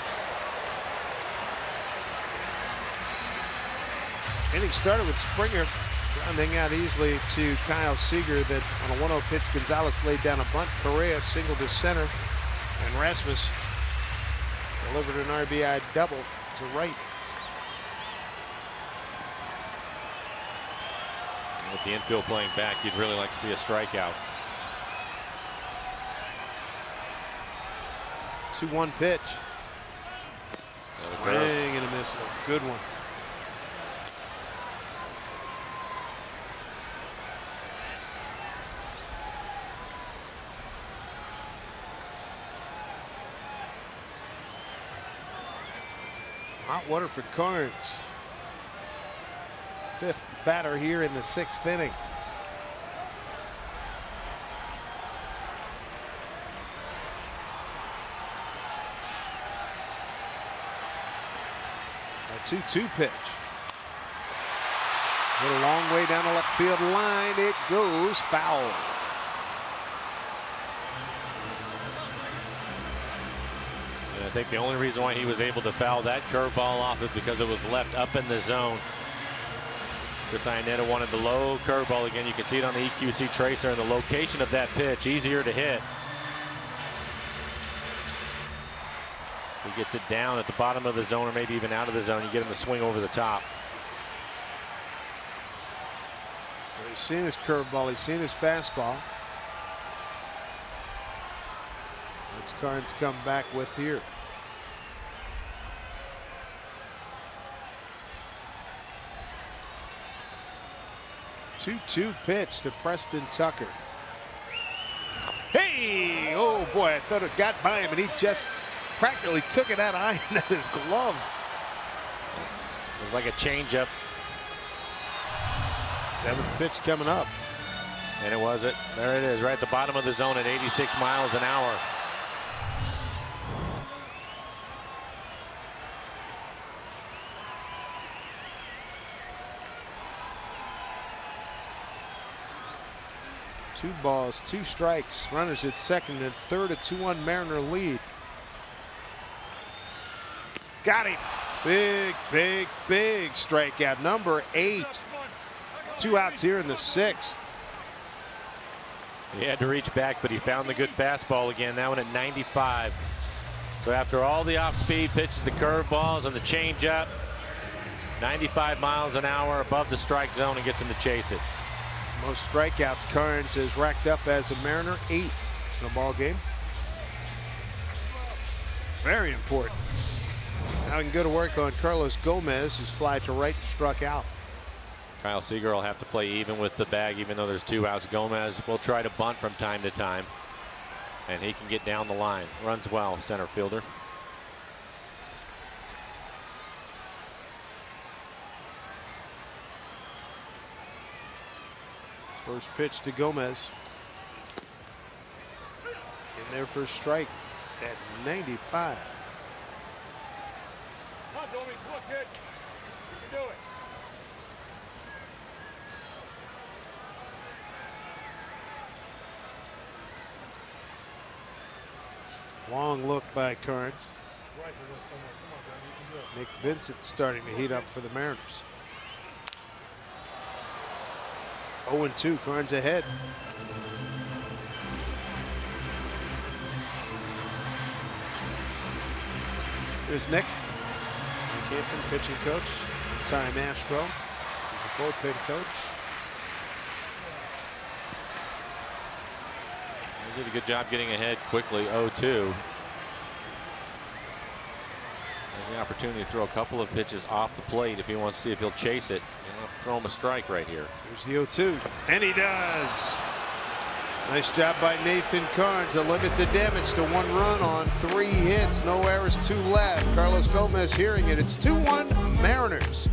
Inning started with Springer Grounding out easily to Kyle Seager. That on a 1-0 pitch, Gonzalez laid down a bunt. Correa singled to center, and Rasmus delivered an RBI double to right.
With the infield playing back, you'd really like to see a strikeout.
2-1 pitch. Swing and a miss. A good one. Hot water for Carnes. Fifth batter here in the 6th inning. A 2-2 pitch. Hit a long way down the left field line. It goes foul.
And I think the only reason why he was able to foul that curveball off is because it was left up in the zone. Chris Iannetta wanted the low curveball again. You can see it on the EQC tracer, and the location of that pitch easier to hit. He gets it down at the bottom of the zone, or maybe even out of the zone. You get him to swing over the top.
So he's seen his curveball. He's seen his fastball. What's Carnes come back with here? 2-2 pitch to Preston Tucker. Hey! Oh boy, I thought it got by him, and he just practically took it out of his glove.
It was like a changeup.
7th pitch coming up.
And it was it. There it is, right at the bottom of the zone at 86 miles an hour.
Two balls, 2 strikes. Runners at second and third. A 2-1 Mariner lead. Got him. Big strikeout. Number 8. 2 outs here in the 6th.
He had to reach back, but he found the good fastball again. That one at 95. So after all the off-speed pitches, the curveballs and the changeup, 95 miles an hour above the strike zone, and gets him to chase it.
Most strikeouts Carnes has racked up as a Mariner, 8 in a ball game. Very important. Now we can go to work on Carlos Gomez, whose fly to right struck out.
Kyle Seager will have to play even with the bag, even though there's 2 outs. Gomez will try to bunt from time to time, and he can get down the line. Runs well, center fielder.
First pitch to Gomez. In there for a strike at 95.
Come on, Domi. Come on, kid. You can do it.
Long look by Carnes. Nick Vincent starting to heat up for the Mariners. 0-2, Carnes ahead. Here's Nick Campton, pitching coach. Time Astro. He's a bullpen coach.
He did a good job getting ahead quickly, 0-2. The opportunity to throw a couple of pitches off the plate if he wants to see if he'll chase it. He'll throw him a strike right here.
Here's the 0-2, and he does. Nice job by Nathan Carnes to limit the damage to 1 run on 3 hits. No errors, 2 left. Carlos Gomez hearing it. It's 2-1 Mariners.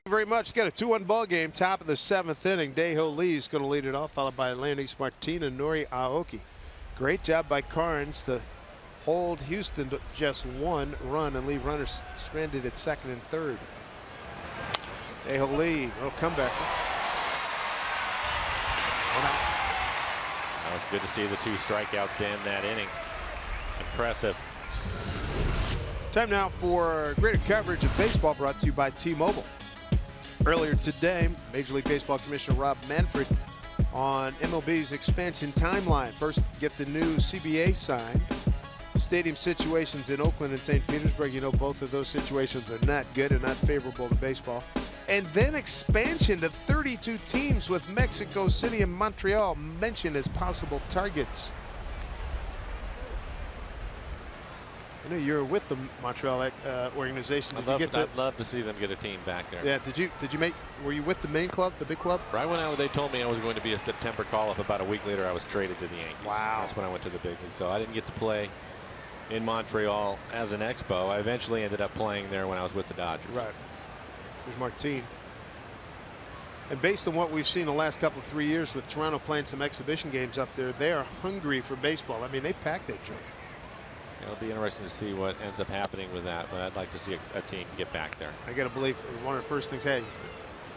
Very much. Got a 2-1 ball game. Top of the 7th inning. Daeho Lee's going to lead it off, followed by Landis Martin and Nori Aoki. Great job by Carnes to hold Houston to just 1 run and leave runners stranded at 2nd and 3rd. Daeho Lee, little comeback.
That was good to see the 2 strikeouts to end that inning. Impressive.
Time now for greater coverage of baseball, brought to you by T-Mobile. Earlier today, Major League Baseball Commissioner Rob Manfred on MLB's expansion timeline. First, get the new CBA signed. Stadium situations in Oakland and St. Petersburg, you know, both of those situations are not good and not favorable to baseball. And then expansion to 32 teams, with Mexico City and Montreal mentioned as possible targets. I know you're with the Montreal organization.
I'd love to see them get a team back there.
Yeah. Were you with the main club, the big club?
Right when they told me I was going to be a September call-up, about a week later I was traded to the Yankees.
Wow.
That's when I went to the big league. So I didn't get to play in Montreal as an Expo. I eventually ended up playing there when I was with the Dodgers.
Right. There's Martin. And based on what we've seen the last couple of 3 years with Toronto playing some exhibition games up there, they are hungry for baseball. I mean, they packed that joint.
It'll be interesting to see what ends up happening with that, but I'd like to see a team get back there.
I got to believe one of the first things, hey,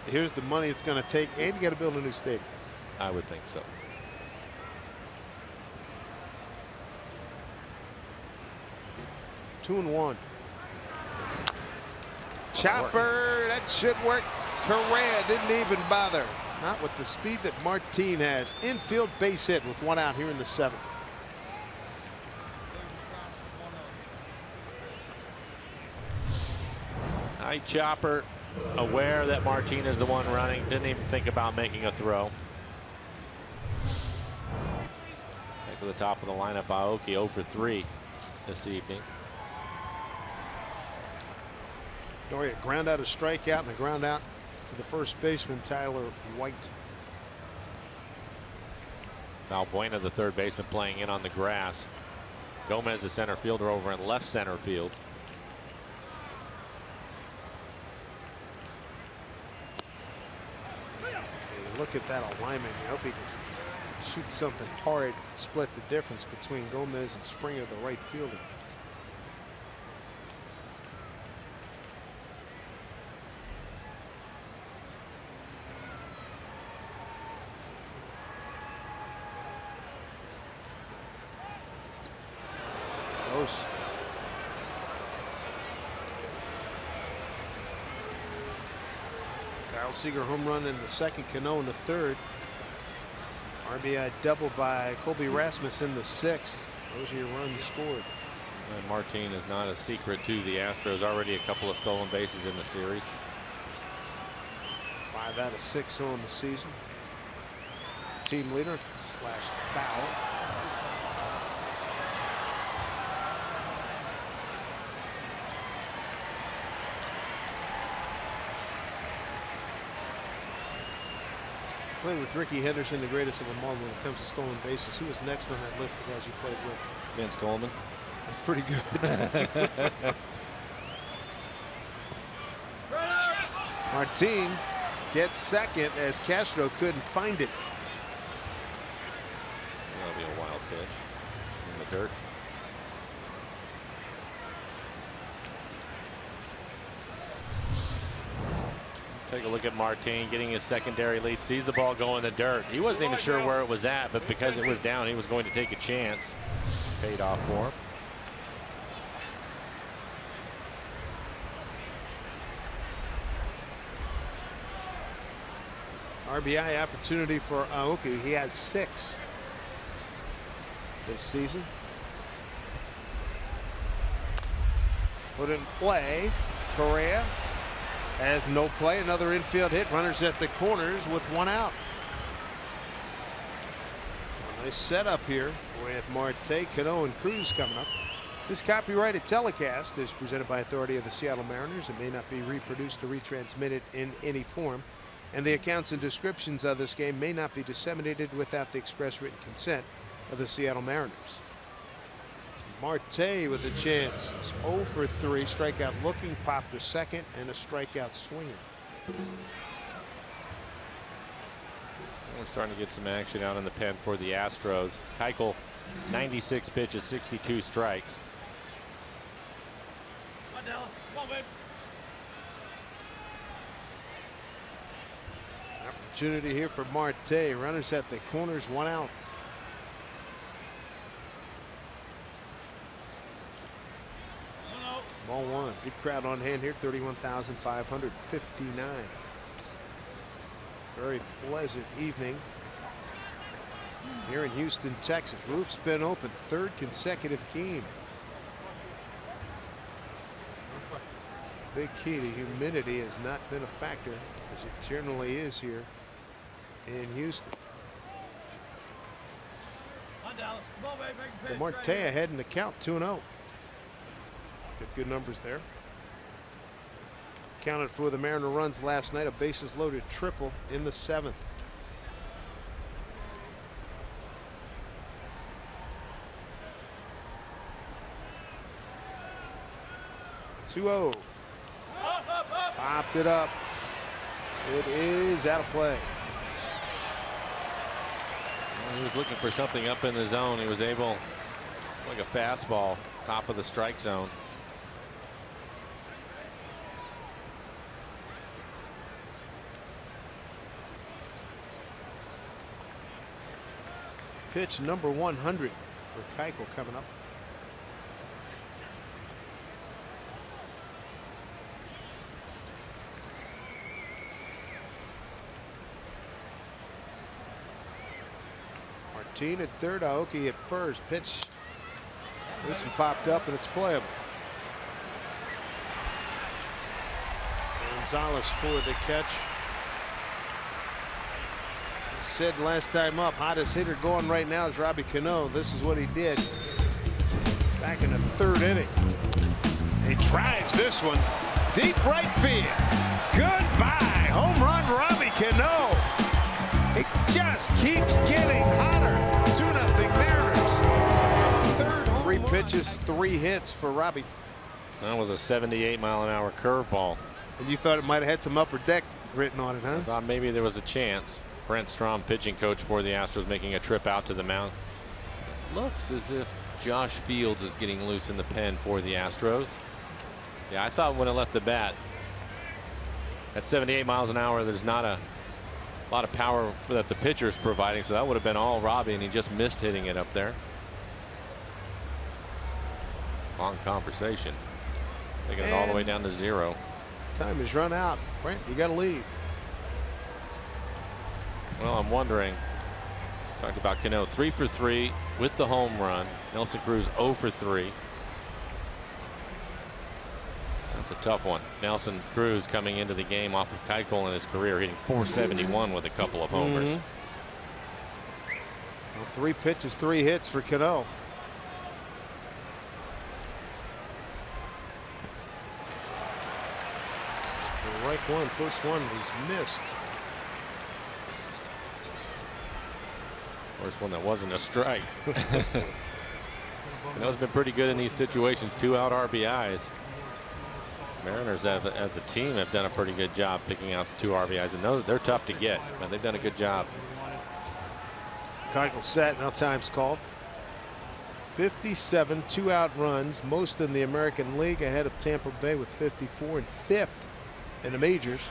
here's the money it's going to take, and you got to build a new stadium.
I would think so.
Two and one. Chopper, that should work. Correa didn't even bother. Not with the speed that Martin has. Infield base hit with 1 out here in the 7th.
High chopper, aware that Martin is the one running, didn't even think about making a throw. Back to the top of the lineup, Aoki 0 for 3 this evening.
Doria ground out a strikeout and a ground out to the first baseman, Tyler White.
Valbuena, the third baseman, playing in on the grass. Gomez, the center fielder, over in left center field.
Look at that alignment. I hope he can shoot something hard, split the difference between Gomez and Springer, the right fielder. Close. Kyle Seager home run in the 2nd, Cano in the 3rd. RBI double by Colby Rasmus in the 6th. Those are your runs scored.
And Martin is not a secret to the Astros. Already a couple of stolen bases in the series.
5 out of 6 on the season. Team leader slashed foul. Playing with Ricky Henderson, the greatest of them all when it comes to stolen bases. Who was next on that list of guys you played with?
Vince Coleman.
That's pretty good. Martin gets second as Castro couldn't find it.
That'll be a wild pitch in the dirt. Take a look at Martin getting his secondary lead, sees the ball go in the dirt. He wasn't even sure where it was at, but because it was down, he was going to take a chance. Paid off for him.
RBI opportunity for Aoki. He has 6 this season. Put in play. Correa has no play. Another infield hit. Runners at the corners with 1 out. A nice setup here with Marte, Cano, and Cruz coming up. This copyrighted telecast is presented by authority of the Seattle Mariners. It may not be reproduced or retransmitted in any form, and the accounts and descriptions of this game may not be disseminated without the express written consent of the Seattle Mariners. Marte with a chance. He's 0 for 3. Strikeout looking, popped a second, and a strikeout swinging.
We're starting to get some action out in the pen for the Astros. Keuchel, 96 pitches, 62 strikes.
Opportunity here for Marte. Runners at the corners, 1 out. Ball 1. Good crowd on hand here. 31,559. Very pleasant evening here in Houston, Texas. Roof's been open 3rd consecutive game. Big key to humidity has not been a factor, as it generally is here in Houston. So Marte ahead in the count, 2-0. Good numbers there. Counted for the Mariner runs last night, a bases loaded triple in the 7th. Two-0. Popped it up. It is out of play.
Well, he was looking for something up in the zone. He was able, like a fastball, top of the strike zone.
Pitch number 100 for Keuchel coming up. Martin at third, Aoki at first. Pitch. This one popped up and it's playable. Gonzalez for the catch. Said last time up, hottest hitter going right now is Robbie Cano. This is what he did back in the 3rd inning. He drives this one deep right field. Goodbye. Home run, Robbie Cano. It just keeps getting hotter. 2-0 Mariners. 3 pitches, 3 hits for Robbie.
That was a 78-mile-an-hour curveball.
And you thought it might have had some upper deck written on it, huh?
I thought maybe there was a chance. Brent Strom, pitching coach for the Astros, making a trip out to the mound. It looks as if Josh Fields is getting loose in the pen for the Astros. Yeah, I thought when it left the bat, at 78 miles an hour, there's not a lot of power that the pitcher is providing, so that would have been all Robbie, and he just missed hitting it up there. Long conversation. Taking it all the way down to 0.
Time has run out. Brent, you got to leave.
Well, I'm wondering. Talked about Cano, 3 for 3 with the home run. Nelson Cruz 0 for 3. That's a tough one. Nelson Cruz coming into the game off of Keuchel in his career, hitting .471 with a couple of homers.
Well, 3 pitches, 3 hits for Cano. Strike 1, first one was missed.
First one that wasn't a strike. Cano's been pretty good in these situations. 2 out RBIs. Mariners as a team have done a pretty good job picking out the 2 RBIs, and those, they're tough to get, but they've done a good job.
Keuchel set, now time's called. 57 2-out runs, most in the American League, ahead of Tampa Bay with 54, and 5th in the majors,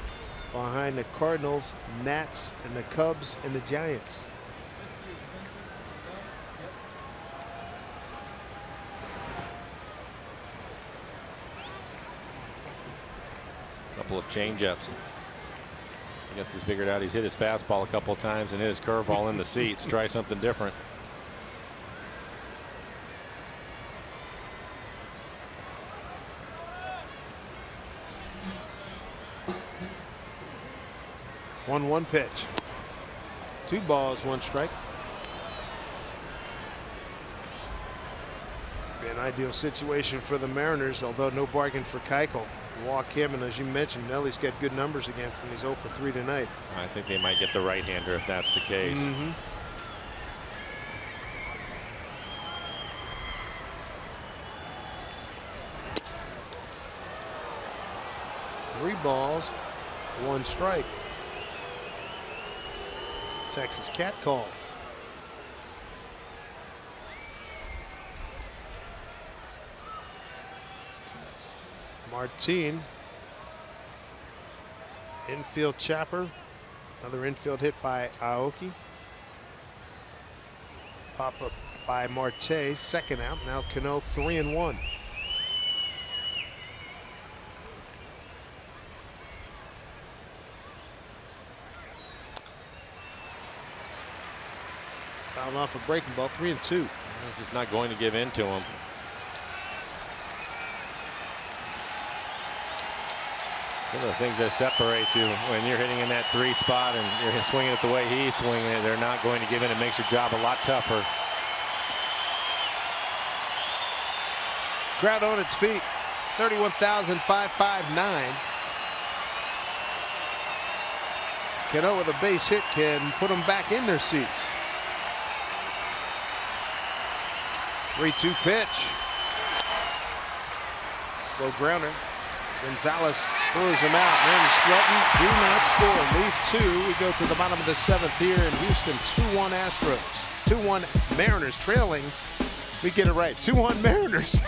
behind the Cardinals, Nats, and the Cubs and the Giants.
Couple of changeups. I guess he's figured out he's hit his fastball a couple of times and hit his curveball in the seats. Try something different.
One pitch. 2 balls, 1 strike. Be an ideal situation for the Mariners, although no bargain for Keuchel. Walk him, and as you mentioned, Nelly's got good numbers against him. He's 0 for 3 tonight.
I think they might get the right-hander if that's the case.
3 balls, 1 strike. Texas cat calls. Martin. Infield chopper. Another infield hit by Aoki. Pop up by Marte. Second out. Now Cano 3-1. Fouled off a breaking ball. 3-2.
Just not going to give in to him. One of the things that separate you when you're hitting in that 3 spot and you're swinging it the way he's swinging it, they're not going to give in. It makes your job a lot tougher.
Crowd on its feet. 31,559. Cano with a base hit can put them back in their seats. 3-2 pitch. Slow grounder. Gonzalez throws him out. Mariners threaten, do not score. Leave 2. We go to the bottom of the 7th here in Houston. 2-1 Astros. 2-1 Mariners trailing. We get it right. 2-1 Mariners.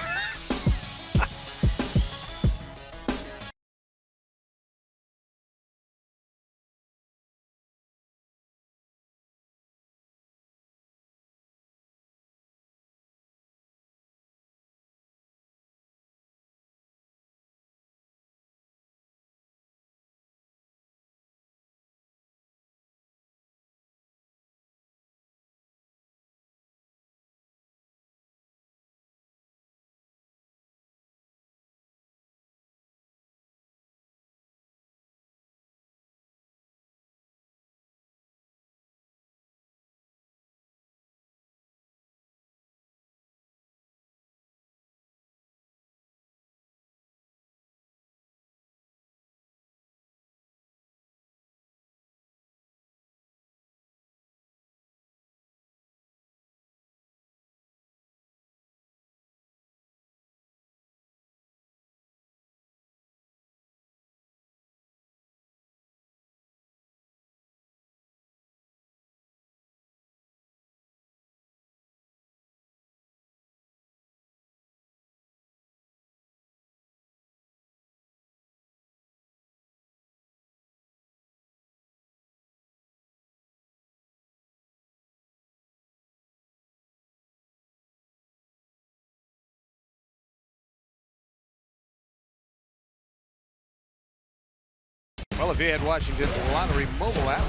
Well, if you had Washington's Lottery mobile app,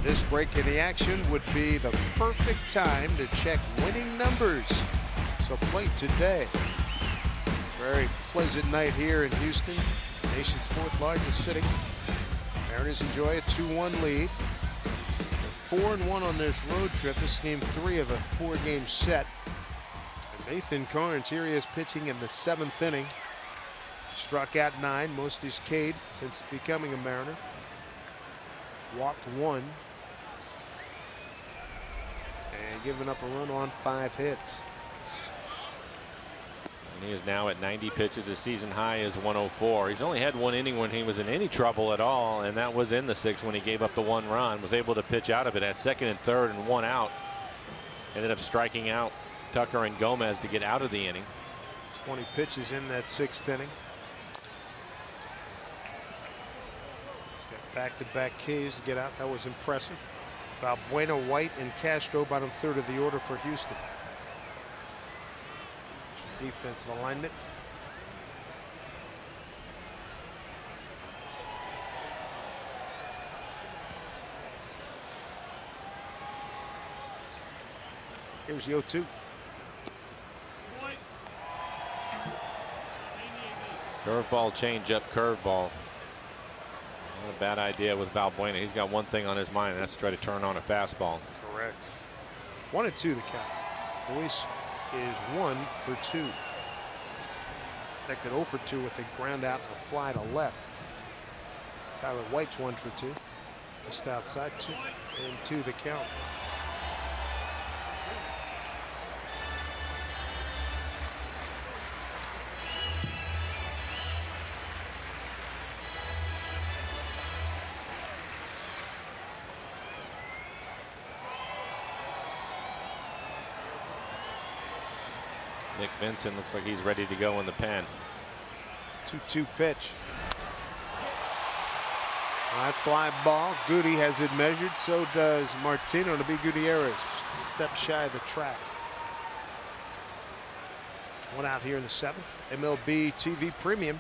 this break in the action would be the perfect time to check winning numbers. So play today. Very pleasant night here in Houston, nation's 4th largest city. Mariners enjoy a 2-1 lead. They're 4-1 on this road trip. This is game 3 of a 4-game set. And Nathan Carnes, here he is pitching in the 7th inning. Struck out 9, most of his K'd since becoming a Mariner. Walked 1. And given up a run on 5 hits.
And he is now at 90 pitches. His season high is 104. He's only had 1 inning when he was in any trouble at all, and that was in the 6th when he gave up the 1 run. Was able to pitch out of it at 2nd and 3rd and 1 out. Ended up striking out Tucker and Gomez to get out of the inning.
20 pitches in that 6th inning. Back-to-back Ks to get out. That was impressive. Valbuena, White, and Castro bottom 3rd of the order for Houston. Defensive alignment. Here's the 0-2.
Curveball, changeup, curveball. Not a bad idea with Valbuena. He's got one thing on his mind, and that's to try to turn on a fastball.
Correct. 1-2 the count. Luis is 1 for 2. Protected 0 for 2 with a ground out and a fly to left. Tyler White's 1 for 2. Just outside 2 the count.
Nick Vincent looks like he's ready to go in the pen.
2-2 pitch. High fly ball. Goody has it measured. So does Martino. To be Gutierrez. Step shy of the track. One out here in the 7th. MLB TV Premium.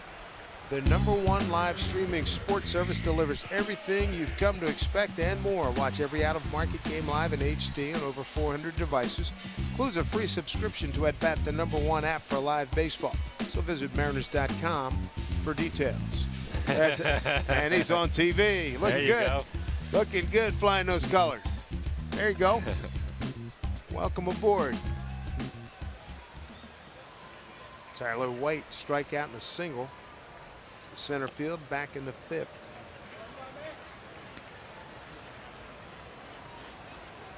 The #1 live streaming sports service delivers everything you've come to expect and more. Watch every out-of-market game live in HD on over 400 devices. Includes a free subscription to At Bat, the #1 app for live baseball. So visit Mariners.com for details. And he's on TV. Looking good.
Go.
Looking good flying those colors. There you go. Welcome aboard. Tyler White strikeout in a single. Center field back in the 5th.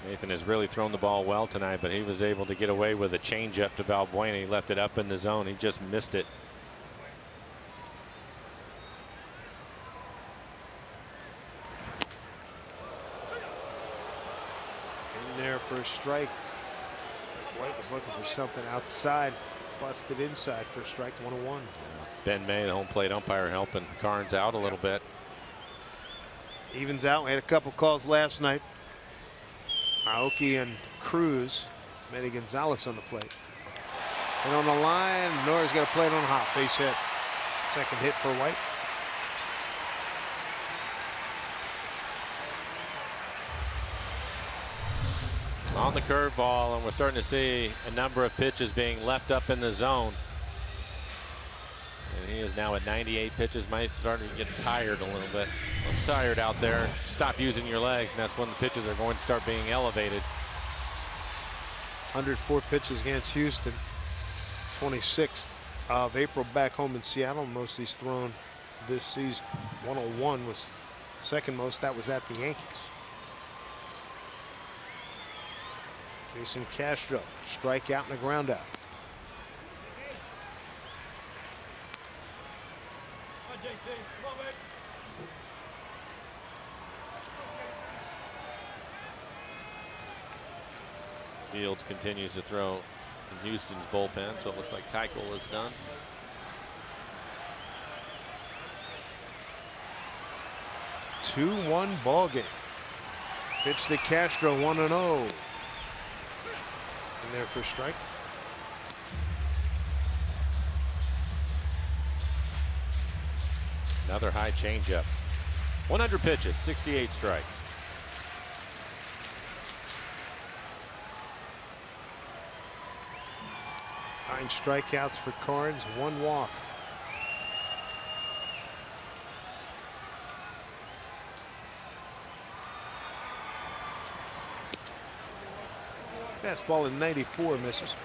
Nathan has really thrown the ball well tonight, but he was able to get away with a changeup to Valbuena. He left it up in the zone. He just missed it.
In there for a strike. White was looking for something outside. Busted inside for a strike. 1-1.
Ben May, the home plate umpire, helping Carnes out a little bit.
Evens out. We had a couple calls last night. Aoki and Cruz. Manny Gonzalez on the plate. And on the line, Nora's got to play it on a hop. Base hit. Second hit for White.
On the curveball, and we're starting to see a number of pitches being left up in the zone. And he is now at 98 pitches. Might start to get tired a little bit. Tired out there. Stop using your legs, and that's when the pitches are going to start being elevated.
104 pitches against Houston. 26th of April back home in Seattle. Most he's thrown this season. 101 was second most. That was at the Yankees. Jason Castro, strikeout and a ground out.
Fields continues to throw in Houston's bullpen, so it looks like Keuchel is done.
Two-1 ball game. Pitch to Castro, 1-0. In there for a strike.
Another high changeup. 100 pitches, 68 strikes.
Nine strikeouts for Carnes, 1 walk. Fastball in 94 misses.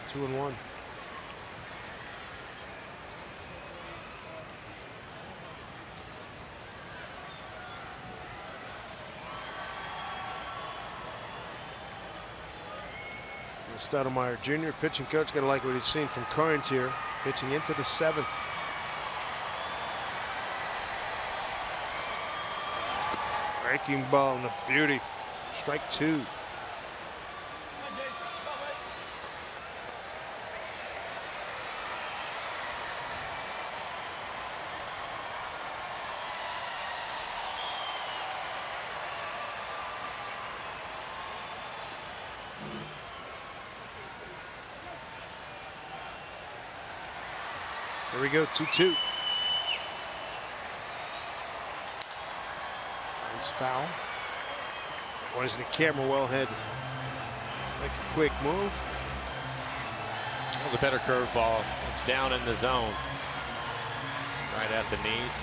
2-1. Stoudemire Jr., pitching coach, got to like what he's seen from Carnes here. Pitching into the 7th. Breaking ball and a beauty. Strike 2. Here we go, 2-2. It's foul. Boys in the camera well ahead. Make a quick move.
That was a better curveball. It's down in the zone. Right at the knees.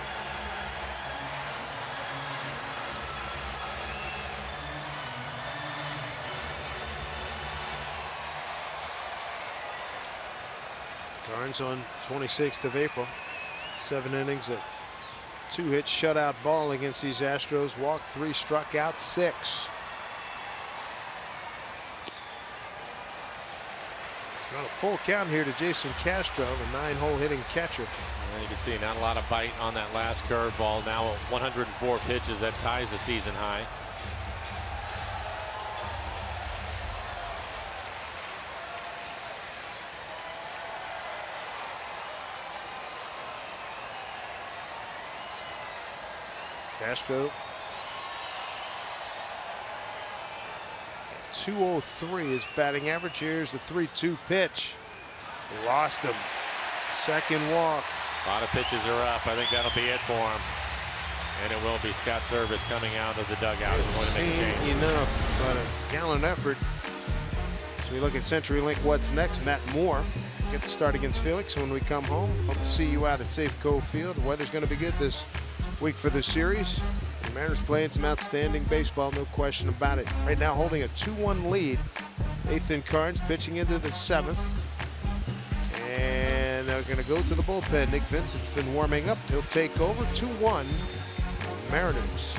Carnes on 26th of April. 7 innings of 2-hit shutout ball against these Astros. Walked 3, struck out 6. Got a full count here to Jason Castro, the 9-hole hitting catcher.
And you can see not a lot of bite on that last curveball. Now 104 pitches. That ties the season high.
Castro. 203 is batting average. Here's the 3-2 pitch. Lost him. Second walk.
A lot of pitches are up. I think that'll be it for him. And it will be Scott Service coming out of the dugout. He's going to make a change.
Enough, but a gallant effort. So we look at CenturyLink. What's next? Matt Moore get the start against Felix when we come home. Hope to see you out at Safeco Field. The weather's going to be good this week for the series. The Mariners playing some outstanding baseball, no question about it. Right now holding a 2-1 lead. Nathan Carnes pitching into the 7th. And they're going to go to the bullpen. Nick Vincent's been warming up. He'll take over. 2-1 Mariners.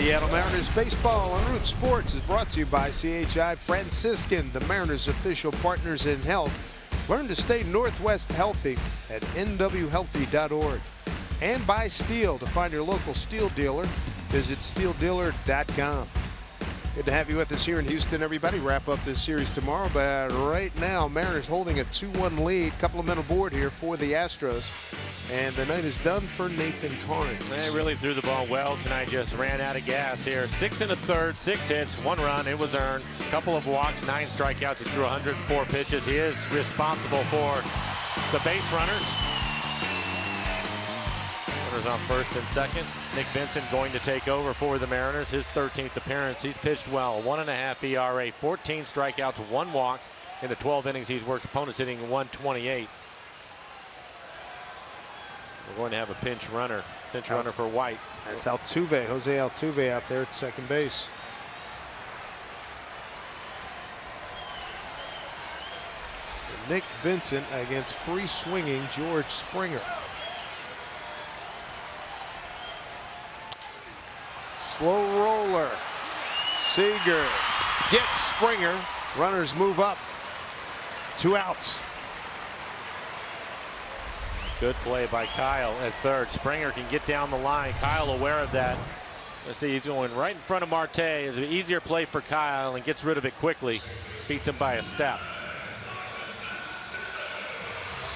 Seattle Mariners baseball on Root Sports is brought to you by CHI Franciscan, the Mariners official partners in health. Learn to stay Northwest healthy at nwhealthy.org. And by Steel. To find your local Steel dealer, visit steeldealer.com. Good to have you with us here in Houston, everybody. Wrap up this series tomorrow, but right now Mariners holding a 2-1 lead. Couple of men aboard here for the Astros. And the night is done for Nathan Carnes.
They really threw the ball well tonight, just ran out of gas here. 6 1/3, 6 hits, 1 run. It was earned. A couple of walks, 9 strikeouts. He threw 104 pitches. He is responsible for the base runners. Runners on first and second. Nick Vincent going to take over for the Mariners. His 13th appearance. He's pitched well. 1.5 ERA, 14 strikeouts, 1 walk. In the 12 innings he's worked, opponents hitting 128. We're going to have a pinch runner for White.
That's Altuve, Jose Altuve out there at second base. So Nick Vincent against free swinging George Springer. Slow roller. Seager gets Springer. Runners move up. 2 outs.
Good play by Kyle at third. Springer can get down the line. Kyle aware of that. Let's see, he's going right in front of Marte. It's an easier play for Kyle and gets rid of it quickly. Beats him by a step.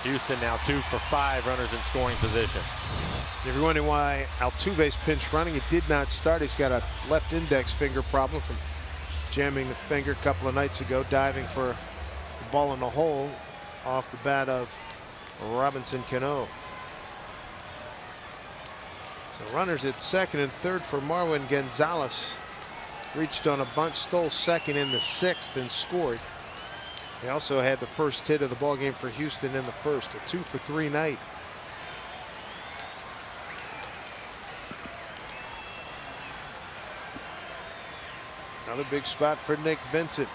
Houston now 2 for 5 runners in scoring position.
If you're wondering why Altuve's pinch running, it did not start. He's got a left index finger problem from jamming the finger a couple of nights ago, diving for the ball in the hole off the bat of Robinson Cano. So runners at second and third for Marwin Gonzalez. Reached on a bunt, stole second in the 6th and scored. He also had the first hit of the ball game for Houston in the first. A 2 for 3 night. Another big spot for Nick Vincent.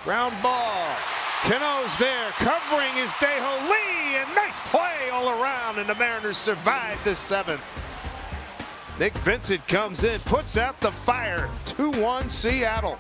Ground ball. Cano's there, covering is Dae-Ho Lee, and nice play all around, and the Mariners survive the 7th. Nick Vincent comes in, puts out the fire. 2-1 Seattle.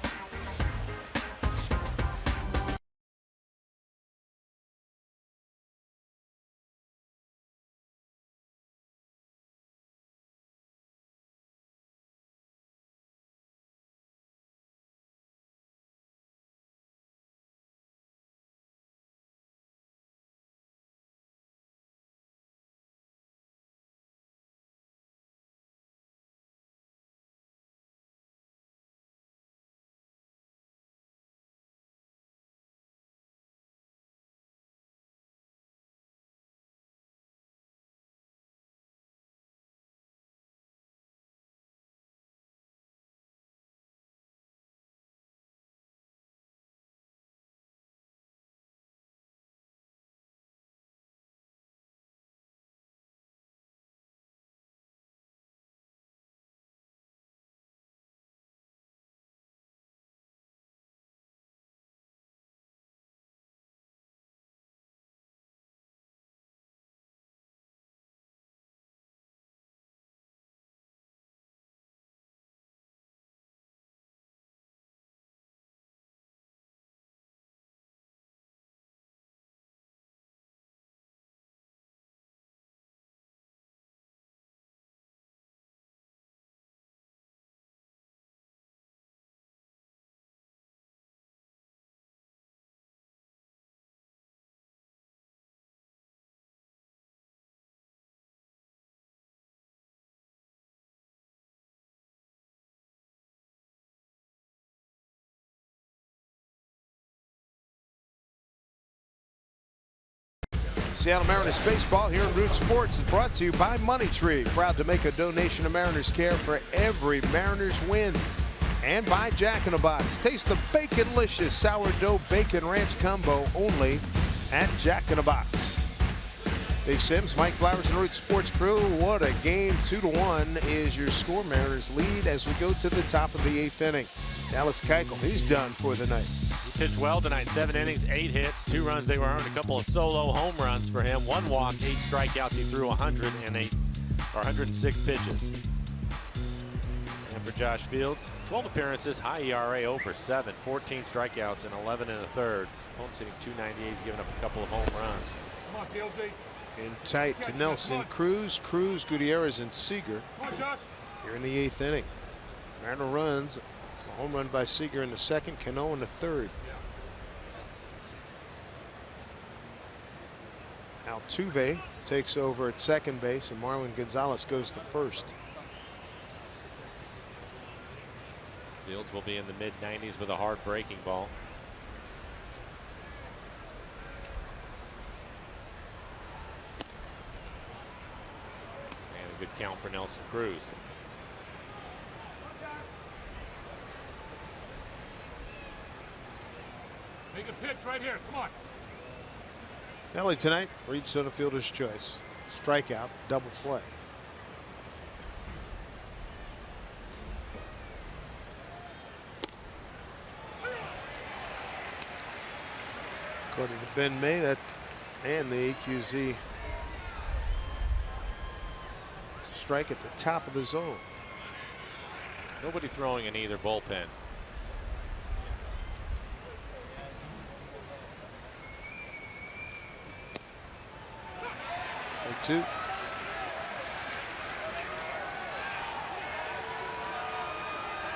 Seattle Mariners baseball here at Root Sports is brought to you by Money Tree. Proud to make a donation to Mariners Care for every Mariners win. And by Jack in the Box. Taste the Baconlicious Sourdough Bacon Ranch Combo only at Jack in the Box. Dave Sims, Mike Flowers, and Root Sports crew. What a game. 2-1 is your score. Mariners lead as we go to the top of the 8th inning. Dallas Keuchel, he's done for the night.
He pitched well tonight. 7 innings, 8 hits, 2 runs. They were earned. A couple of solo home runs for him. 1 walk, 8 strikeouts. He threw 106 pitches. And for Josh Fields, 12 appearances, high ERA, 0 for 7, 14 strikeouts, and 11 and a third. Opponent's hitting .298. He's given up a couple of home runs.
Come on, Fieldsy.
In tight to Nelson, Cruz, Gutierrez, and Seager here in the 8th inning. Mariner runs. A home run by Seager in the 2nd, Cano in the 3rd. Altuve takes over at 2nd base, and Marwin Gonzalez goes to 1st.
Fields will be in the mid-90s with a hard breaking ball. And a good count for Nelson Cruz.
Make a pitch right here. Come on.
Nelly tonight reads on a fielder's choice. Strikeout, double play. According to Ben May, that and the AQZ, it's a strike at the top of the zone.
Nobody throwing in either bullpen.
Strike 2.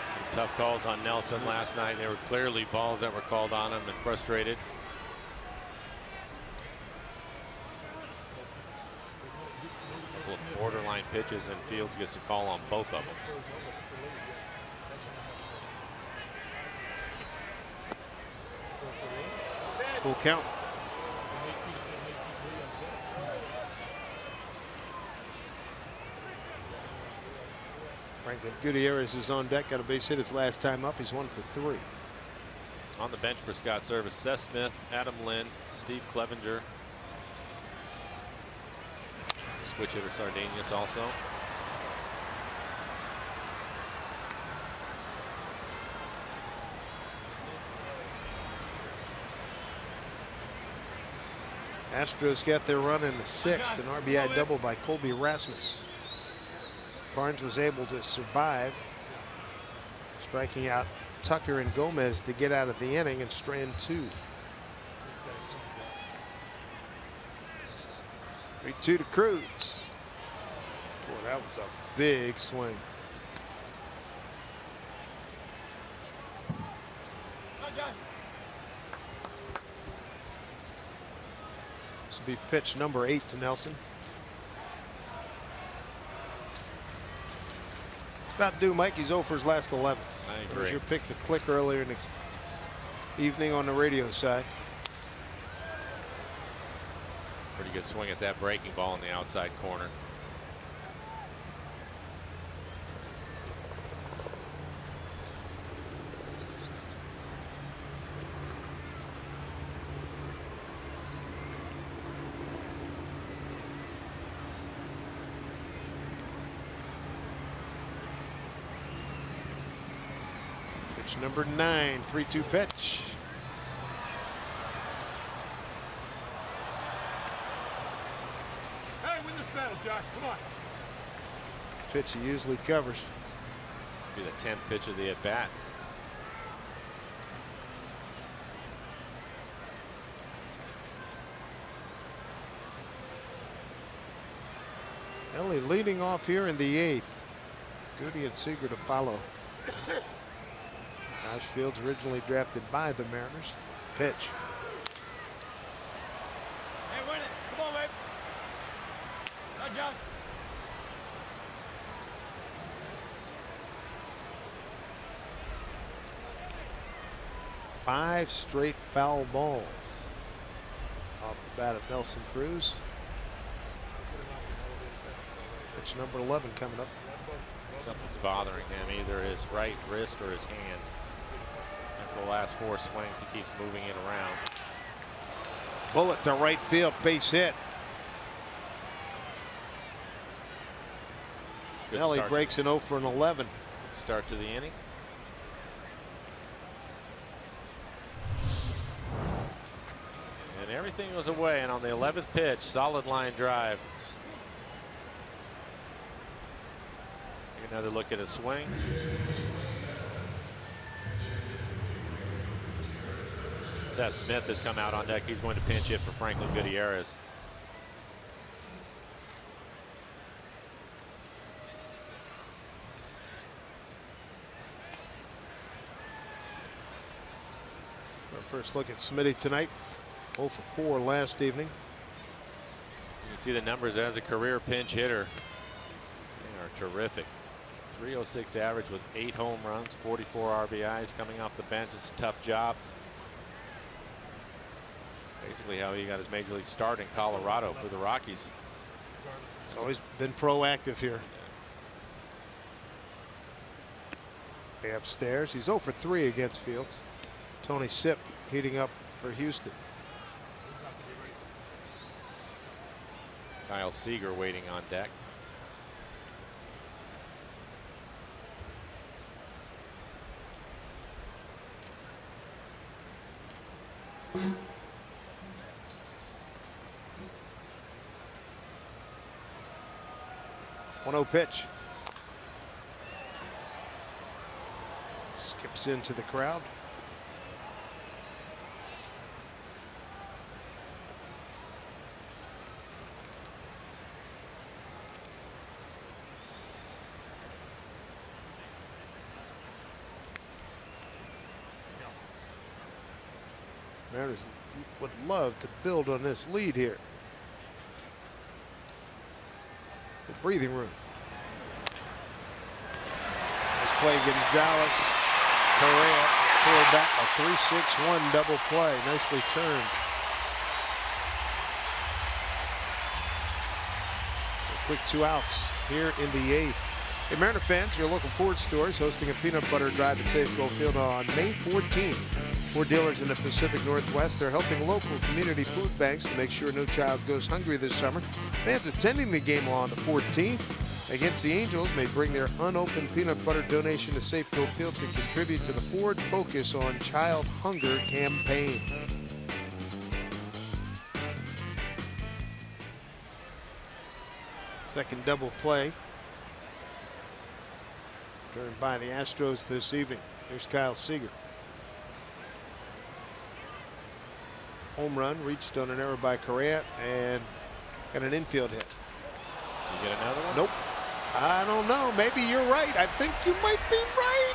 Some tough calls on Nelson last night. They were clearly balls that were called on him and frustrated. Borderline pitches, and Fields gets a call on both of them.
Full count. Franklin Gutierrez is on deck. Got a base hit his last time up. He's 1 for 3.
On the bench for Scott Service, Seth Smith, Adam Lynn, Steve Clevenger. Switch hitter Sardinius also.
Astros get their run in the 6th, an RBI double by Colby Rasmus. Barnes was able to survive, striking out Tucker and Gomez to get out of the inning and strand 2. 3-2 to Cruz. Boy, that was a big swing. This will be pitch number 8 to Nelson. It's about due, Mike. He's 0 for his last 11.
I agree.
There's your pick to click earlier in the evening on the radio side.
Pretty good swing at that breaking ball in the outside corner.
Pitch number 9, 3-2 pitch.
Battle, Josh. Come on.
Pitch he usually covers.
This will be the 10th pitch of the at-bat.
Ellie leading off here in the 8th. Goody and Seager to follow. Josh Fields originally drafted by the Mariners. Pitch.
Hey, win it. Come on, babe. Go, Josh.
5 straight foul balls off the bat of Nelson Cruz. Pitch number 11 coming up.
Something's bothering him, either his right wrist or his hand. After the last 4 swings, he keeps moving it around.
Bullet to right field, base hit. Nelly breaks an 0 for an 11.
Good start to the inning. And everything was away, and on the 11th pitch, solid line drive. Another look at a swing. Seth Smith has come out on deck. He's going to pinch hit for Franklin Gutierrez.
Our first look at Smitty tonight. 0 for 4 last evening.
You can see the numbers as a career pinch hitter. They are terrific. 306 average with 8 home runs, 44 RBIs coming off the bench. It's a tough job. Basically how he got his major league start in Colorado for the Rockies.
He's always been proactive here. Way upstairs. He's 0 for 3 against Fields. Tony Sipp heating up for Houston.
Kyle Seager waiting on deck.
One-0 pitch. Skips into the crowd. Mariners would love to build on this lead here. The breathing room. Nice play getting Dallas. Correa for back a 3-6-1 double play. Nicely turned. A quick 2 outs here in the 8th. Hey, Mariner fans, your local Ford stores hosting a peanut butter drive at Safeco Field on May 14th. Ford dealers in the Pacific Northwest are helping local community food banks to make sure no child goes hungry this summer. Fans attending the game on the 14th against the Angels may bring their unopened peanut butter donation to Safeco Field to contribute to the Ford Focus on Child Hunger campaign. Second double play turned by the Astros this evening. Here's Kyle Seager. Home run reached on an error by Correa and got an infield hit.
You get another one?
Nope. I don't know. Maybe you're right. I think you might be right.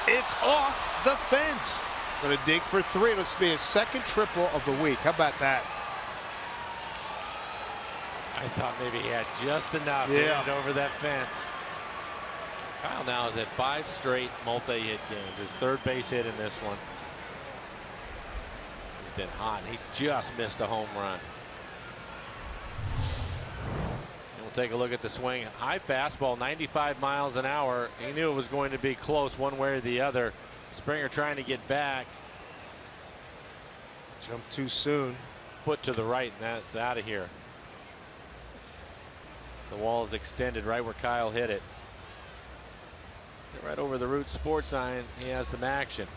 It's off the fence. Going to dig for 3. This will be his second triple of the week. How about that?
I thought maybe he had just enough to get it over that fence. Kyle now has had 5 straight multi-hit games. His 3rd base hit in this one. He's been hot. He just missed a home run. And we'll take a look at the swing. High fastball, 95 miles an hour. He knew it was going to be close one way or the other. Springer trying to get back.
Jumped too soon.
Foot to the right, and that's out of here. The wall is extended right where Kyle hit it. Right over the Root Sports sign, he has some action.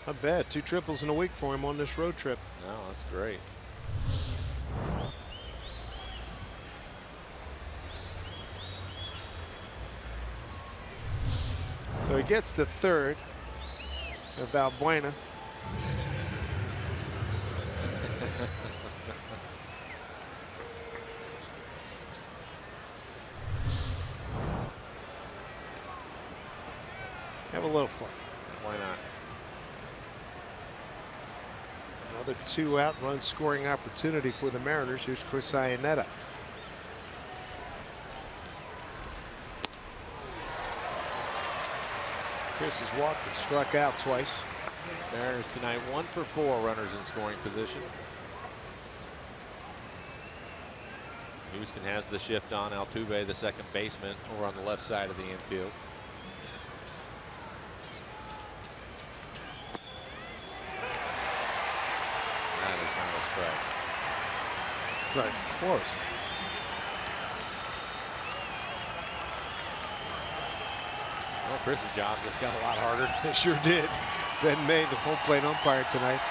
Not bad. 2 triples in a week for him on this road trip.
No, that's great.
So he gets the 3rd of Valbuena. Have a little fun.
Why not?
Another 2-out run scoring opportunity for the Mariners. Here's Chris Iannetta. Chris Chris has walked and struck out twice.
Mariners tonight 1 for 4 runners in scoring position. Houston has the shift on Altuve, the second baseman, over on the left side of the infield. That is not a strike.
It's not even close.
Well, Chris's job just got a lot harder.
It sure did. Ben May, the home plate umpire tonight.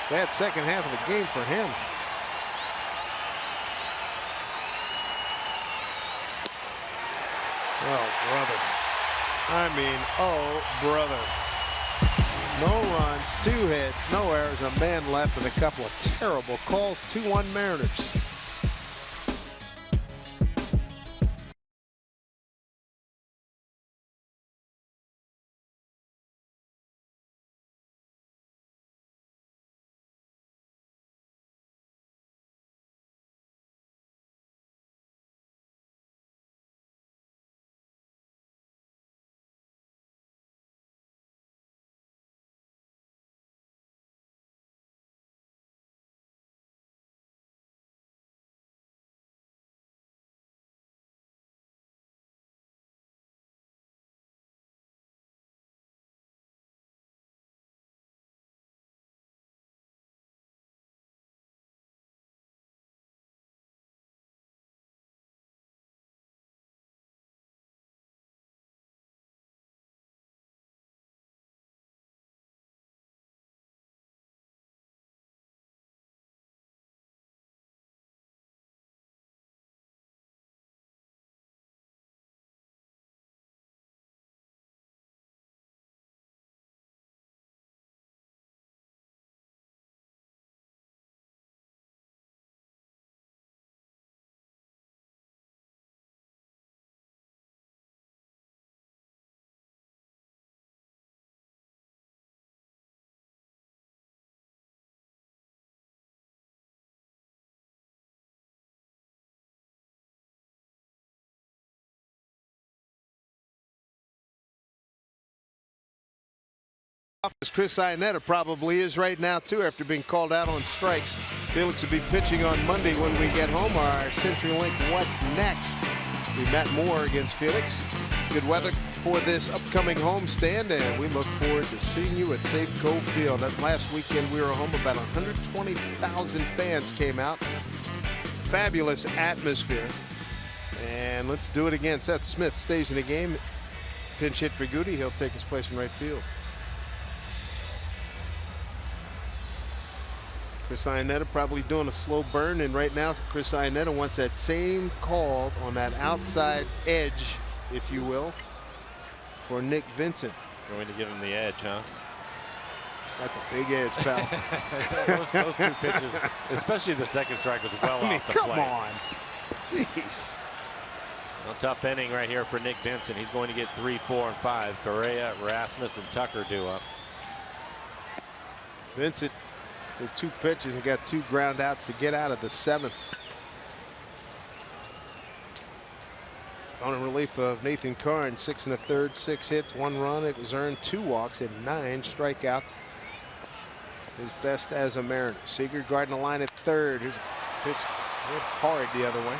Bad second half of the game for him. Oh, brother. I mean, oh, brother. No runs, 2 hits, no errors, a man left, and a couple of terrible calls. 2-1 Mariners. As Chris Iannetta probably is right now too, after being called out on strikes. Felix will be pitching on Monday when we get home. Our CenturyLink What's Next. We met Moore against Felix. Good weather for this upcoming homestand, and we look forward to seeing you at Safeco Field. That last weekend we were home, about 120,000 fans came out. Fabulous atmosphere. And let's do it again. Seth Smith stays in the game. Pinch hit for Goody. He'll take his place in right field. Chris Iannetta probably doing a slow burn, and right now Chris Iannetta wants that same call on that outside edge, if you will, for Nick Vincent.
Going to give him the edge, huh?
That's a big edge, pal.
those 2 pitches, especially the second strike, was well off the plate.
Come on. Jeez.
A tough inning right here for Nick Vincent. He's going to get 3, 4, and 5. Correa, Rasmus, and Tucker due up.
Vincent with 2 pitches and got 2 ground outs to get out of the 7th. On a relief of Nathan Karn, 6 1/3, 6 hits, 1 run. It was earned, 2 walks, and 9 strikeouts. His best as a Mariner. Seager guarding the line at third. Here's a pitch hit hard the other way.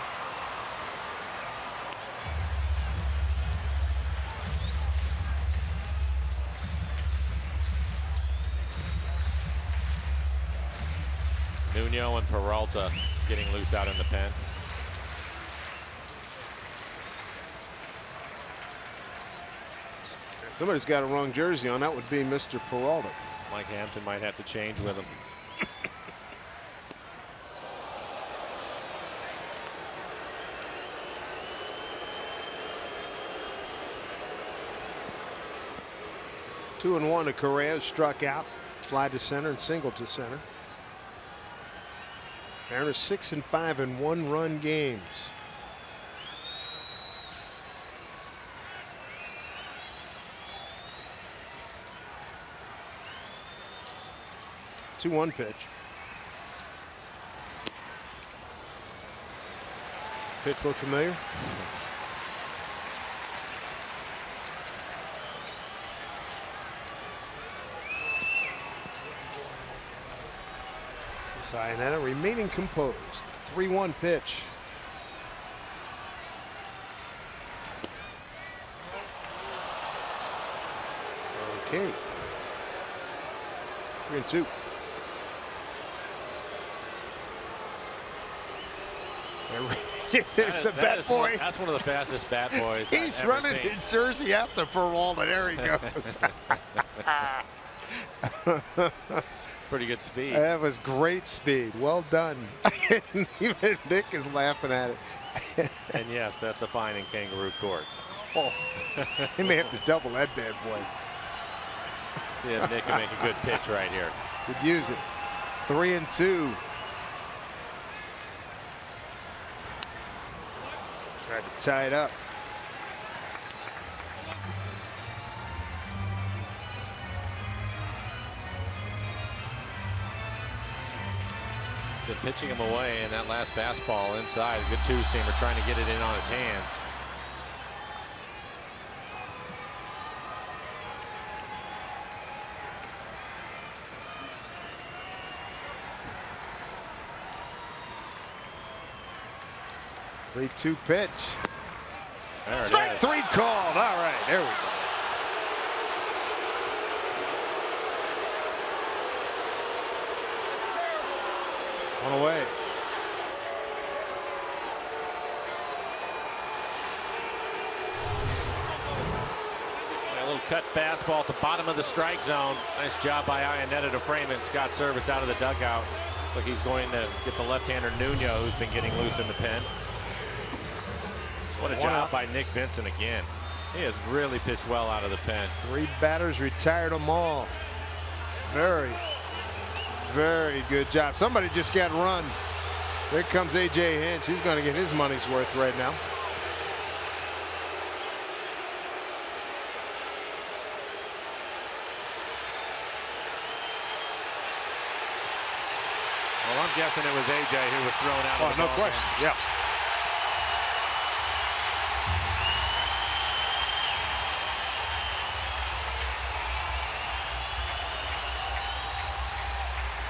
Nuno and Peralta getting loose out in the pen.
Somebody's got a wrong jersey on. That would be Mr. Peralta.
Mike Hampton might have to change with him.
Two and one to Correa, struck out, fly to center and single to center. Mariners 6 and 5 in 1-run games. Two 1 pitch. Pitch look familiar. Sayonara remaining composed. 3-1 pitch. Okay. 3-2. There's a bat boy.
That's one of the fastest bat boys.
He's running in Jersey after Peralta. There he goes.
Pretty good speed.
That was great speed. Well done. Even Nick is laughing at it.
And yes, that's a fine in kangaroo court.
Oh, he may have to double that bad boy.
See if Nick can make a good pitch right here.
Could use it. 3-2. Tried to tie it up.
Been pitching him away, and that last fastball inside. A good two-seamer trying to get it in on his hands.
3-2 pitch.
There it
Strike
is.
3 called. All right, there we go. One away.
A little cut fastball at the bottom of the strike zone. Nice job by Iannetta to frame it. Scott Service out of the dugout. Looks like he's going to get the left-hander Nuno, who's been getting loose in the pen. What a job by Nick Vincent again. He has really pitched well out of the pen.
3 batters, retired them all. Very, very good job. Somebody just got run. There comes AJ Hinch. He's going to get his money's worth right now.
Well, I'm guessing it was AJ who was thrown out of the
no
ball
question.
game.
Yeah.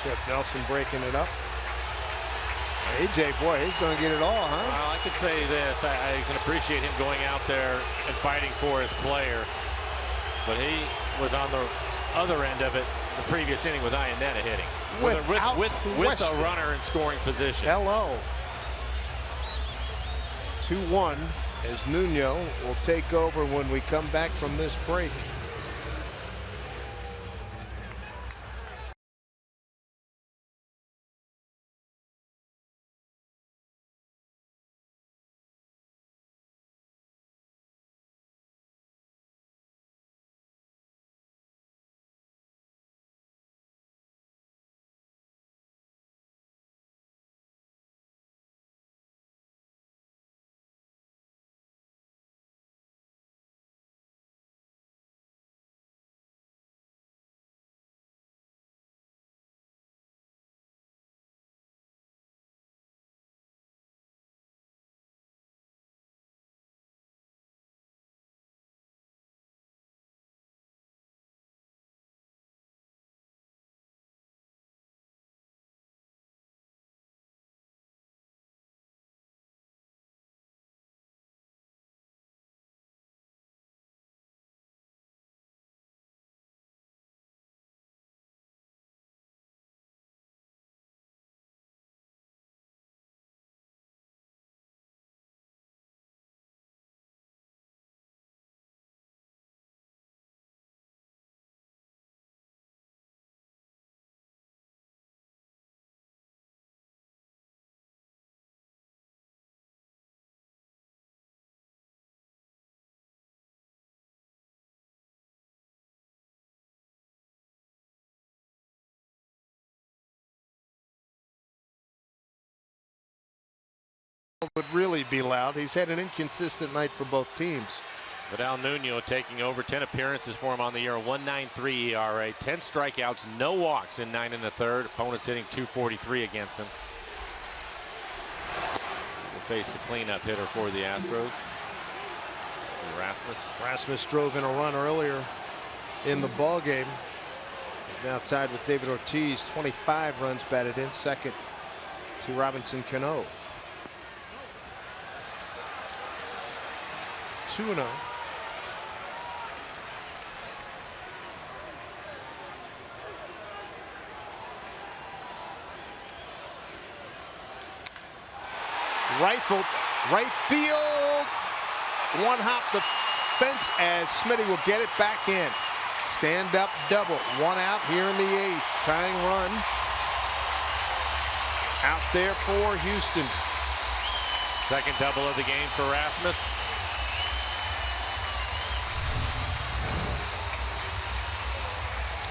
Jeff Nelson breaking it up. AJ, boy, he's going to get it all, huh?
Well, I could say this. I can appreciate him going out there and fighting for his player. But he was on the other end of it the previous inning with Iannetta hitting. With a runner in scoring position.
Hello. 2-1 as Nuno will take over when we come back from this break. Would really be loud. He's had an inconsistent night for both teams.
Vidal Nuno taking over. 10 appearances for him on the year. 1.93 ERA. 10 strikeouts, no walks in 9 1/3. Opponents hitting .243 against him. Will face the cleanup hitter for the Astros, Rasmus.
Rasmus drove in a run earlier in the ball game. Now tied with David Ortiz, 25 runs batted in. Second to Robinson Cano. 2-0. Rifled, right field. One hop the fence as Smitty will get it back in. Stand up double. One out here in the 8th. Tying run out there for Houston.
Second double of the game for Rasmus.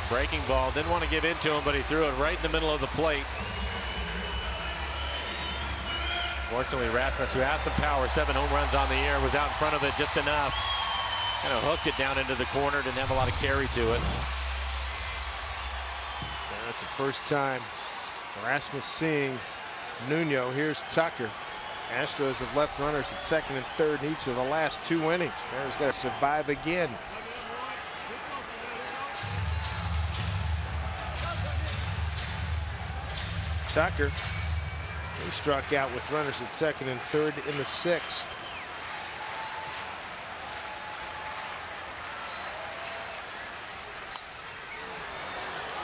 Breaking ball, didn't want to give in to him, but he threw it right in the middle of the plate. Fortunately, Rasmus, who has some power, 7 home runs on the year, was out in front of it just enough. Kind of hooked it down into the corner, didn't have a lot of carry to it.
And that's the first time Rasmus seeing Nuno. Here's Tucker. Astros have left runners at second and third in each of the last 2 innings. Mariners got to survive again. Tucker, he struck out with runners at second and third in the 6th.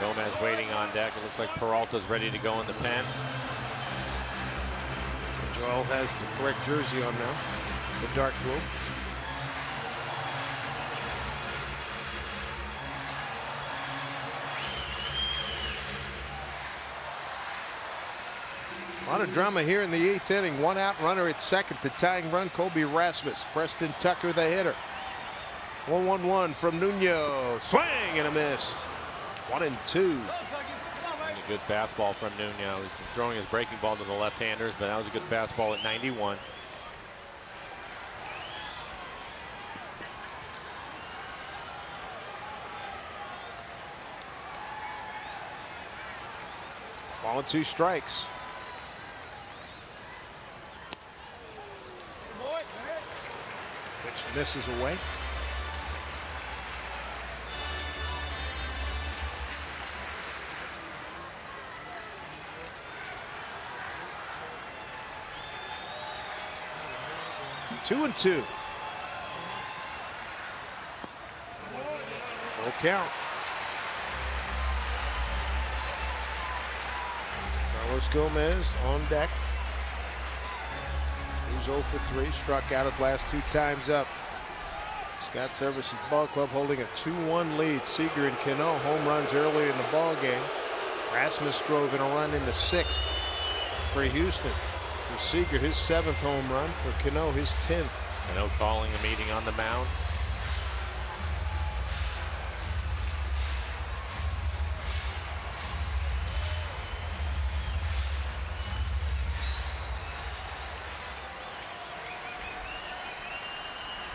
Gomez waiting on deck. It looks like Peralta's ready to go in the pen.
Joel has the correct jersey on now, the dark blue. A lot of drama here in the 8th inning. One out runner at second. The tying run, Colby Rasmus. Preston Tucker, the hitter. 1-1-1 from Nuno. Swing and a miss. 1-2.
A good fastball from Nuno. He's been throwing his breaking ball to the left-handers, but that was a good fastball at 91.
Ball and 2 strikes. Pitch misses away. Two and 2. Full count. Carlos Gomez on deck. He's 0 for 3. Struck out his last 2 times up. Scott Services Ball Club holding a 2-1 lead. Seager and Cano home runs early in the ball game. Rasmus drove in a run in the 6th for Houston. For Seager, his 7th home run. For Cano, his 10th.
Cano calling a meeting on the mound.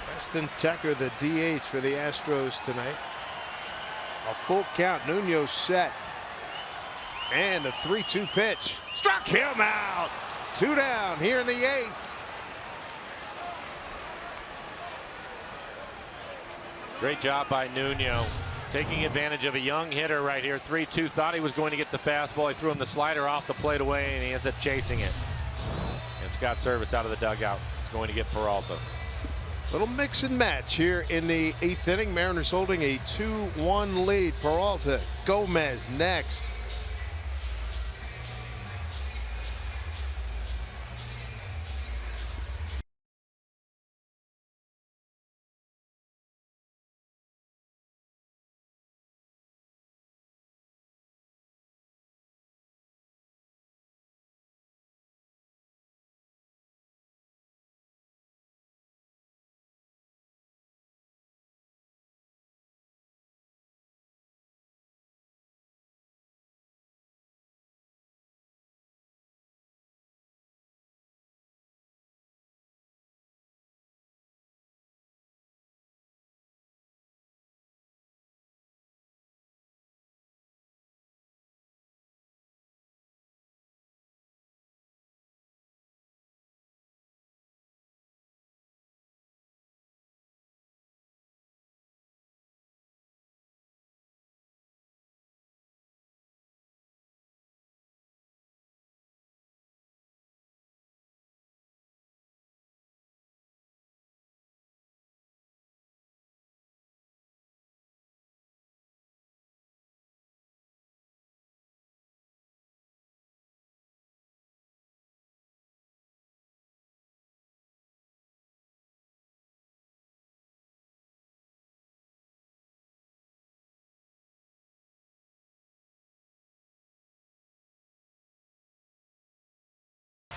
Preston Tucker, the DH for the Astros tonight. A full count. Nuno set. And a 3-2 pitch. Struck him out. 2 down here in the 8th.
Great job by Nuno. Taking advantage of a young hitter right here. 3-2. Thought he was going to get the fastball. He threw him the slider off the plate away, and he ends up chasing it. And Scott Service out of the dugout. He's going to get Peralta.
Little mix and match here in the 8th inning. Mariners holding a 2-1 lead. Peralta, Gomez next.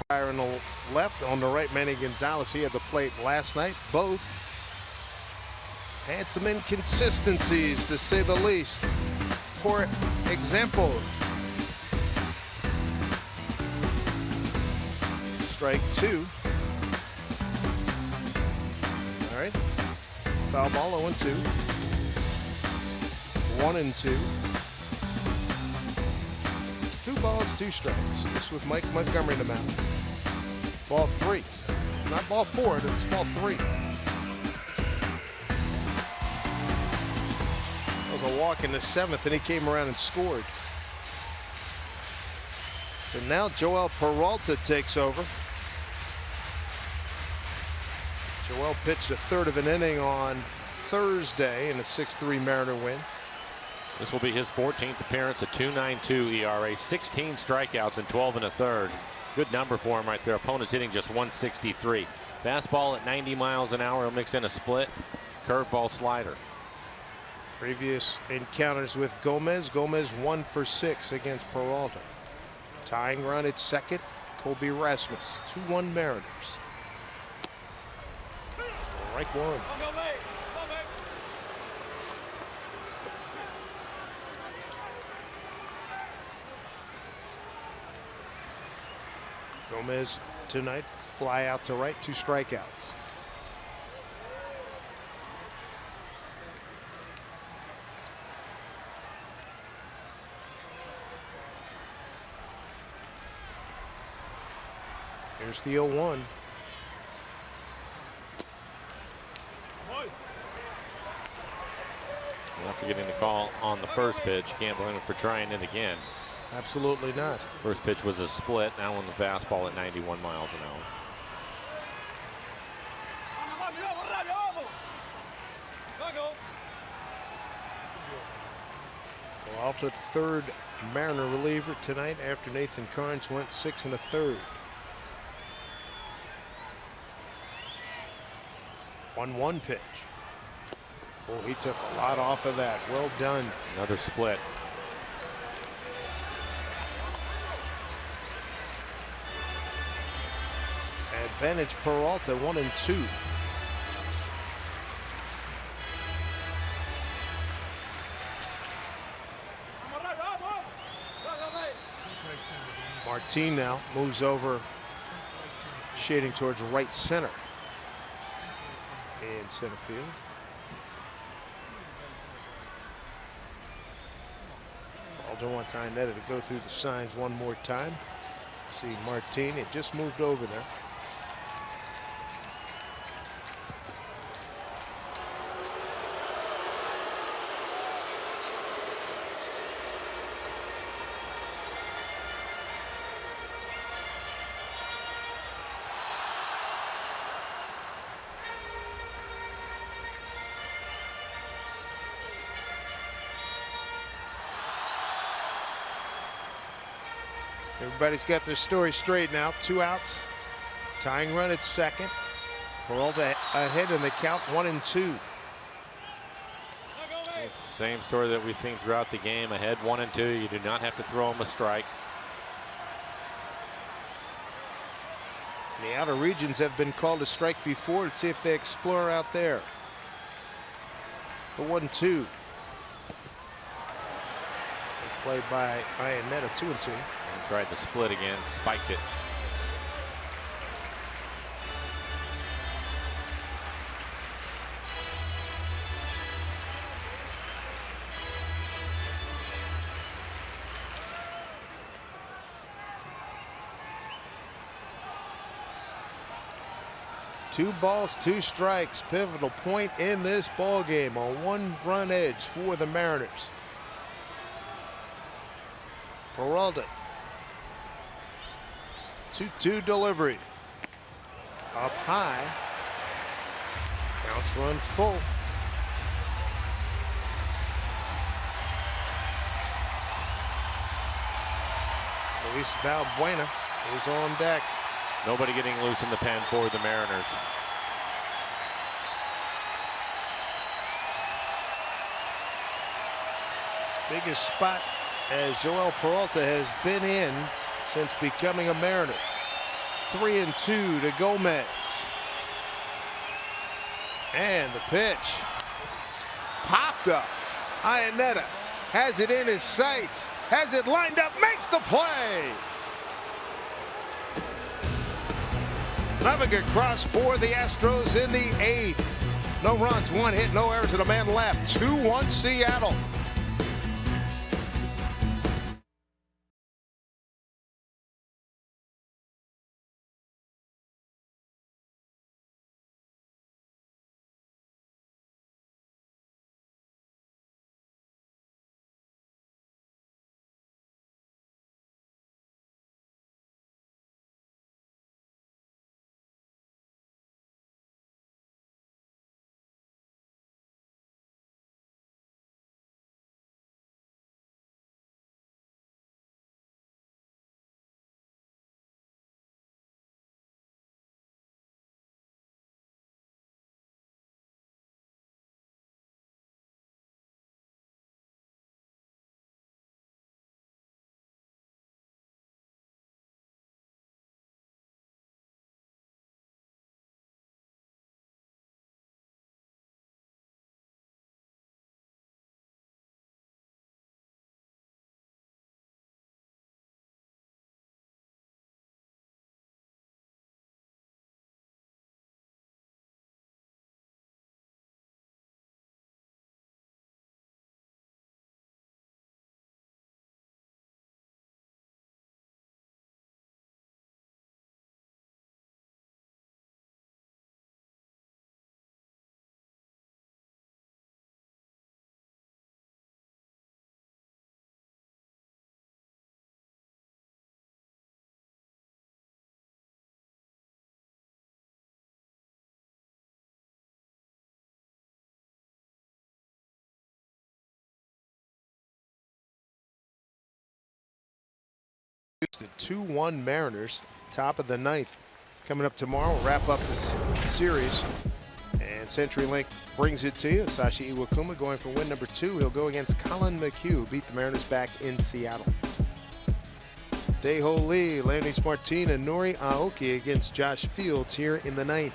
On the left, on the right, Manny Gonzalez. He had the plate last night. Both had some inconsistencies, to say the least. For example, strike two. All right, foul ball, 0-2. 1-2. 2 balls, 2 strikes. This with Mike Montgomery in the mound. Ball 3. It's not ball 4, it's ball 3. That was a walk in the 7th, and he came around and scored. And now Joel Peralta takes over. Joel pitched a third of an inning on Thursday in a 6-3 Mariner win.
This will be his 14th appearance, a 2.92 ERA, 16 strikeouts in 12 1/3. Good number for him right there. Opponent's hitting just 163. Fastball at 90 miles an hour. He'll mix in a split, curveball, slider.
Previous encounters with Gomez. Gomez 1 for 6 against Peralta. Tying run at second, Colby Rasmus. 2-1 Mariners. Strike one. Gomez tonight, fly out to right, 2 strikeouts. Here's the 0-1.
Not forgetting the call on the first pitch. Can't blame him for trying it again.
Absolutely not.
First pitch was a split. Now on the fastball at 91 miles an hour.
Peralta, third Mariner reliever tonight after Nathan Carnes went 6 1/3. 1-1 pitch. Oh, he took a lot off of that. Well done.
Another split.
Advantage Peralta, 1-2. Martin now moves over, shading towards right center in center field. Peralta wants Iannetta to go through the signs one more time. See Martin, it just moved over there. Everybody's got their story straight now. 2 outs. Tying run at second. Peralta ahead in the count, 1-2.
It's the same story that we've seen throughout the game. Ahead 1-2. You do not have to throw him a strike.
The outer regions have been called a strike before. Let's see if they explore out there. The 1-2. Played by Iannetta, 2-2.
And tried to split again, spiked it.
Two balls, 2 strikes. Pivotal point in this ball game. A 1-run edge for the Mariners. Peralta. 2-2 delivery. Up high. Counts run full. Luis Valbuena is on deck.
Nobody getting loose in the pen for the Mariners.
Biggest spot as Joel Peralta has been in since becoming a Mariner. 3-2 to Gomez. And the pitch. Popped up. Iannetta has it in his sights. Has it lined up. Makes the play. Another good cross for the Astros in the 8th. No runs, 1 hit, no errors, and a man left. 2-1 Seattle. Houston 2-1 Mariners, top of the 9th. Coming up tomorrow, we'll wrap up this series. And CenturyLink brings it to you. Sashi Iwakuma going for win number 2. He'll go against Colin McHugh, beat the Mariners back in Seattle. Dae-Ho Lee, Landis Martin, and Nori Aoki against Josh Fields here in the 9th.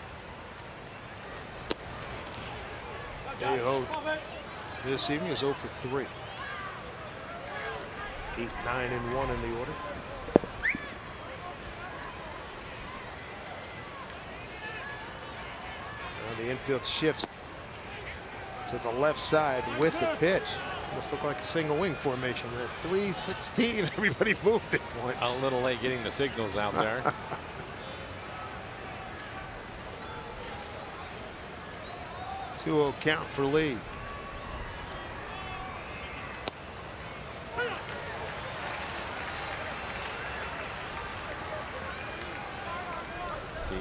Dae-Ho this evening is 0 for 3. 8, 9, and 1 in the order. Now the infield shifts to the left side with the pitch. Almost looked like a single wing formation there. 3-16. Everybody moved at once.
A little late getting the signals out there.
2-0 count for Lee.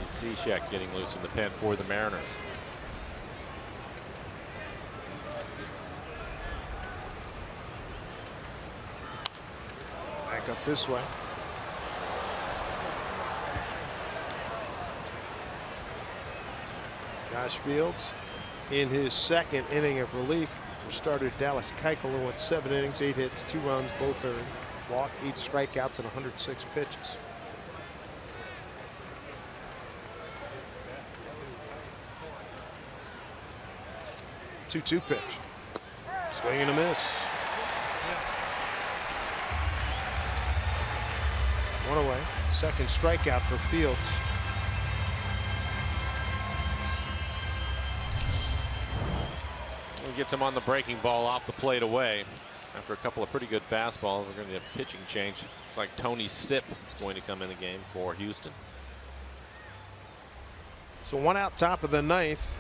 Steve Cishek getting loose in the pen for the Mariners.
Back up this way. Josh Fields in his 2nd inning of relief for starter Dallas Keuchel, who went 7 innings, 8 hits, 2 runs, both earned. Walk, 8 strikeouts, and 106 pitches. 2-2 pitch. Swing and a miss. 1 away. 2nd strikeout for Fields.
He gets him on the breaking ball off the plate away. After a couple of pretty good fastballs, we're going to get a pitching change. Looks like Tony Sipp is going to come in the game for Houston.
So 1 out, top of the 9th.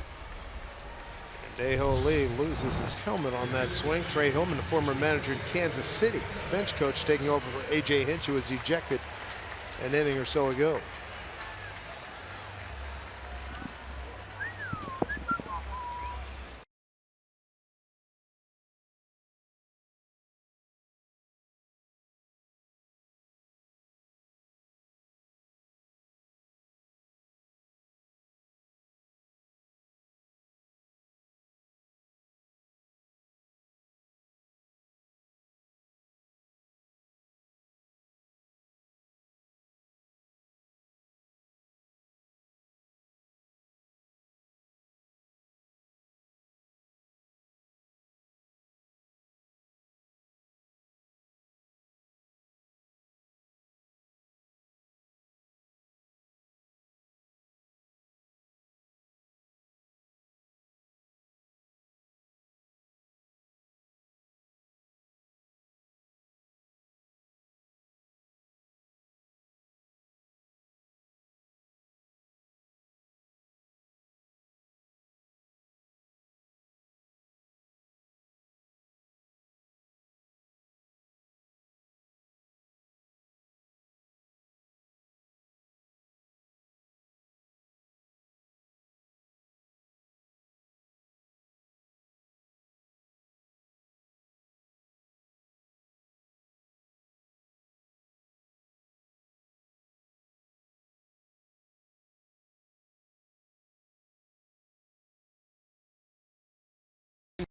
Dae-Ho Lee loses his helmet on that swing. Trey Hillman, the former manager in Kansas City, bench coach, taking over for A.J. Hinch, who was ejected an inning or so ago.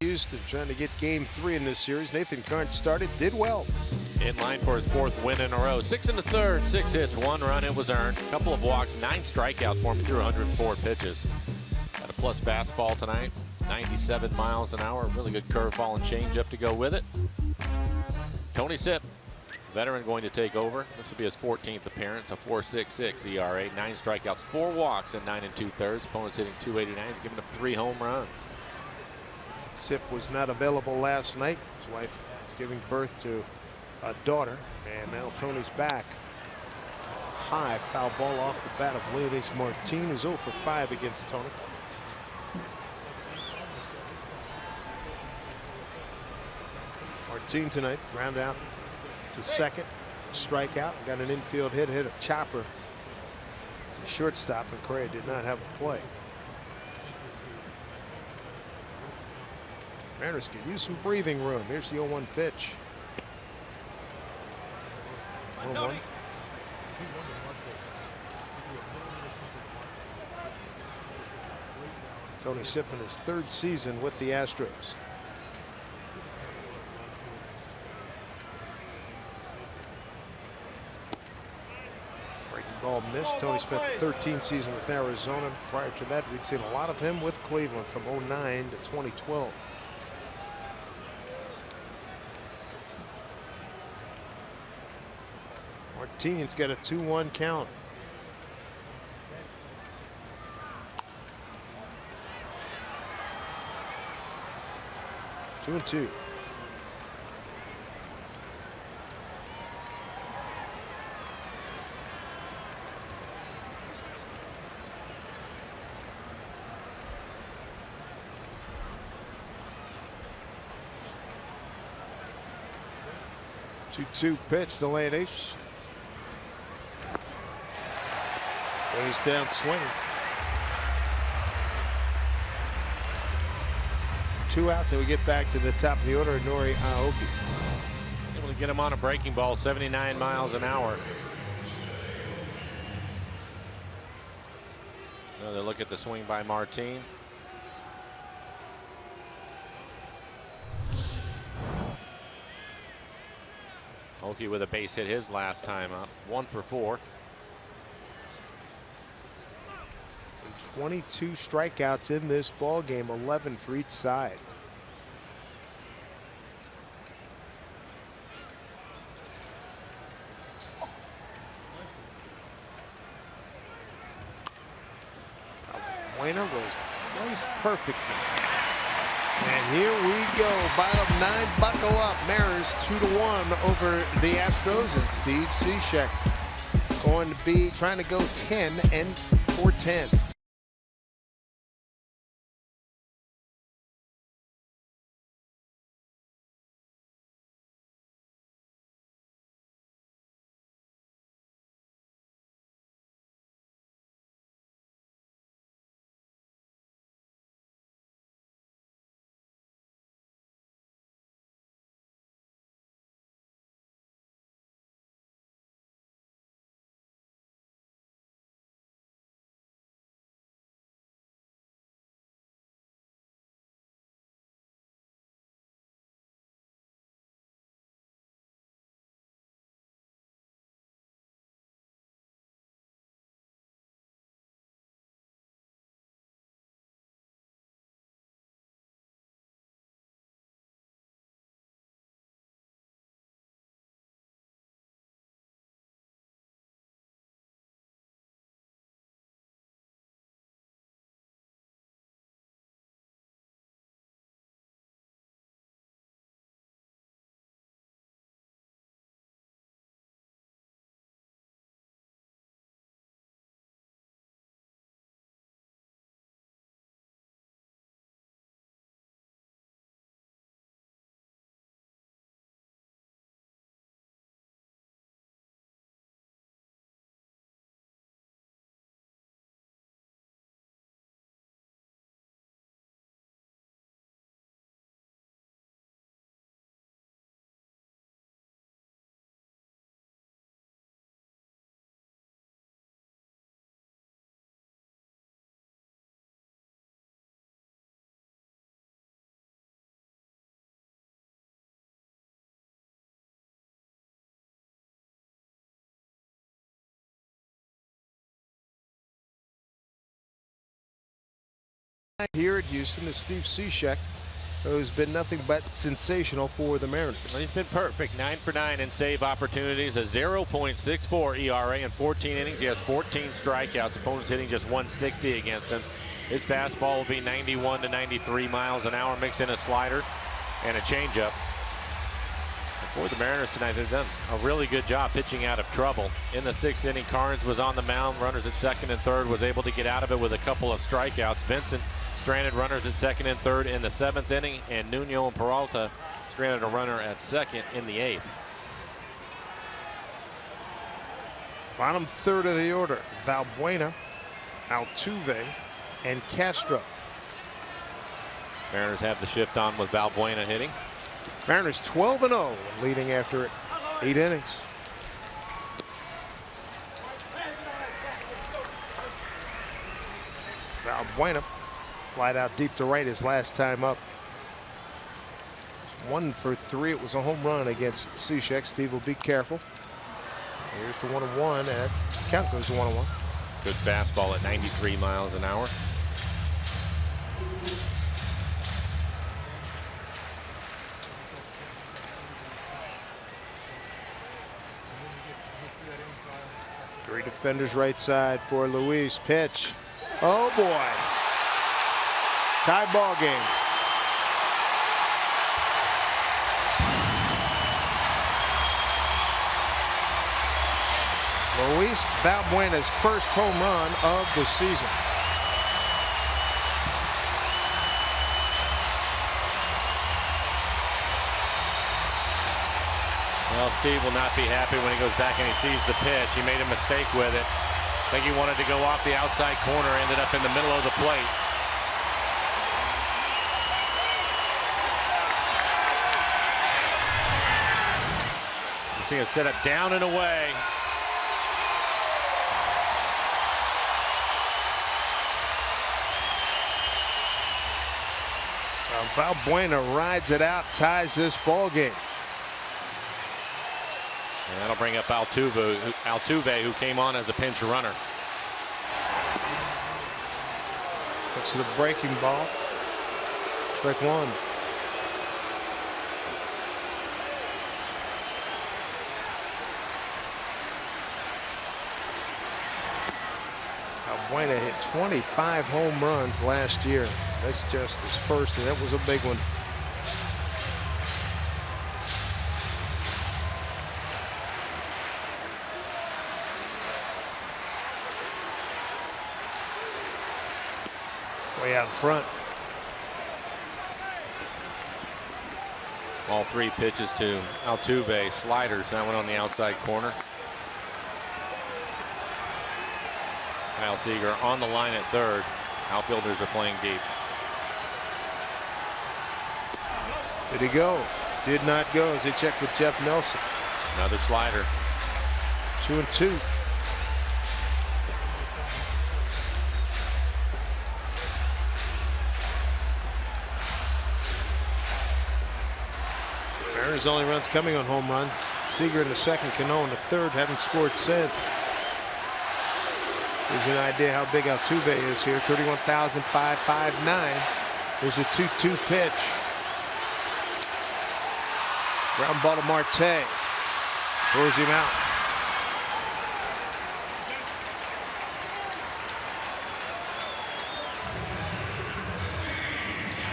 Houston trying to get game 3 in this series. Nathan Karnt started, did well.
In line for his 4th win in a row. 6 1/3, 6 hits, 1 run. It was earned. A couple of walks, 9 strikeouts for him through 104 pitches. Got a plus fastball tonight, 97 miles an hour. Really good curveball and changeup to go with it. Tony Sipp, veteran, going to take over. This will be his 14th appearance, a 4.66 ERA, 9 strikeouts, 4 walks in 9 2/3. Opponent's hitting .289. He's giving up 3 home runs.
Sipp was not available last night. His wife is giving birth to a daughter, and now Tony's back. High foul ball off the bat of Leonys Martin, who's 0 for 5 against Tony. Martin tonight ground out to second, strikeout, got an infield hit a chopper to shortstop, and Correa did not have a play. Mariners could use some breathing room. Here's the 0-1 pitch. 0-1. Tony Sipp in his 3rd season with the Astros. Breaking ball missed. Tony spent the 13th season with Arizona. Prior to that, we'd seen a lot of him with Cleveland from 2009 to 2012. Martin's got a 2-1 count. Two and two. Two pitch to Leonys. Goes down swinging. 2 outs, and we get back to the top of the order. Nori Aoki.
Able to get him on a breaking ball, 79 miles an hour. Another look at the swing by Martin. Aoki with a base hit his last time up. 1 for 4.
22 strikeouts in this ball game, 11 for each side. Bueno was placed perfectly. And here we go. Bottom 9, buckle up. Mariners 2-1 over the Astros, and Steve Cishek going to be trying to go 10 and 4-10. Here at Houston is Steve Cishek, who's been nothing but sensational for the Mariners.
Well, he's been perfect. 9 for 9 in save opportunities, a 0.64 ERA in 14 innings. He has 14 strikeouts. Opponents hitting just 160 against him. His fastball will be 91 to 93 miles an hour, mixed in a slider and a changeup. For the Mariners tonight, they've done a really good job pitching out of trouble. In the 6th inning, Carnes was on the mound. Runners at 2nd and 3rd, was able to get out of it with a couple of strikeouts. Vincent stranded runners at 2nd and 3rd in the 7th inning, and Nuno and Peralta stranded a runner at 2nd in the 8th.
Bottom 3rd of the order, Valbuena, Altuve, and Castro.
Mariners have the shift on with Valbuena hitting.
Mariners 12-0, leading after 8 innings. Valbuena flied out deep to right his last time up. 1 for 3. It was a home run against Cishek. Steve will be careful. Here's the 1-1, and count goes to 1-1.
Good fastball at 93 miles an hour.
Three defenders right side for Luis. Pitch. Oh boy. Tie ball game. Luis Valbuena's first home run of the season.
Well, Steve will not be happy when he goes back and he sees the pitch. He made a mistake with it. I think he wanted to go off the outside corner, ended up in the middle of the plate. You see it set up down and away.
Valbuena rides it out, ties this ball game.
And that'll bring up Altuve, who came on as a pinch runner.
Looks at the breaking ball. Strike 1. Valbuena hit 25 home runs last year. That's just his first, and that was a big one. Way out in front.
All 3 pitches to Altuve, sliders. That one on the outside corner. Kyle Seager on the line at 3rd. Outfielders are playing deep.
Did he go? Did not go as they checked with Jeff Nelson.
Another slider.
2-2. Mariners only runs coming on home runs. Seager in the 2nd, Cano in the 3rd, haven't scored since. Gives you an idea how big Altuve is here. 31,559. There's a 2-2 pitch. Ground ball to Marte. Throws him out.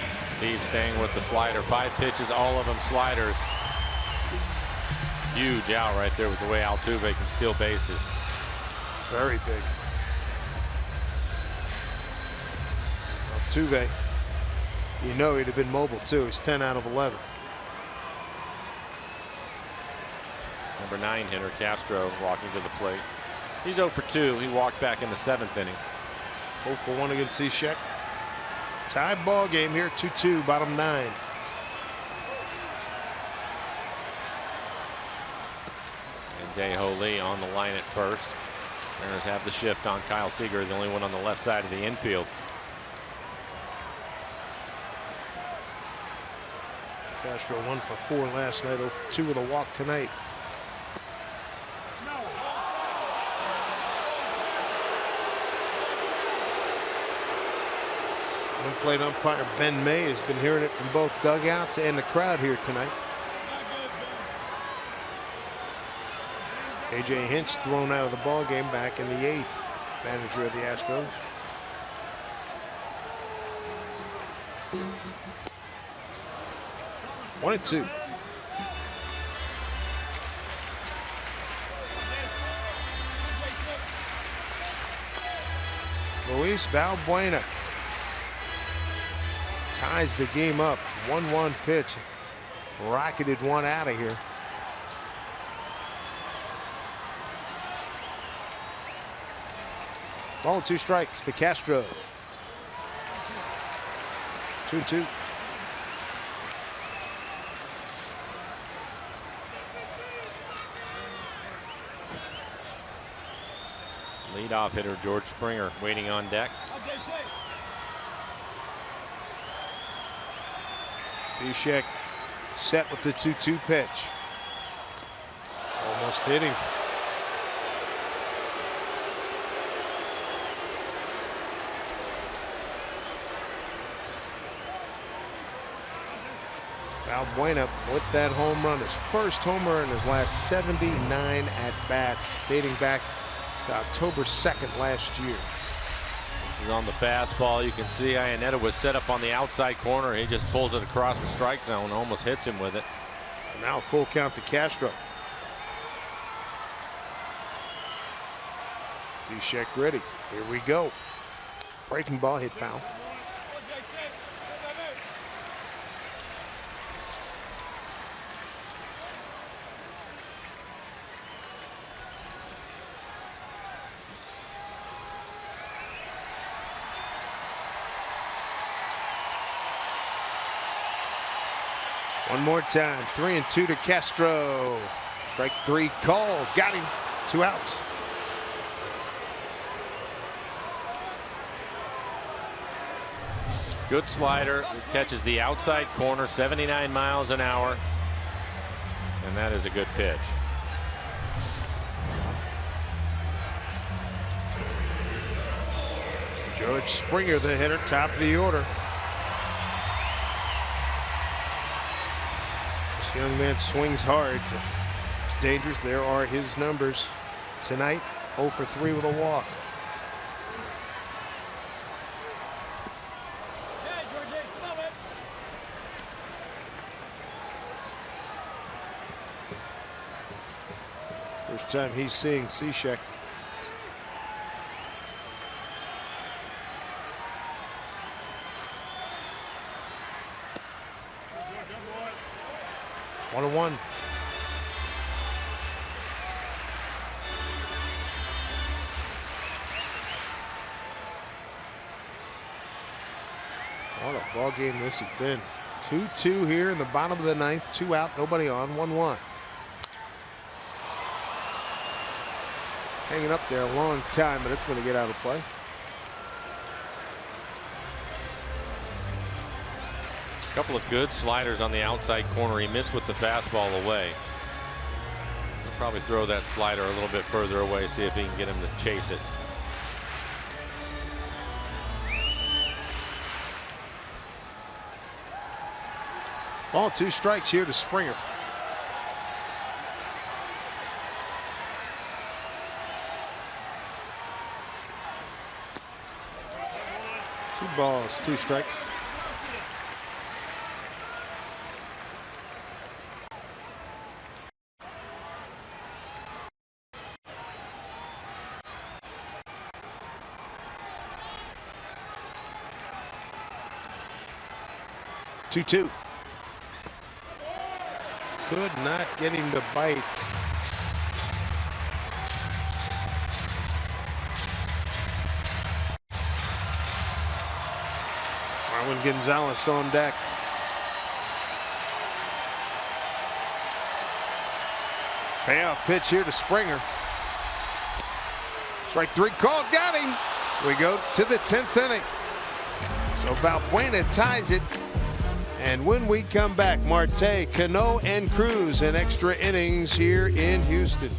Steve staying with the slider. 5 pitches, all of them sliders. Huge out right there with the way Altuve can steal bases.
Very big. Altuve, you know he'd have been mobile too. He's 10 out of 11.
Number 9 hitter Castro walking to the plate. He's 0 for 2. He walked back in the 7th inning.
0 for 1 against Cishek. Tie ball game here, 2-2, bottom 9.
And Dae-Ho Lee on the line at 1st. Mariners have the shift on Kyle Seager, the only one on the left side of the infield.
Castro 1 for 4 last night, 0 for 2 with a walk tonight. Home-plate umpire Ben May has been hearing it from both dugouts and the crowd here tonight. A.J. Hinch thrown out of the ball game back in the 8th. Manager of the Astros. One and two. Luis Valbuena ties the game up. 1-1 pitch. Rocketed one out of here. Ball and 2 strikes to Castro. 2-2.
Leadoff hitter George Springer waiting on deck.
Cishek set with the 2-2 pitch. Almost hit him. Valbuena with that home run, his first homer in his last 79 at-bats, dating back to October 2nd last year.
This is on the fastball. You can see Iannetta was set up on the outside corner. He just pulls it across the strike zone, almost hits him with it.
And now full count to Castro. Cishek ready. Here we go. Breaking ball, hit foul. One more time. 3-2 to Castro. Strike 3 called. Got him. 2 outs.
Good slider. It catches the outside corner, 79 miles an hour. And that is a good pitch.
George Springer, the hitter, top of the order. This young man swings hard. Dangerous. There are his numbers tonight. 0 for 3 with a walk. First time he's seeing Cishek. One and one. What a ball game this has been. 2-2 here in the bottom of the 9th. 2 out, nobody on. 1-1. Hanging up there a long time, but it's going to get out of play.
A couple of good sliders on the outside corner. He missed with the fastball away. He'll probably throw that slider a little bit further away, see if he can get him to chase it.
Ball, 2 strikes here to Springer. Two balls, 2 strikes. Two. Could not get him to bite. Marlon Gonzalez on deck. Payoff pitch here to Springer. Strike 3 called. Got him. We go to the 10th inning. So Valbuena ties it. And when we come back, Marte, Cano, and Cruz in extra innings here in Houston.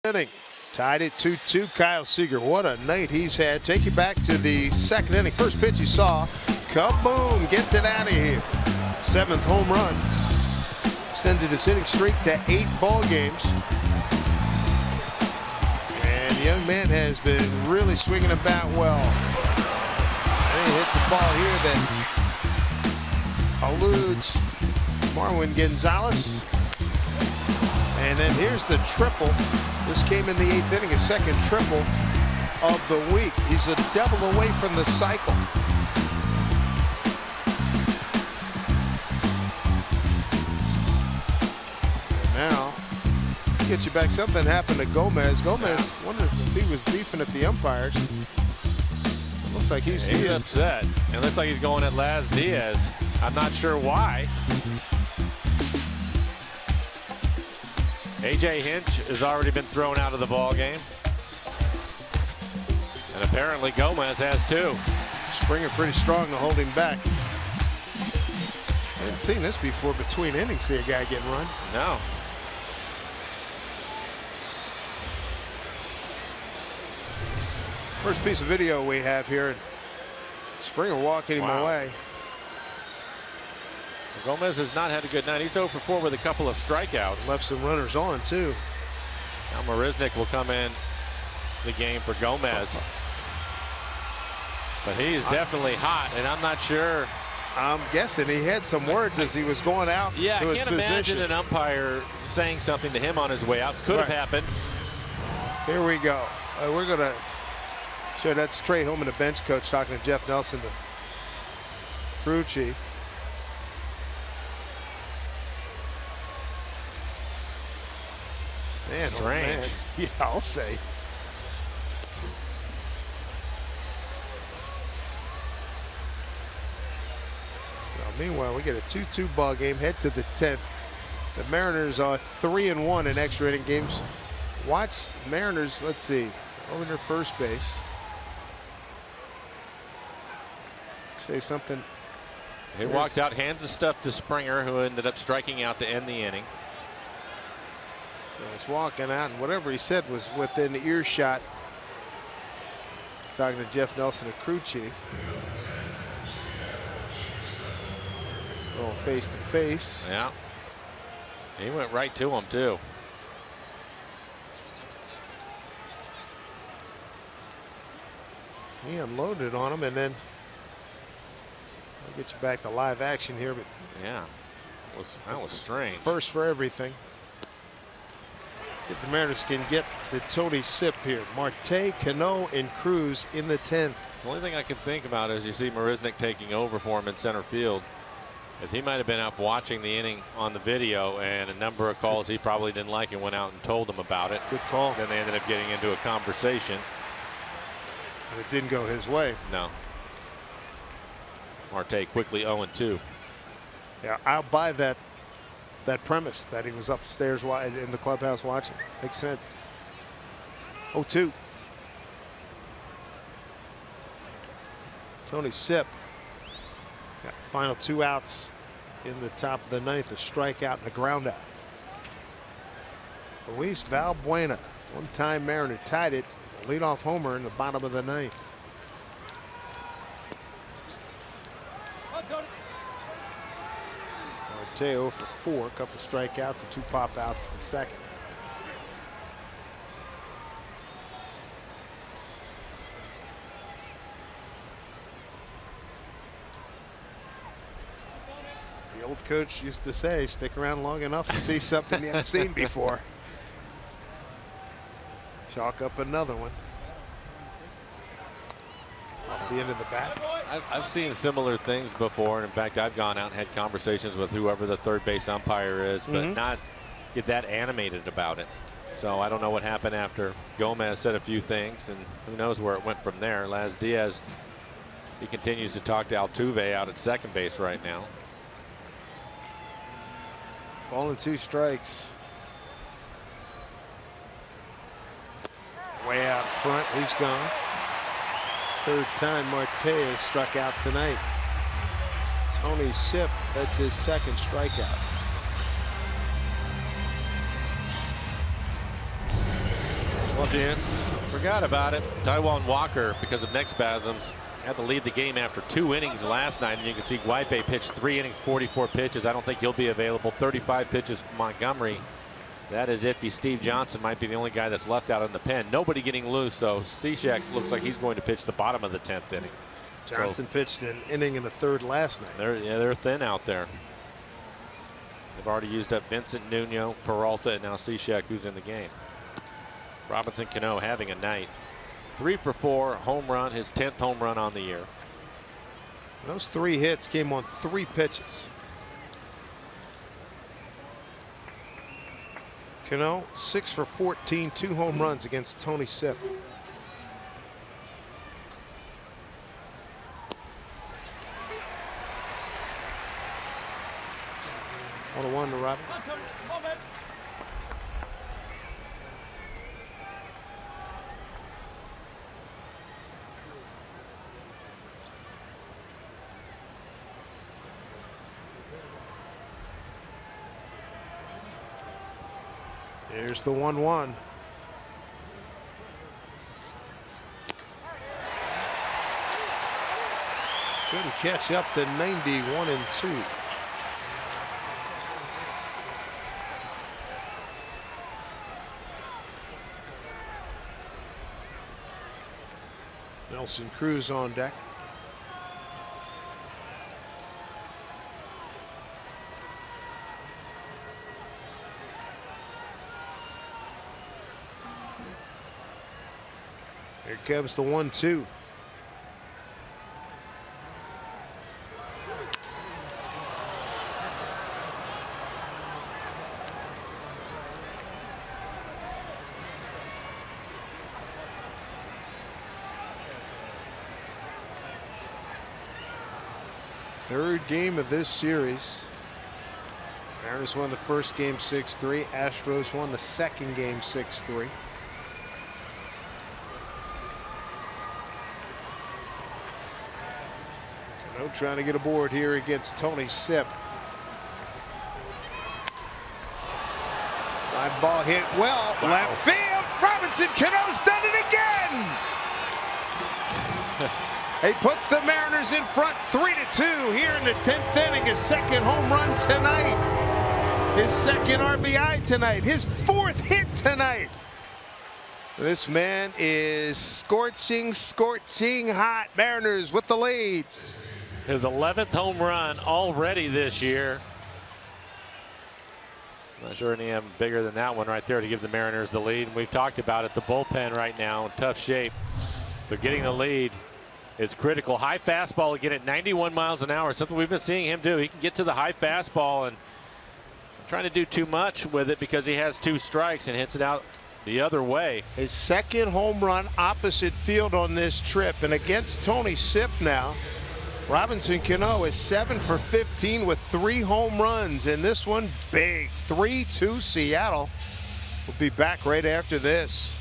Inning. Tied it 2-2. Kyle Seager, what a night he's had. Take you back to the second inning. First pitch you saw. Kaboom! Gets it out of here. 7th home run. Extended his hitting streak to 8 ball games. And the young man has been really swinging about well. And he hits a ball here that eludes Marwin Gonzalez. And then here's the triple. This came in the 8th inning, a second triple of the week. He's a double away from the cycle. And now, let's get you back. Something happened to Gomez. Gomez wondered if he was beefing at the umpires. It looks like he's
upset. It looks like he's going at Laz Diaz. I'm not sure why. A.J. Hinch has already been thrown out of the ball game. And apparently Gomez has too.
Springer pretty strong to hold him back. I hadn't seen this before between innings, see a guy getting run.
No.
First piece of video we have here. Springer walking him away.
Gomez has not had a good night. He's 0 for 4 with a couple of strikeouts.
Left some runners on, too.
Now Marisnick will come in the game for Gomez. But he's definitely hot, and I'm not sure.
I'm guessing he had some words as he was going out to his position.
I can't imagine an umpire saying something to him on his way out. Could have happened.
Here we go. We're going to show that's Trey Holman, the bench coach, talking to Jeff Nelson, the crew chief. Man,
strange.
Oh man. Yeah, I'll say. Now, meanwhile, we get a 2-2 ball game. Head to the 10th. The Mariners are 3-1 in extra inning games. Watch Mariners. Let's see. Over near first base. Say something.
He walks out, hands the stuff to Springer, who ended up striking out to end the inning.
He's walking out, and whatever he said was within earshot. He's talking to Jeff Nelson, the crew chief. A little face to face.
Yeah. He went right to him, too.
He unloaded on him, and then I'll get you back to live action here. But
yeah, that was strange.
First for everything. See if the Mariners can get to Tony Sipp here. Marte, Cano, and Cruz in the 10th.
The only thing I can think about is you see Marisnick taking over for him in center field. As he might have been up watching the inning on the video, and a number of calls he probably didn't like and went out and told them about it.
Good call.
Then they ended up getting into a conversation.
But it didn't go his way.
No. Marte quickly 0-2.
Yeah, I'll buy that premise that he was upstairs in the clubhouse watching. Makes sense. 0-2. Tony Sipp. Got final 2 outs in the top of the 9th. A strikeout and a ground out. Luis Valbuena, one-time Mariner, tied it. Leadoff homer in the bottom of the 9th. Marte 0 for 4, a couple strikeouts and 2 pop outs to second. The old coach used to say, stick around long enough to see something you haven't seen before. Chalk up another one. Off the end of the bat.
I've seen similar things before, and in fact I've gone out and had conversations with whoever the third base umpire is, but not get that animated about it. So I don't know what happened after Gomez said a few things, and who knows where it went from there. Laz Diaz, he continues to talk to Altuve out at second base right now.
Ball and 2 strikes. Way out front, he's gone. Third time Marte has struck out tonight. Tony Sipp, that's his second strikeout.
Well, if you forgot about it, Taijuan Walker, because of neck spasms, had to leave the game after 2 innings last night. And you can see Guaipe pitched 3 innings, 44 pitches. I don't think he'll be available. 35 pitches for Montgomery. That is iffy. Steve Johnson might be the only guy that's left out in the pen. Nobody getting loose, so Cishek looks like he's going to pitch the bottom of the 10th inning.
Johnson pitched an inning in the 3rd last night.
They're thin out there. They've already used up Vincent Nuno, Peralta, and now Cishek, who's in the game. Robinson Cano having a night. 3 for 4, home run, his 10th home run on the year.
Those 3 hits came on 3 pitches. Cano 6 for 14, 2 home runs against Tony Sipp. On a 1 to Robin. Here's the 1-1. Couldn't catch up to 91-2. Nelson Cruz on deck. Here comes the 1-2. Third game of this series. Mariners won the first game 6-3. Astros won the second game 6-3. Cano trying to get aboard here against Tony Sipp. Line ball hit well. Wow. Left field. Robinson Cano's done it again. He puts the Mariners in front 3-2 here in the 10th inning. His 2nd home run tonight. His 2nd RBI tonight. His 4th hit tonight. This man is scorching hot. Mariners with the lead.
His 11th home run already this year. Not sure any of them bigger than that one right there to give the Mariners the lead. And we've talked about it. The bullpen right now in tough shape. So getting the lead is critical. High fastball again at 91 miles an hour. Something we've been seeing him do. He can get to the high fastball and trying to do too much with it because he has 2 strikes and hits it out the other way.
His 2nd home run opposite field on this trip. And against Tony Sipp now, Robinson Cano is 7 for 15 with 3 home runs. And this one big. 3-2 Seattle. We'll be back right after this.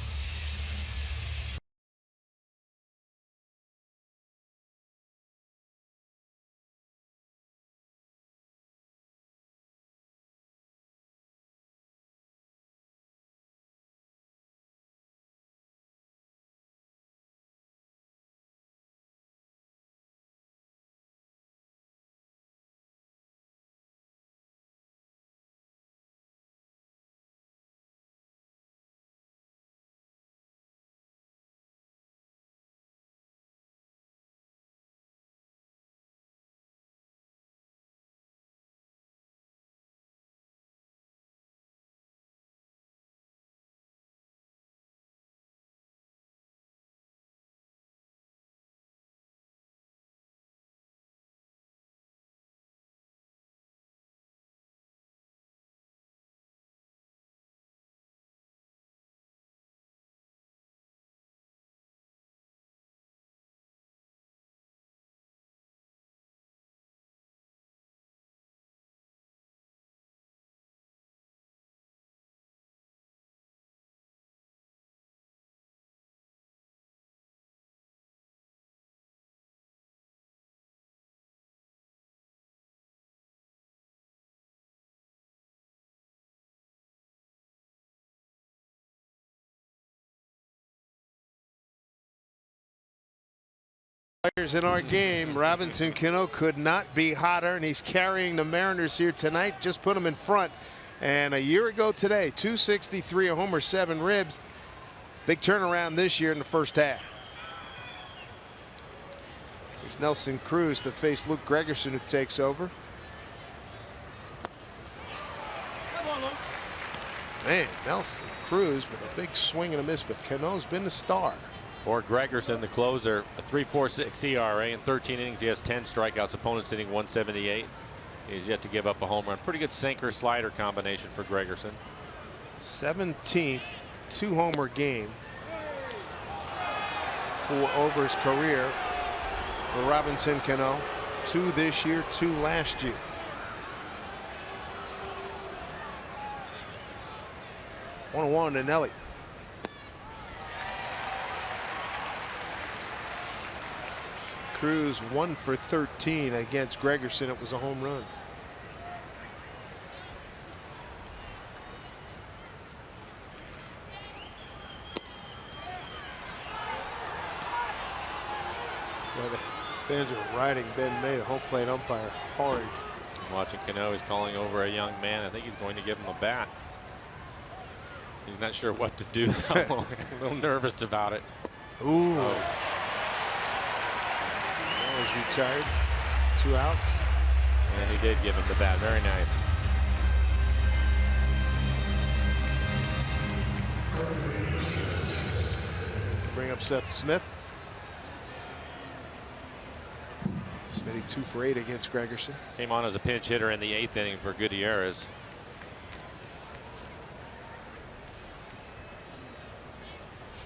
Players in our game, Robinson Cano could not be hotter, and he's carrying the Mariners here tonight. Just put them in front. And a year ago today, 263, a homer, 7 ribs. Big turnaround this year in the first half. There's Nelson Cruz to face Luke Gregerson, who takes over. Man, Nelson Cruz with a big swing and a miss, but Cano's been the star.
For Gregerson, the closer, a 3.46 ERA in 13 innings. He has 10 strikeouts. Opponents hitting 178. He's yet to give up a home run. Pretty good sinker slider combination for Gregerson.
17th 2-homer game for over his career for Robinson Cano. 2 this year, 2 last year. One to Nelly. Cruz 1 for 13 against Gregerson. It was a home run. Well, the fans are riding Ben May, the home plate umpire, hard.
Watching Cano, he's calling over a young man. I think he's going to give him a bat. He's not sure what to do, though. A little nervous about it.
Ooh. He's retired. 2 outs.
And he did give him the bat. Very nice.
Bring up Seth Smith. Smitty 2 for 8 against Gregerson.
Came on as a pinch hitter in the 8th inning for Gutierrez.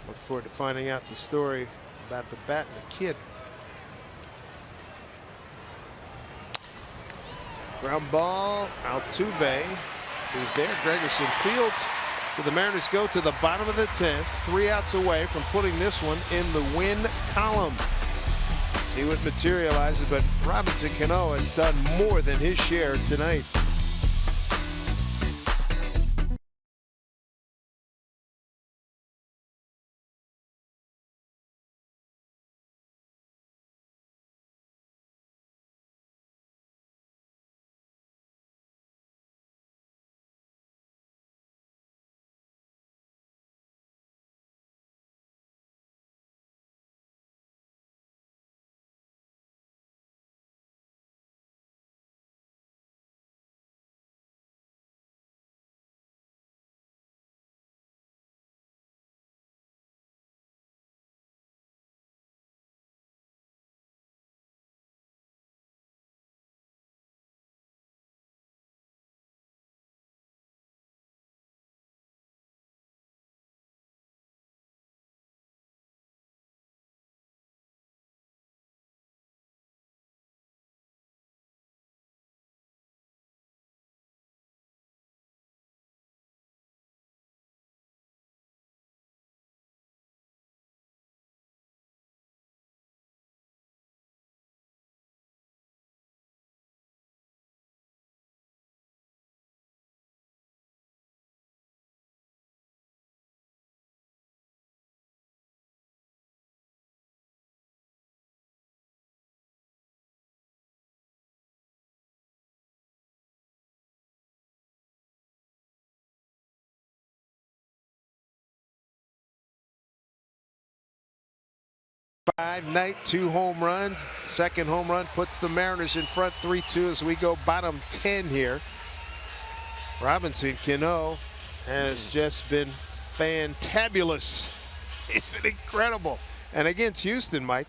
Look forward to finding out the story about the bat and the kid. Ground ball, Altuve. He's there. Gregerson fields. So the Mariners go to the bottom of the 10th, 3 outs away from putting this one in the win column. See what materializes, but Robinson Cano has done more than his share tonight. Night 2 home runs. Second home run puts the Mariners in front 3-2 as we go bottom 10 here. Robinson Cano has just been fantabulous. He's been incredible. And against Houston, Mike,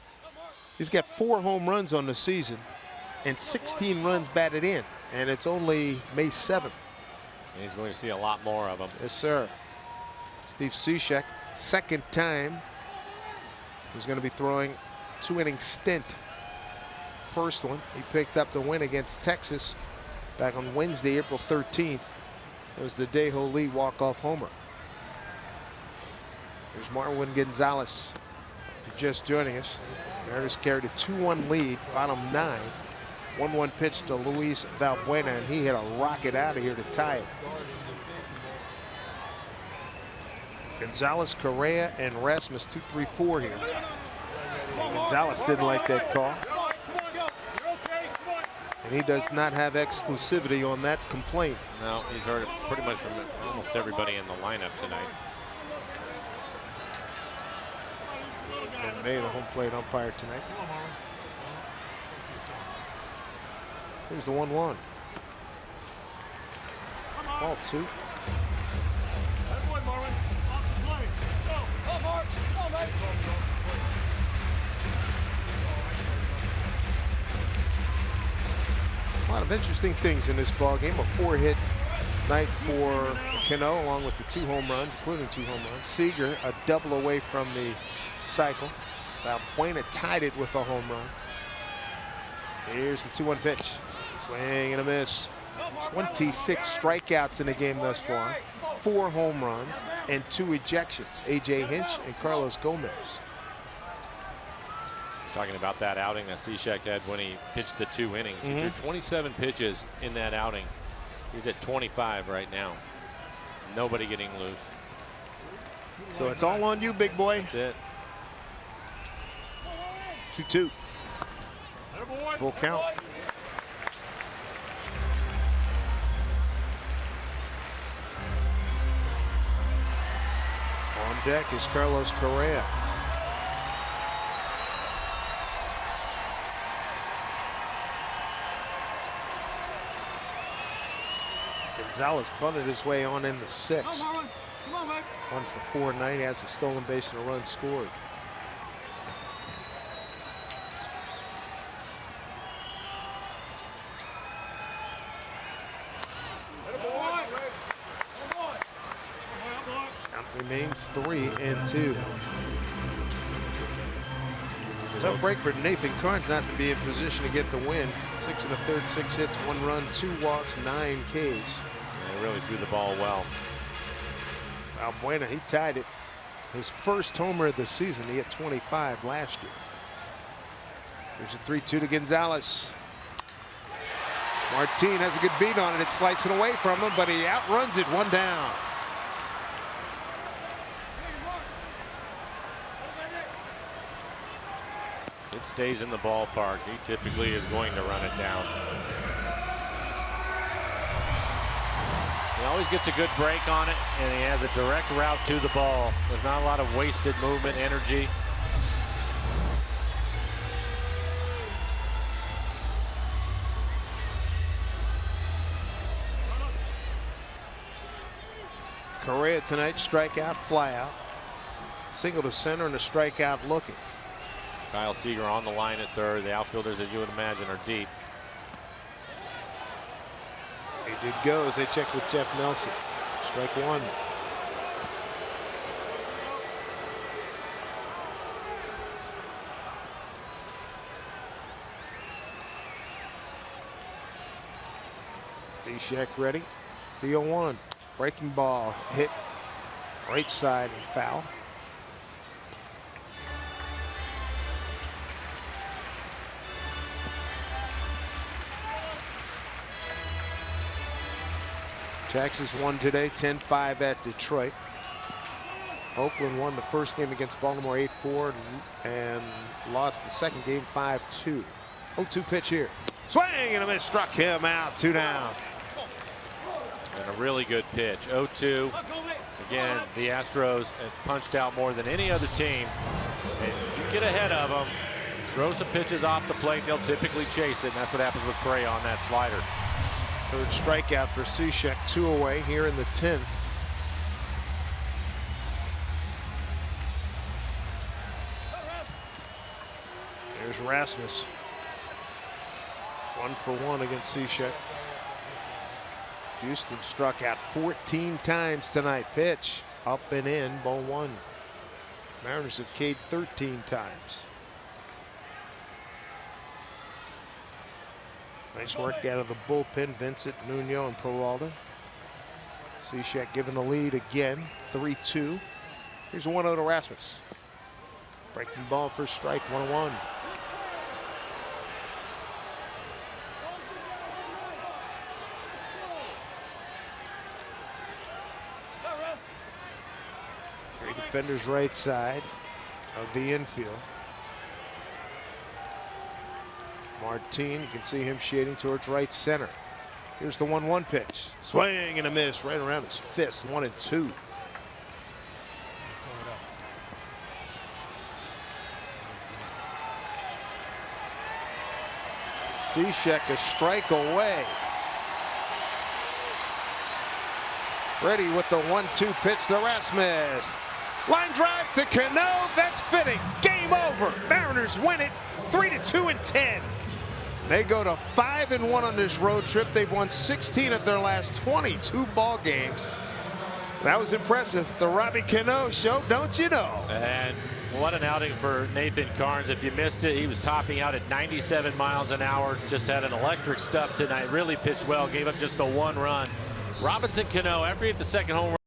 he's got 4 home runs on the season and 16 runs batted in. And it's only May 7th.
And he's going to see a lot more of them.
Yes, sir. Steve Cishek, second time. He's going to be throwing 2-inning stint. First one, he picked up the win against Texas back on Wednesday, April 13th. It was the Dejo Lee walk-off homer. Here's Marwin Gonzalez just joining us. Mariners carried a 2-1 lead, bottom 9. 1-1 pitch to Luis Valbuena, and he hit a rocket out of here to tie it. Gonzalez, Correa, and Rasmus 2-3-4 here. Gonzalez didn't like that call. And he does not have exclusivity on that complaint.
No, he's heard it pretty much from almost everybody in the lineup tonight.
And May, the home plate umpire tonight. Here's the 1-1. Ball 2. A lot of interesting things in this ball game. A 4-hit night for Cano, along with the 2 home runs, including 2 home runs. Seager, a double away from the cycle. Valbuena tied it with a home run. Here's the 2-1 pitch. Swing and a miss. 26 strikeouts in the game thus far. 4 home runs and 2 ejections. A.J. Hinch and Carlos Gomez.
Talking about that outing that Cishek had when he pitched the 2 innings. He threw 27 pitches in that outing. He's at 25 right now. Nobody getting loose.
So it's all on you, big boy.
That's it.
2-2. Full count. On deck is Carlos Correa. Gonzalez bunted his way on in the 6th. 1 for 4 tonight. He has a stolen base and a run scored. Count remains 3-2. Tough break for Nathan Carnes not to be in position to get the win. 6 1/3, 6 hits, 1 run, 2 walks, 9 Ks.
They really threw the ball well.
Valbuena, he tied it. His first homer of the season. He had 25 last year. There's a 3-2 to Gonzalez. Martin has a good beat on it. It's slicing away from him, but he outruns it. 1 down.
It stays in the ballpark. He typically is going to run it down. He always gets a good break on it, and he has a direct route to the ball. There's not a lot of wasted movement, energy.
Correa tonight, strikeout, flyout. Single to center and a strikeout looking.
Kyle Seager on the line at third. The outfielders, as you would imagine, are deep.
He did go as they check with Jeff Nelson. Strike 1. Cishek ready. The 0-1. Breaking ball hit right side and foul. Texas won today 10-5 at Detroit. Oakland won the first game against Baltimore 8-4 and lost the second game 5-2. 0-2 pitch here. Swing and a miss, struck him out. 2 down.
And a really good pitch. 0-2. Again, the Astros have punched out more than any other team. And if you get ahead of them, throw some pitches off the plate, they'll typically chase it. And that's what happens with Correa on that slider.
3rd strikeout for Cishek, 2 away here in the 10th. There's Rasmus. 1 for 1 against Cishek. Houston struck out 14 times tonight. Pitch up and in, ball 1. Mariners have K'd 13 times. Nice work out of the bullpen. Vincent, Nuno, and Peralta. Cishek given the lead again. 3-2. Here's a 1-0 to Rasmus. Breaking ball for strike. 1-1. Three defenders right side of the infield. Martin, you can see him shading towards right center. Here's the 1-1 pitch. Swing and a miss right around his fist. 1-2. Cishek a strike away. Ready with the 1-2 pitch to Rasmus. Line drive to Cano. That's fitting. Game over. Mariners win it 3-2 in 10. They go to 5-1 on this road trip. They've won 16 of their last 22 ball games. That was impressive. The Robbie Cano show, don't you know?
And what an outing for Nathan Carnes. If you missed it, he was topping out at 97 miles an hour. Just had an electric stuff tonight. Really pitched well. Gave up just the 1 run. Robinson Cano, after he hit the second home run.